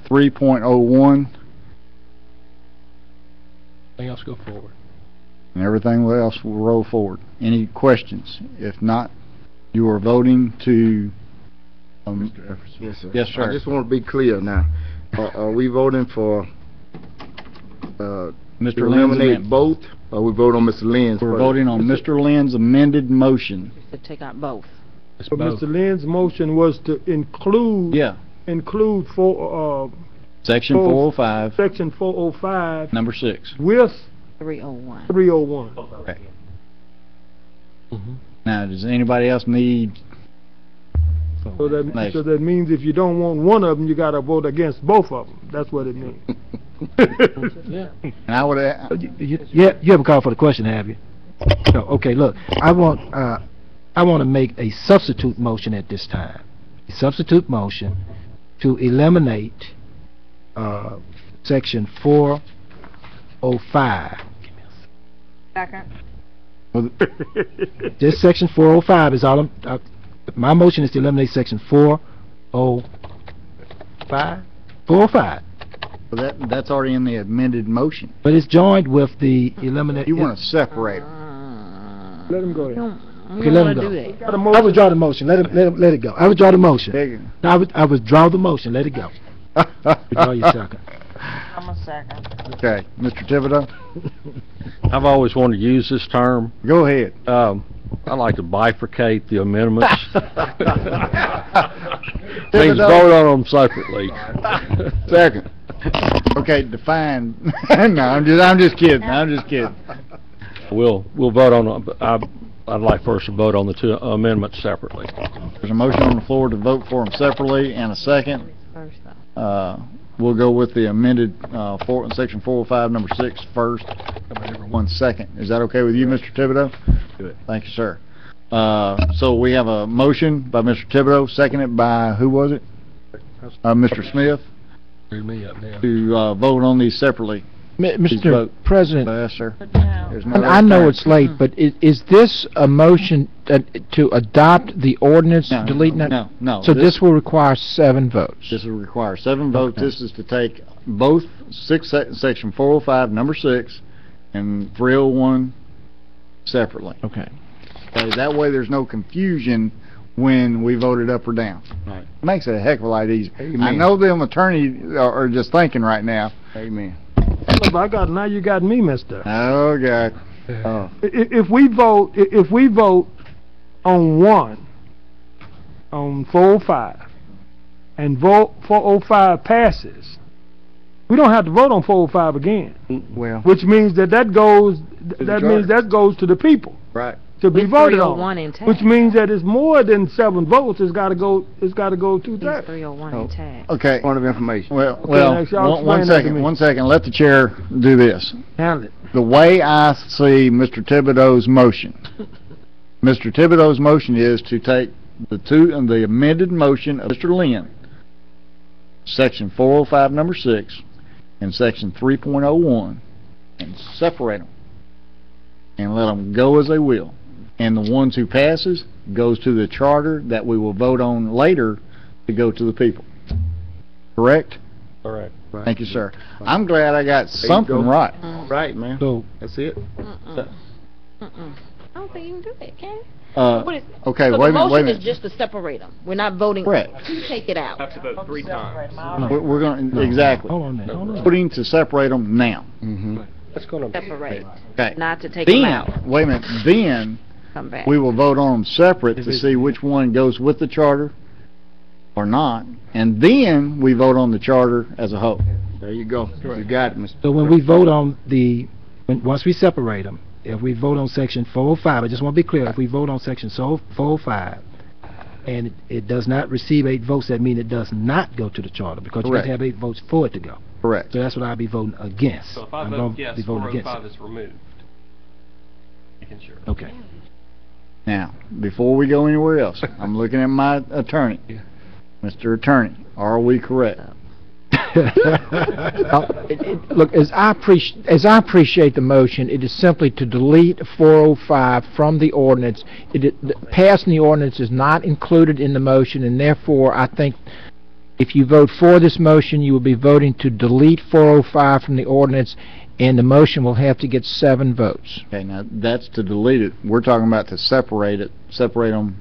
3.01. Everything else go forward. And everything else will roll forward. Any questions? If not, you are voting to... Mr. Epperson. Yes, sir. Yes, sir. I just want to be clear now. Are we voting for Mr. to eliminate both, or we vote on Mr. Lynn's? We're voting on Mr. Lynn's amended motion. To take out both. So Mr. Lynn's motion was to include Section 405. Section 405. Number 6. With 301. 301. Okay. Now, does anybody else need... So that means if you don't want one of them, you got to vote against both of them. That's what it means. Yeah. And I would... You haven't called for the question, have you? No. Okay. Look, I want to make a substitute motion at this time. A substitute motion to eliminate section 405. Second. This section 405 is all my motion is to eliminate section 405. 405. Well, that's already in the amended motion. But it's joined with the eliminate. You want to separate them. Let him go ahead. Okay, let him go. I withdraw the motion. Let it go. I withdraw the motion. I withdraw the motion. Let it go. Withdraw your second. I'm a second. Okay, Mr. Thibodeau. I've always wanted to use this term. Go ahead. I like to bifurcate the amendments. Means vote on them separately. Second. Okay, define. No, I'm just kidding. I'm just kidding. We'll vote on, I'd like first to vote on the two amendments separately. There's a motion on the floor to vote for them separately and a second. We'll go with the amended section 405, number 6 first. 1 second. Is that okay with you, Mr. Thibodeau? Do it. Thank you, sir. So we have a motion by Mr. Thibodeau, seconded by, who was it? Mr. Smith, Me up now. to vote on these separately. Mr. President, Yes, sir. There's no and I know other it's late, but is this a motion to adopt the ordinance, No, deleting that? no. So this will require 7 votes. This will require 7 votes. Okay. This is to take both section 405, number 6, and 301 separately. Okay. That way there's no confusion when we vote it up or down. Right. Makes it a heck of a lot easier. Amen. I know them attorneys are just thinking right now. Amen. Now you got me messed up. Oh, God. Oh. If we vote on 1, on 405, and vote 405 passes, we don't have to vote on 405 again. Well. Which means that goes to the people. Right. To be With voted 301 on. intact. Which means that it's more than 7 votes. It's got to go 2/3. 301 Oh. intact. Okay. Point of information. Well, next, y'all one explain that to second. me. 1 second. Let the chair do this. Handle it. The way I see Mr. Thibodeau's motion, Mr. Thibodeau's motion is to take the amended motion of Mr. Lynn, section 405, number 6, and section 3.01, and separate them, and let them go as they will. And the ones who passes goes to the charter that we will vote on later to go to the people. Correct? Correct. Thank you, sir. I'm glad I got something go. right. Right, man. So That's it. I don't think you can do that, can you? Okay, So wait a minute, wait the a motion minute. is just to separate them. We're not voting Correct. to take it out. Have to vote 3 times. We're going to, exactly. hold on a minute. Hold on. Putting to separate them now. Mm-hmm. That's going to Separate. Okay. Not to take them Then, out. wait a minute, then Come back. we will vote on them separate to see which one goes with the charter or not, and then we vote on the charter as a whole. There you go. You got it, Mr. So when we vote on once we separate them, if we vote on section 405, I just want to be clear, if we vote on section 405, and it does not receive 8 votes, that means it does not go to the charter, because you have to have 8 votes for it to go. Correct. So that's what I'll be voting against. So if I I'm vote gonna yes, be voting against 405 it. is removed. Making sure. Okay. Now, before we go anywhere else, I'm looking at my attorney. Mr. Attorney, are we correct? Look, as I appreciate the motion, it is simply to delete 405 from the ordinance. Passing the ordinance is not included in the motion, and therefore I think if you vote for this motion, you will be voting to delete 405 from the ordinance, and the motion will have to get 7 votes. Okay, now that's to delete it. We're talking about to separate them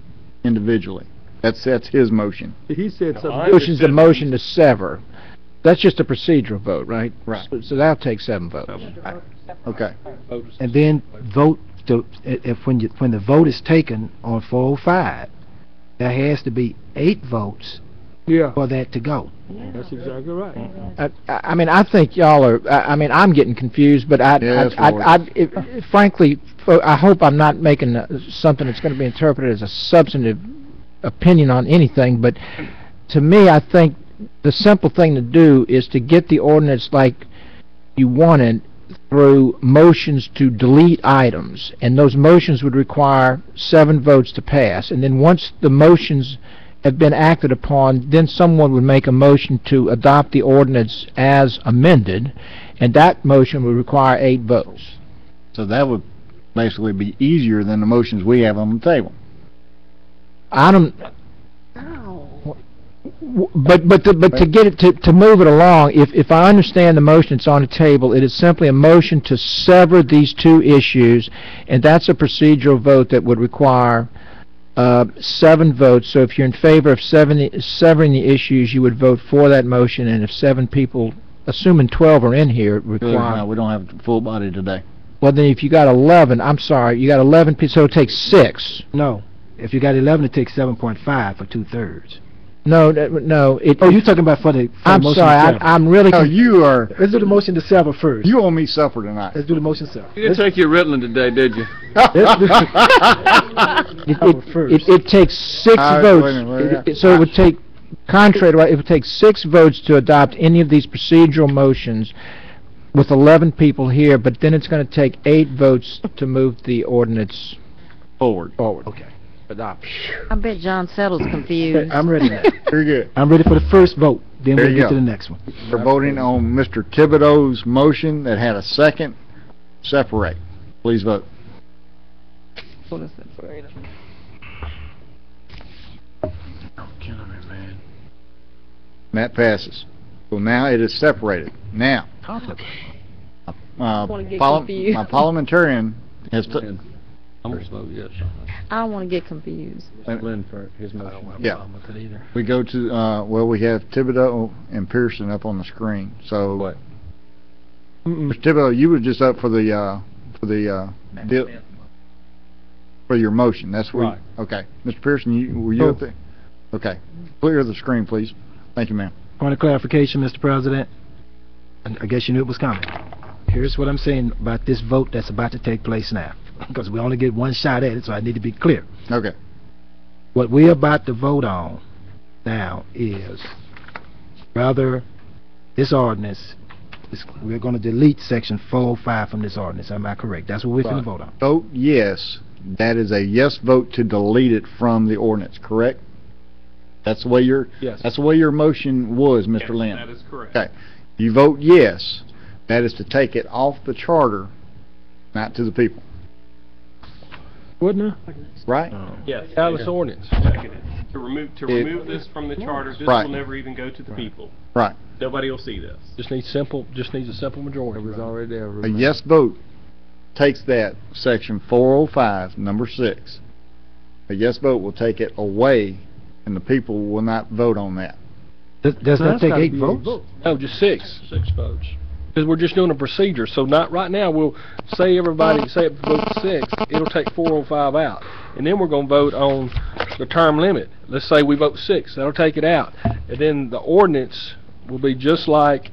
individually. That's his motion. He said something. Motion's the motion to sever. That's just a procedural vote, right? Right. So that'll take 7 votes. Okay. And then vote when the vote is taken on 405, there has to be 8 votes for that to go. That's exactly right. I mean, I think y'all are. I mean, I'm getting confused, but frankly, I hope I'm not making something that's going to be interpreted as a substantive opinion on anything. But to me, I think the simple thing to do is to get the ordinance like you wanted through motions to delete items, and those motions would require 7 votes to pass. And then once the motions have been acted upon, then someone would make a motion to adopt the ordinance as amended, and that motion would require 8 votes. So that would basically be easier than the motions we have on the table. I don't. But to get it to move it along, if I understand the motion that's on the table, it is simply a motion to sever these 2 issues, and that's a procedural vote that would require 7 votes. So if you're in favor of severing the issues, you would vote for that motion, and if 7 people, assuming 12 are in here, require. No, we don't have full body today. Well, then if you got 11, I'm sorry, you got 11 people, so it takes 6. No. If you got 11, it takes 7.5 for 2/3. No, no. Oh, you're talking about for the I'm motion sorry, to sever. I'm really... No, you are, Let's do the motion to sever first. you owe me supper tonight. Let's do the motion to sever. You didn't take your Ritalin today, did you? It takes 6 All right, votes. wait a minute. So it would take, contrary to, it would take 6 votes to adopt any of these procedural motions with 11 people here, but then it's going to take 8 votes to move the ordinance Forward. Okay. Adopt. I bet John Settle's confused. I'm ready now. Very good. I'm ready for the first vote. Then There we'll you get to go. the next one. We're voting on Mr. Thibodeau's motion that had a second. Separate. Please vote. What is it for? And that passes. So now it is separated. Now, wanna get confused. my parliamentarian has I'm going to vote yes. I don't want to get confused. Lynn for his motion. Yeah. We go to, well, we have Thibodeau and Pearson up on the screen. So, What? Mr. Thibodeau, you were just up for the deal, for your motion. That's where. Right. Okay. Mr. Pearson, were you up there? Okay. Clear the screen, please. Thank you, ma'am. Point of clarification, Mr. President. I guess you knew it was coming. Here's what I'm saying about this vote that's about to take place now, because we only get one shot at it, so I need to be clear. Okay. What we're about to vote on now is whether this ordinance, we're going to delete section 405 from this ordinance. Am I correct? That's what we're going to vote on. Vote yes. That is a yes vote to delete it from the ordinance, correct? That's the way Yes. that's the way your motion was, Mr. Yes, Lynn. that is correct. Okay. You vote yes. That is to take it off the charter, not to the people. Wouldn't it? Right? Yes. Alice ordinance. To remove this from the charter, this Right. will never even go to the people. Right. Nobody will see this. Just needs a simple majority. It was already there. A yes vote takes that section 405, number 6. A yes vote will take it away, and the people will not vote on that. Does that take 8 votes? No, just 6. 6 votes. Because we're just doing a procedure. So not right now. We'll say everybody say it votes 6. It'll take 405 out, and then we're going to vote on the term limit. Let's say we vote 6. That'll take it out, and then the ordinance will be just like.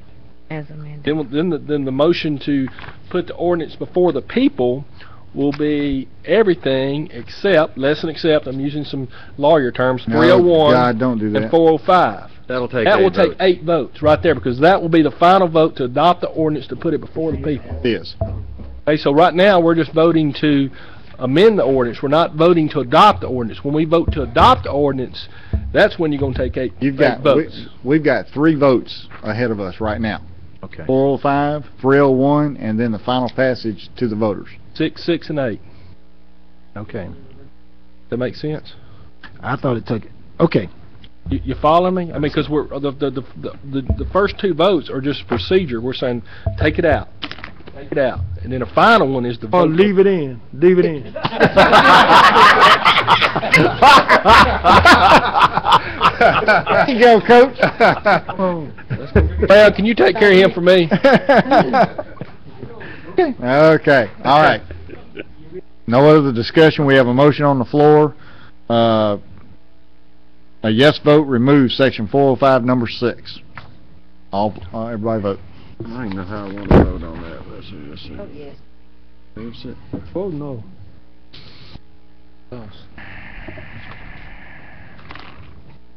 As amended. Then the motion to put the ordinance before the people will be everything except, less than except, I'm using some lawyer terms, No, 301 God, don't do that. and 405. That'll take That 8 will take votes. 8 votes right there, because that will be the final vote to adopt the ordinance to put it before the people. Yes. Okay, so right now we're just voting to amend the ordinance. We're not voting to adopt the ordinance. When we vote to adopt the ordinance, that's when you're going to take 8 votes. We've got 3 votes ahead of us right now. Okay. 405, 301, and then the final passage to the voters. 6, 6, and 8. Okay. That makes sense? I thought it took... Okay. You follow me? I mean, because we're the first 2 votes are just procedure. We're saying take it out, take it out, and then the final one is the Or vote. leave it in. Leave it in. There you go, Coach. Well, can you take care of him for me? Okay. All right. No other discussion. We have a motion on the floor. A yes vote removes section 405, number 6. Everybody vote. I don't even know how I want to vote on that. Let's see. Oh, yes. That's it. Oh, no.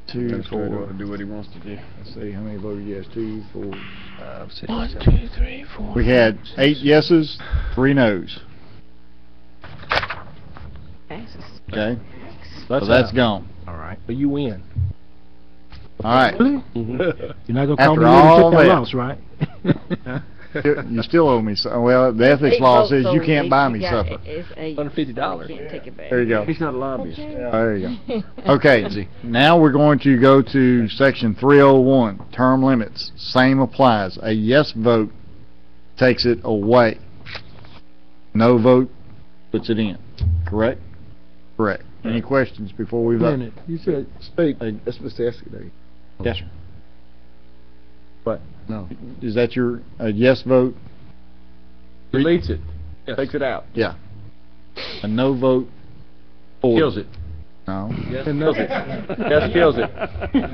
Two, Let's four. let him do what he wants to do. Let's see how many voted yes. 2, 4. 5, 6, 1, 7. 2, 3, 4. We had 8 yeses, 3 noes. Passes. Okay? That's So that's out. gone. All right. But you win. All right. Really? Mm-hmm. You're not going to call After me when you all took that that. loss, right? You still owe me some. Well, the ethics 8 law votes, says so you can't buy you me got- supper. It's 8. $150. You can't take it back. There you go. He's not a lobbyist. There you go. Okay, now we're going to go to section 301, term limits. Same applies. A yes vote takes it away. No vote puts it in. Correct? Correct. Any questions before we vote? Minute. You said... Speak. Hey, that's Mr. Escudero. Yes, sir. What? No. Is that your yes vote? Deletes it. Yes. Takes it out. Yeah. A no vote. Kills it. No. Yes kills it. Yes kills it.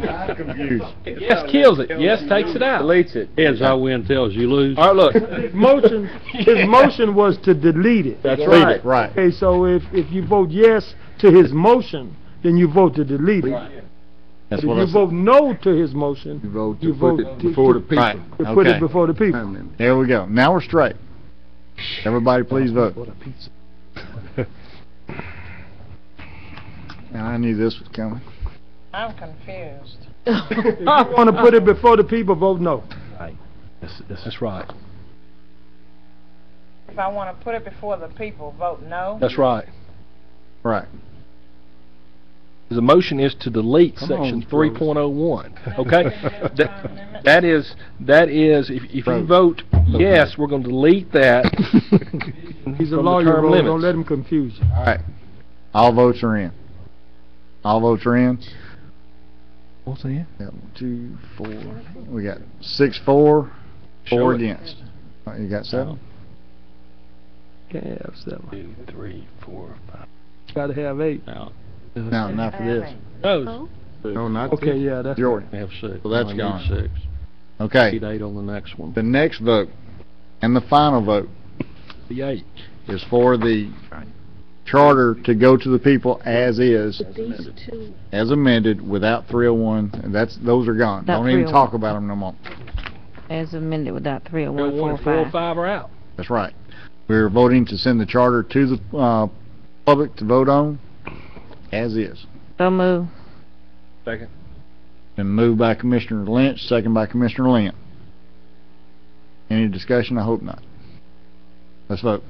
I'm confused. Yes kills it. Yes takes it out. Deletes it. Heads I win, tails you lose. All right, look. His motion was to delete it. That's Delete right. it, right. Okay, so if you vote yes to his motion, then you vote to delete it. That's If what you I said. vote no to his motion, You vote you to put vote it before the people. Right. to put Okay. it before the people. There we go. Now we're straight. Everybody please vote. And I knew this was coming. I'm confused. If you want to put it before the people, vote no. That's right. If I want to put it before the people, vote no. That's right. Right. The motion is to delete Come section on, 3.01. Okay? That is, if you vote yes, we're going to delete that. He's a from the lawyer, term Rose. limits. Don't let him confuse you. All right. All votes are in. All votes are in. What's that? 2, 4. We got 6 for, 4 Show it. against. All right, you got 7. Can't have 7. 2, 3, 4, 5. Gotta have 8. No, not for this. No. No, not Okay, yeah, that's Jordan. We have 6. So that's I need gone. 6. Okay. Need 8 on the next one. The next vote and the final vote The 8. is for the charter to go to the people as is, as amended, without 301. And those are gone. Without Don't even 301. talk about them no more. As amended without 301, 1, 4, 4, and 5. 5 are out. That's right. We're voting to send the charter to the public to vote on as is. So move. Second. Been moved by Commissioner Lynch, second by Commissioner Lynn. Any discussion? I hope not. Let's vote.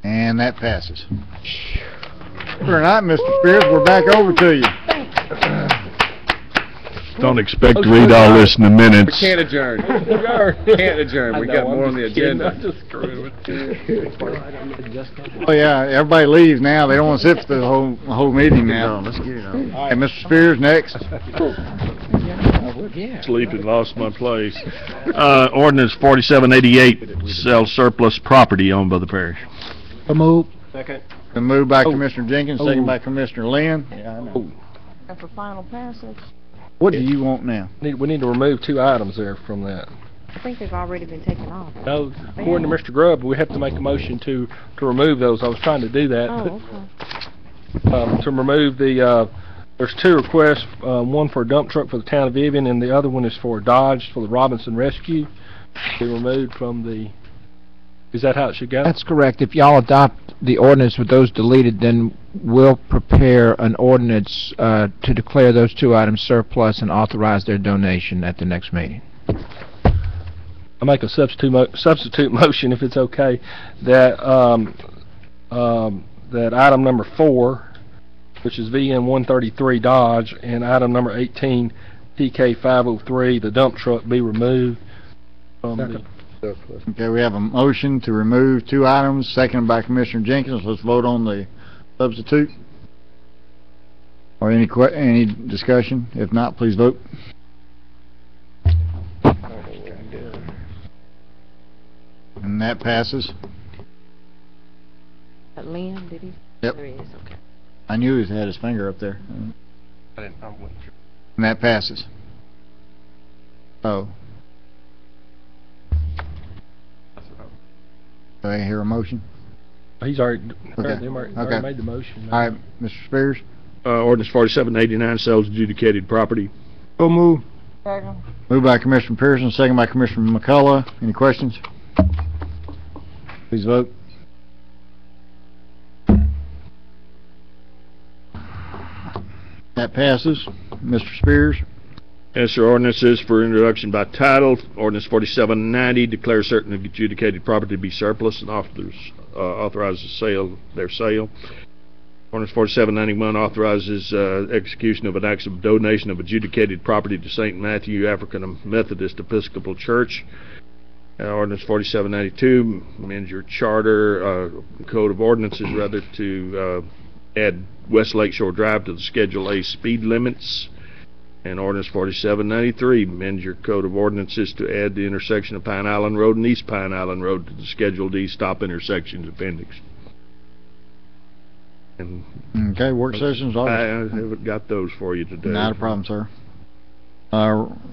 And that passes. We're not, Mr. Spears. We're back over to you. Don't expect to read all this in the minutes. We can't adjourn. Can't adjourn. We got more on the agenda. I'm just screwing with you. Oh yeah, everybody leaves now. They don't want to sit for the whole meeting now. Let's get it on. All right, Mr. Spears, next. Sleeping, lost my place. Ordinance 4788, sell surplus property owned by the parish. Move. Second. Been moved by Commissioner Jenkins, second by Commissioner Lynn. Yeah, I know. And for final passage? What do you want now? We need to remove 2 items there from that. I think they've already been taken off. No, according to Mr. Grubb, we have to make a motion to remove those. I was trying to do that. Oh, but, okay. to remove the, there's 2 requests, one for a dump truck for the town of Vivian, and the other one is for a Dodge for the Robinson Rescue. Be removed from the, is that how it should go? That's correct. If y'all adopt the ordinance with those deleted, then we'll prepare an ordinance to declare those 2 items surplus and authorize their donation at the next meeting. I make a substitute motion, if it's okay, that that item number 4, which is VN 133 Dodge, and item number 18 TK 503, the dump truck, be removed from the. Okay, we have a motion to remove 2 items, seconded by Commissioner Jenkins. Let's vote on the substitute. Or any discussion? If not, please vote. And that passes. Lynn, did he? Yep. There he is, okay. I knew he had his finger up there. I wasn't sure. And that passes. Oh. Do I hear a motion? He's already, Okay. they already Okay. made the motion. All right, Mr. Spears. Ordinance 4789, sells adjudicated property. So move. Second. Moved by Commissioner Pearson, second by Commissioner McCullough. Any questions? Please vote. That passes. Mr. Spears. Yes, sir. Ordinances for introduction by title. Ordinance 4790, declare certain adjudicated property to be surplus and authorizes their sale. Ordinance 4791 authorizes execution of an act of donation of adjudicated property to St. Matthew African Methodist Episcopal Church. Ordinance 4792 amends your charter, code of ordinances, rather, to add West Lakeshore Drive to the Schedule A speed limits. And ordinance 4793, amend your code of ordinances to add the intersection of Pine Island Road and East Pine Island Road to the Schedule D stop intersections appendix. And Okay, work sessions. I haven't got those for you today. Not a problem, sir.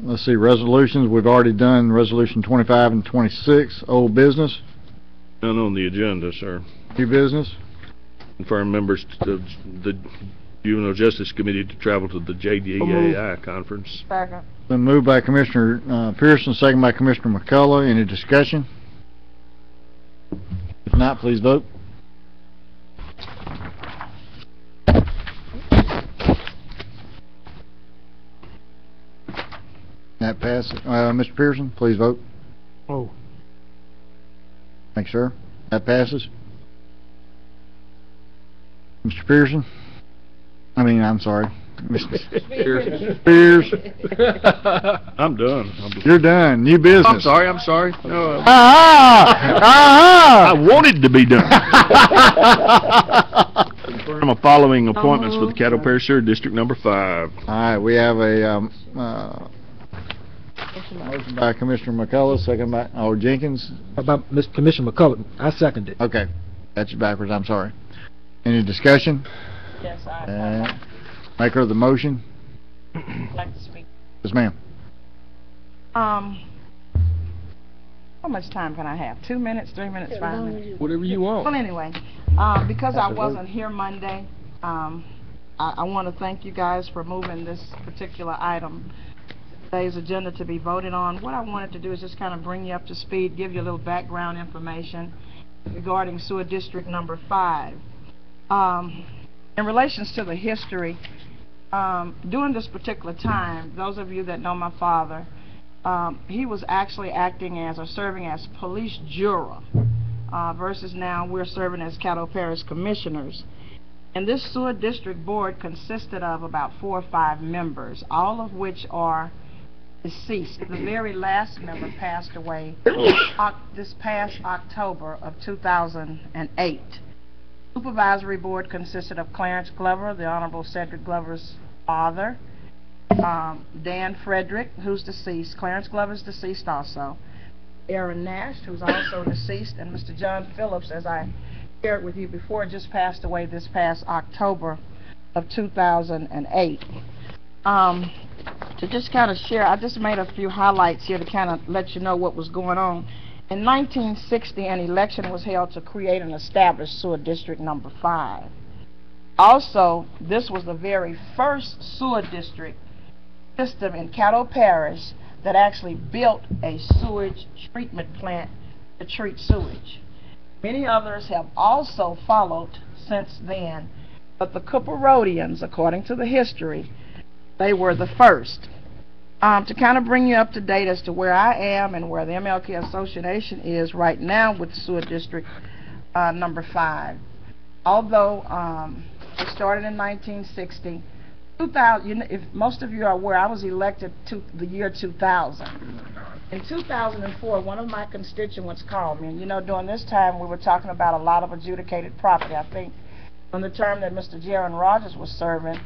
Let's see, resolutions. We've already done resolution 25 and 26. Old business. None on the agenda, sir. New business. Confirm members to the Juvenile Justice Committee to travel to the JDAI conference. Second. Been moved by Commissioner Pearson, second by Commissioner McCullough. Any discussion? If not, please vote. That passes. Mr. Pearson, please vote. Oh. Thanks, sir. That passes. Mr. Pearson? I'm sorry. Mr. Spears. I'm done. You're done. New business. I'm sorry. No, I I wanted to be done. Confirm the following appointments for the Caddo Parish Sewer District number 5. All right, we have a motion by Commissioner McCullough, second by Jenkins. About Mr. Commissioner McCullough, I second it. Okay, that's backwards. I'm sorry. Any discussion? Yes, I Maker of the motion. like to speak. Yes, ma'am. How much time can I have? 2 minutes, 3 minutes, 5 minutes? Whatever you want. Well, anyway, because I wasn't here Monday, I want to thank you guys for moving this particular item, today's agenda, to be voted on. What I wanted to do is just kind of bring you up to speed, give you a little background information regarding sewer district number 5. In relations to the history, during this particular time, those of you that know my father, he was actually acting as or serving as police juror, versus now we're serving as Caddo Parish commissioners. And this sewer district board consisted of about 4 or 5 members, all of which are deceased. The very last member passed away this past October of 2008. Supervisory board consisted of Clarence Glover, the Honorable Cedric Glover's father, Dan Frederick, who's deceased. Clarence Glover's deceased also. Aaron Nash, who's also deceased, and Mr. John Phillips, as I shared with you before, just passed away this past October of 2008. To just kind of share, I just made a few highlights here to kind of let you know what was going on. In 1960, an election was held to create and establish sewer district number 5. Also, this was the very first sewer district system in Caddo Parish that actually built a sewage treatment plant to treat sewage. Many others have also followed since then, but the Cooperodians, according to the history, they were the first. To kind of bring you up to date as to where I am and where the MLK Association is right now with sewer district number 5. Although it started in 1960, 2000, if most of you are aware, I was elected to the year 2000. In 2004, one of my constituents called me, and during this time we were talking about a lot of adjudicated property. I think on the term that Mr. Jaron Rogers was serving,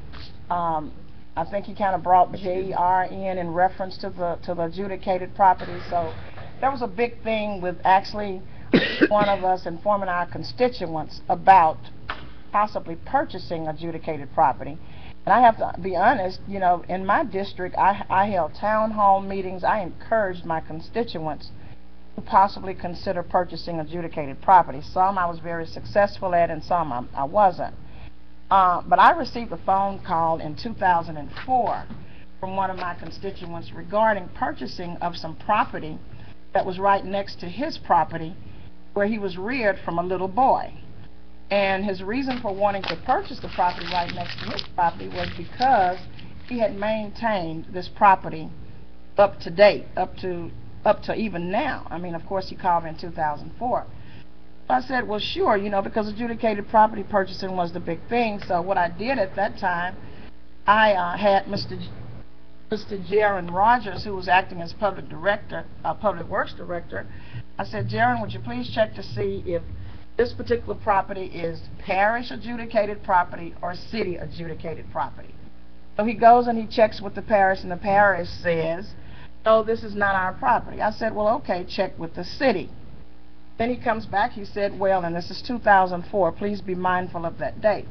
I think he kind of brought JR in reference to the adjudicated property. So there was a big thing with actually one of us informing our constituents about possibly purchasing adjudicated property. And I have to be honest, in my district, I held town hall meetings. I encouraged my constituents to possibly consider purchasing adjudicated property. Some I was very successful at, and some I wasn't. But I received a phone call in 2004 from one of my constituents regarding purchasing of some property that was right next to his property where he was reared from a little boy. And his reason for wanting to purchase the property right next to his property was because he had maintained this property up to date, up to even now. I mean, of course, he called me in 2004. I said, well, sure, because adjudicated property purchasing was the big thing. So what I did at that time, I had Mr. Jaron Rogers, who was acting as public works director. I said, Jaron, would you please check to see if this particular property is parish adjudicated property or city adjudicated property? So he goes and he checks with the parish, and the parish says, no, this is not our property. I said, well, okay, check with the city. Then he comes back, he said, well, and this is 2004, please be mindful of that date.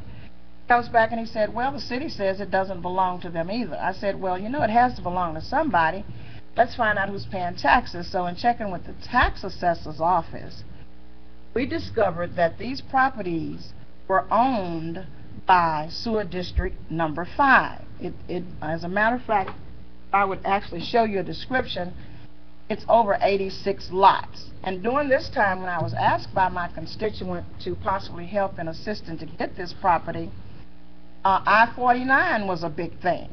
He comes back and he said, well, the city says it doesn't belong to them either. I said, well, you know, it has to belong to somebody. Let's find out who's paying taxes. So in checking with the tax assessor's office, we discovered that these properties were owned by Sewer District Number 5. As a matter of fact, I would actually show you a description. It's over 86 lots. And during this time, when I was asked by my constituent to possibly help and assist to get this property, I-49 was a big thing.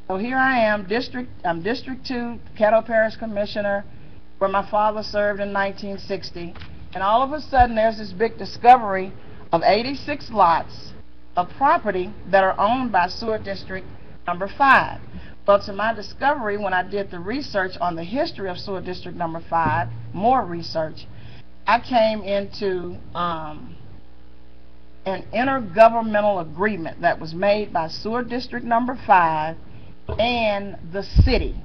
So here I am, I'm District 2, Caddo Parish Commissioner, where my father served in 1960. And all of a sudden, there's this big discovery of 86 lots of property that are owned by Sewer District Number 5. Well, to my discovery, when I did the research on the history of Sewer District Number 5, more research, I came into an intergovernmental agreement that was made by Sewer District Number 5 and the city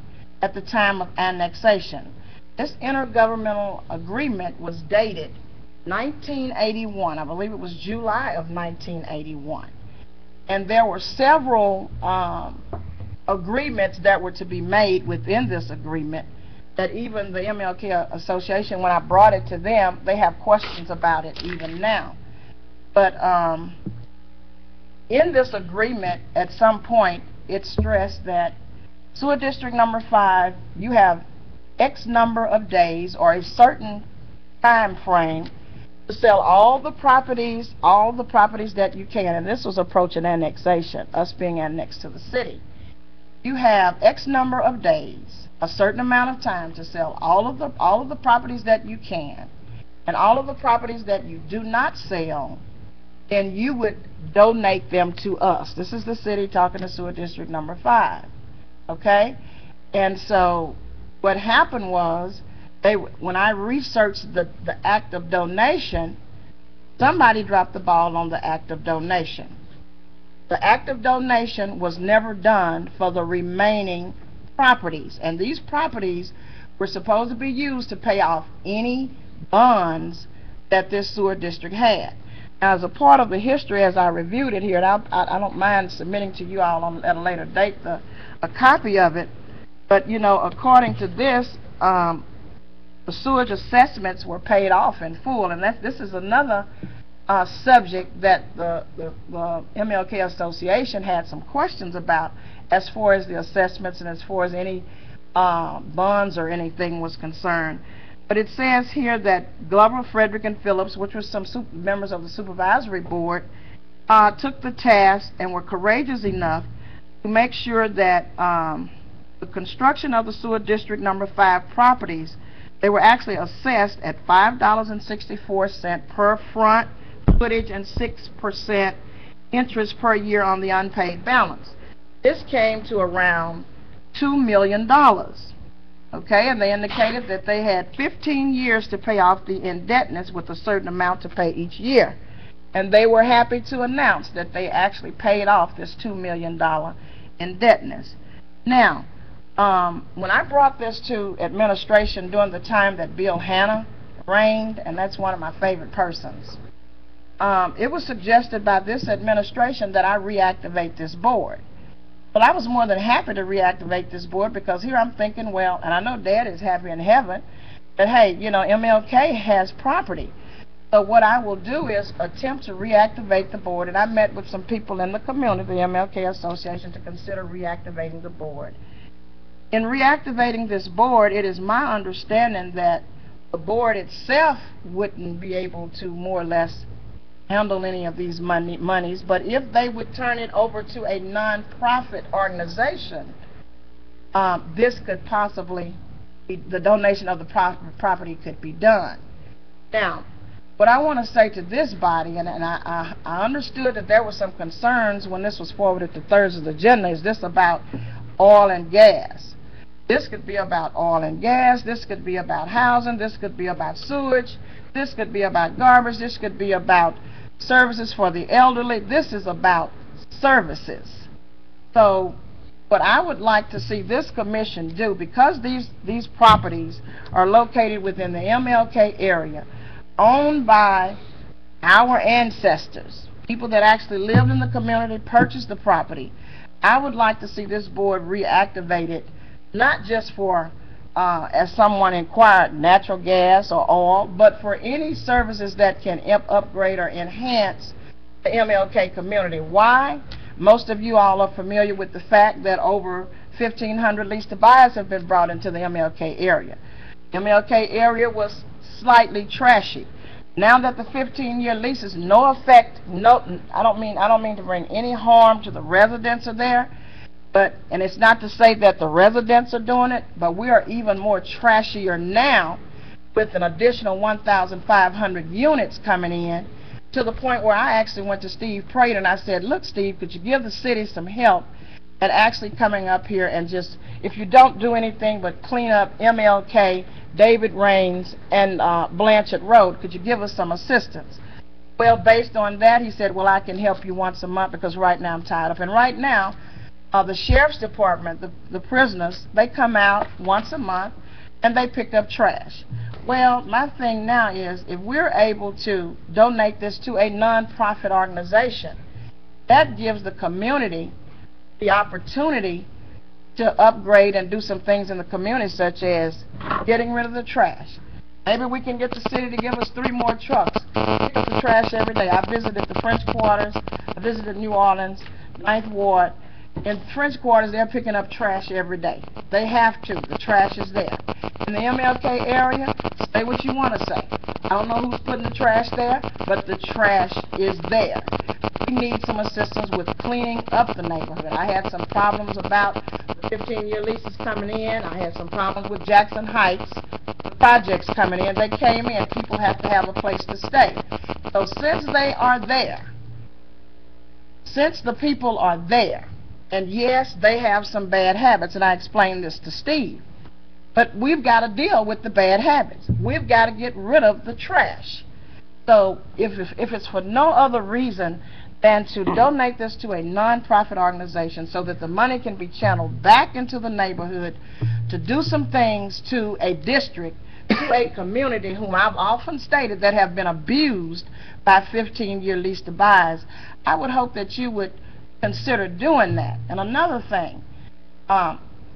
at the time of annexation. This intergovernmental agreement was dated 1981. I believe it was July of 1981. And there were several agreements that were to be made within this agreement that even the MLK Association, when I brought it to them, they have questions about it even now. But in this agreement, at some point, it stressed that Sewer District Number 5, you have X number of days or a certain time frame to sell all the properties that you can. And this was approaching annexation, us being annexed to the city. You have X number of days, a certain amount of time to sell all of the properties that you can, and all of the properties that you do not sell, then you would donate them to us. This is the city talking to Sewer District Number 5. Okay? And so what happened was, when I researched the act of donation, somebody dropped the ball on the act of donation. The act of donation was never done for the remaining properties, and these properties were supposed to be used to pay off any bonds that this sewer district had. Now, as a part of the history, as I reviewed it here, and I don't mind submitting to you all at a later date a copy of it, but you know, according to this, the sewage assessments were paid off in full, and this is another subject that the MLK Association had some questions about as far as the assessments and as far as any bonds or anything was concerned. But it says here that Glover, Frederick, and Phillips, which were some members of the supervisory board, took the task and were courageous enough to make sure that the construction of the sewer district number 5 properties, they were actually assessed at $5.64 per front footage and 6% interest per year on the unpaid balance. This came to around $2 million. Okay, and they indicated that they had 15 years to pay off the indebtedness with a certain amount to pay each year. And they were happy to announce that they actually paid off this $2 million indebtedness. Now, when I brought this to administration during the time that Bill Hanna reigned, and that's one of my favorite persons, it was suggested by this administration that I reactivate this board. But I was more than happy to reactivate this board, because here I'm thinking, well, and I know Dad is happy in heaven, that, hey, you know, MLK has property. So what I will do is attempt to reactivate the board, and I met with some people in the community, the MLK Association, to consider reactivating the board. In reactivating this board, it is my understanding that the board itself wouldn't be able to more or less handle any of these monies, but if they would turn it over to a non-profit organization, this could possibly be, the donation of the property could be done. Now, what I want to say to this body, and I understood that there were some concerns when this was forwarded to Thursday's agenda, is this about oil and gas? This could be about oil and gas, this could be about housing, this could be about sewage, this could be about garbage, this could be about services for the elderly. This is about services. So what I would like to see this commission do, because these properties are located within the MLK area, owned by our ancestors, people that actually lived in the community, purchased the property, I would like to see this board reactivated, not just for, as someone inquired, natural gas or oil, but for any services that can upgrade or enhance the MLK community. Why? Most of you all are familiar with the fact that over 1,500 lease-to-buys have been brought into the MLK area. The MLK area was slightly trashy. Now that the 15-year lease is no effect, I don't mean to bring any harm to the residents of there, and it's not to say that the residents are doing it, but we are even more trashier now with an additional 1,500 units coming in, to the point where I actually went to Steve Prater and I said, look, Steve, could you give the city some help at actually coming up here and just, if you don't do anything but clean up MLK, David Raines, and Blanchard Road, could you give us some assistance? Well, based on that, he said, well, I can help you once a month because right now I'm tied up. And right now, the sheriff's department, the prisoners, they come out once a month and they pick up trash. Well, my thing now is, if we're able to donate this to a non-profit organization, that gives the community the opportunity to upgrade and do some things in the community, such as getting rid of the trash. Maybe we can get the city to give us 3 more trucks. Pick up the trash every day. I visited the French Quarters. I visited New Orleans, 9th Ward. In French Quarters, they're picking up trash every day. They have to. The trash is there. In the MLK area, say what you want to say. I don't know who's putting the trash there, but the trash is there. We need some assistance with cleaning up the neighborhood. I had some problems about the 15-year leases coming in. I had some problems with Jackson Heights, the projects coming in. They came in. People have to have a place to stay. So since they are there, since the people are there, and yes, they have some bad habits, and I explained this to Steve, but we've got to deal with the bad habits. We've got to get rid of the trash. So if it's for no other reason than to donate this to a non-profit organization so that the money can be channeled back into the neighborhood to do some things to a district, to a community whom I've often stated that have been abused by 15-year lease-to-buys, I would hope that you would consider doing that. And another thing,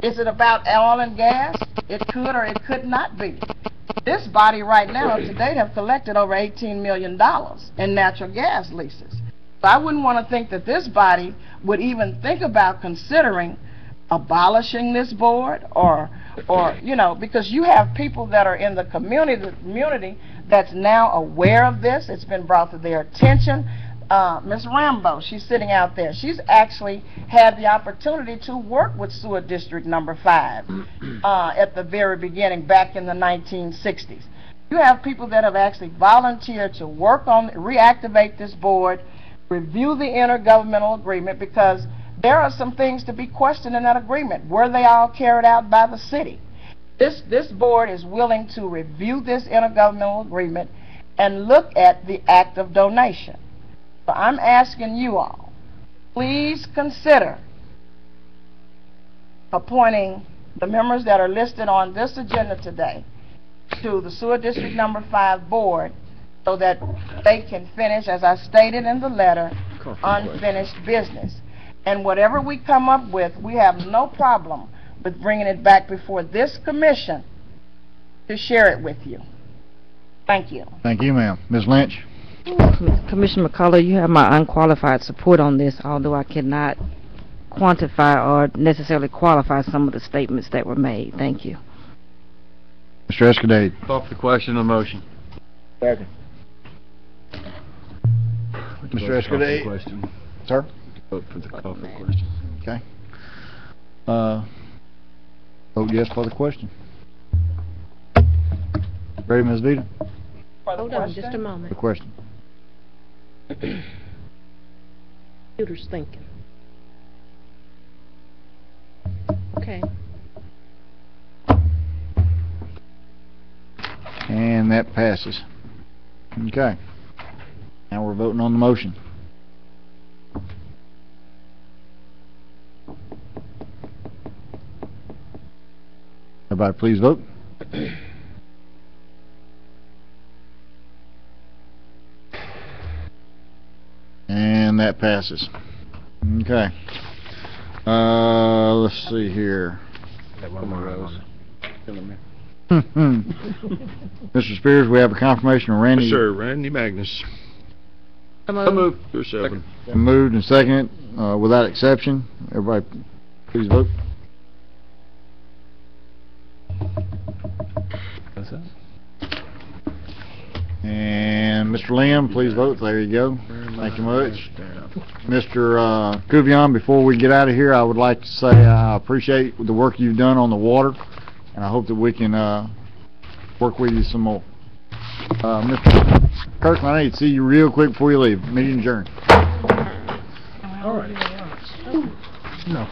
is it about oil and gas? It could or it could not be. This body right now to date have collected over $18 million in natural gas leases. So I wouldn't want to think that this body would even think about considering abolishing this board or you know, because you have people that are in the community that's now aware of this. It's been brought to their attention. Ms. Rambo, she's sitting out there. She's actually had the opportunity to work with Sewer District Number 5 at the very beginning, back in the 1960s. You have people that have actually volunteered to work on, reactivate this board, review the intergovernmental agreement, because there are some things to be questioned in that agreement. Were they all carried out by the city? This board is willing to review this intergovernmental agreement and look at the act of donation. So I'm asking you all, please consider appointing the members that are listed on this agenda today to the Sewer District Number 5 board so that they can finish, as I stated in the letter, unfinished business. And whatever we come up with, we have no problem with bringing it back before this commission to share it with you. Thank you. Thank you, ma'am. Ms. Lynch? Commissioner McCullough, you have my unqualified support on this, although I cannot quantify or necessarily qualify some of the statements that were made. Thank you. Mr. Escudade. Off the question on the motion. Second. Mr. Escudade. Question. Sir? Vote for the call for the question. Okay. Vote yes for the question. Ready, Ms. Vita? Hold on just a moment. The question. Computer's thinking. Okay. And that passes. Okay. Now we're voting on the motion. Everybody please vote. And that passes. Okay. Let's see here. Mr. Spears, we have a confirmation of Randy. Yes, sir. Randy Magnus. So moved. Your 7. Moved and seconded, without exception. Everybody please vote. And Mr. Lim, please vote. There you go. Thank you much. Mr. Kuvion, before we get out of here, I would like to say I appreciate the work you've done on the water, and I hope that we can work with you some more. Mr. Kirkman, I need to see you real quick before you leave. Meeting adjourned. All right. No.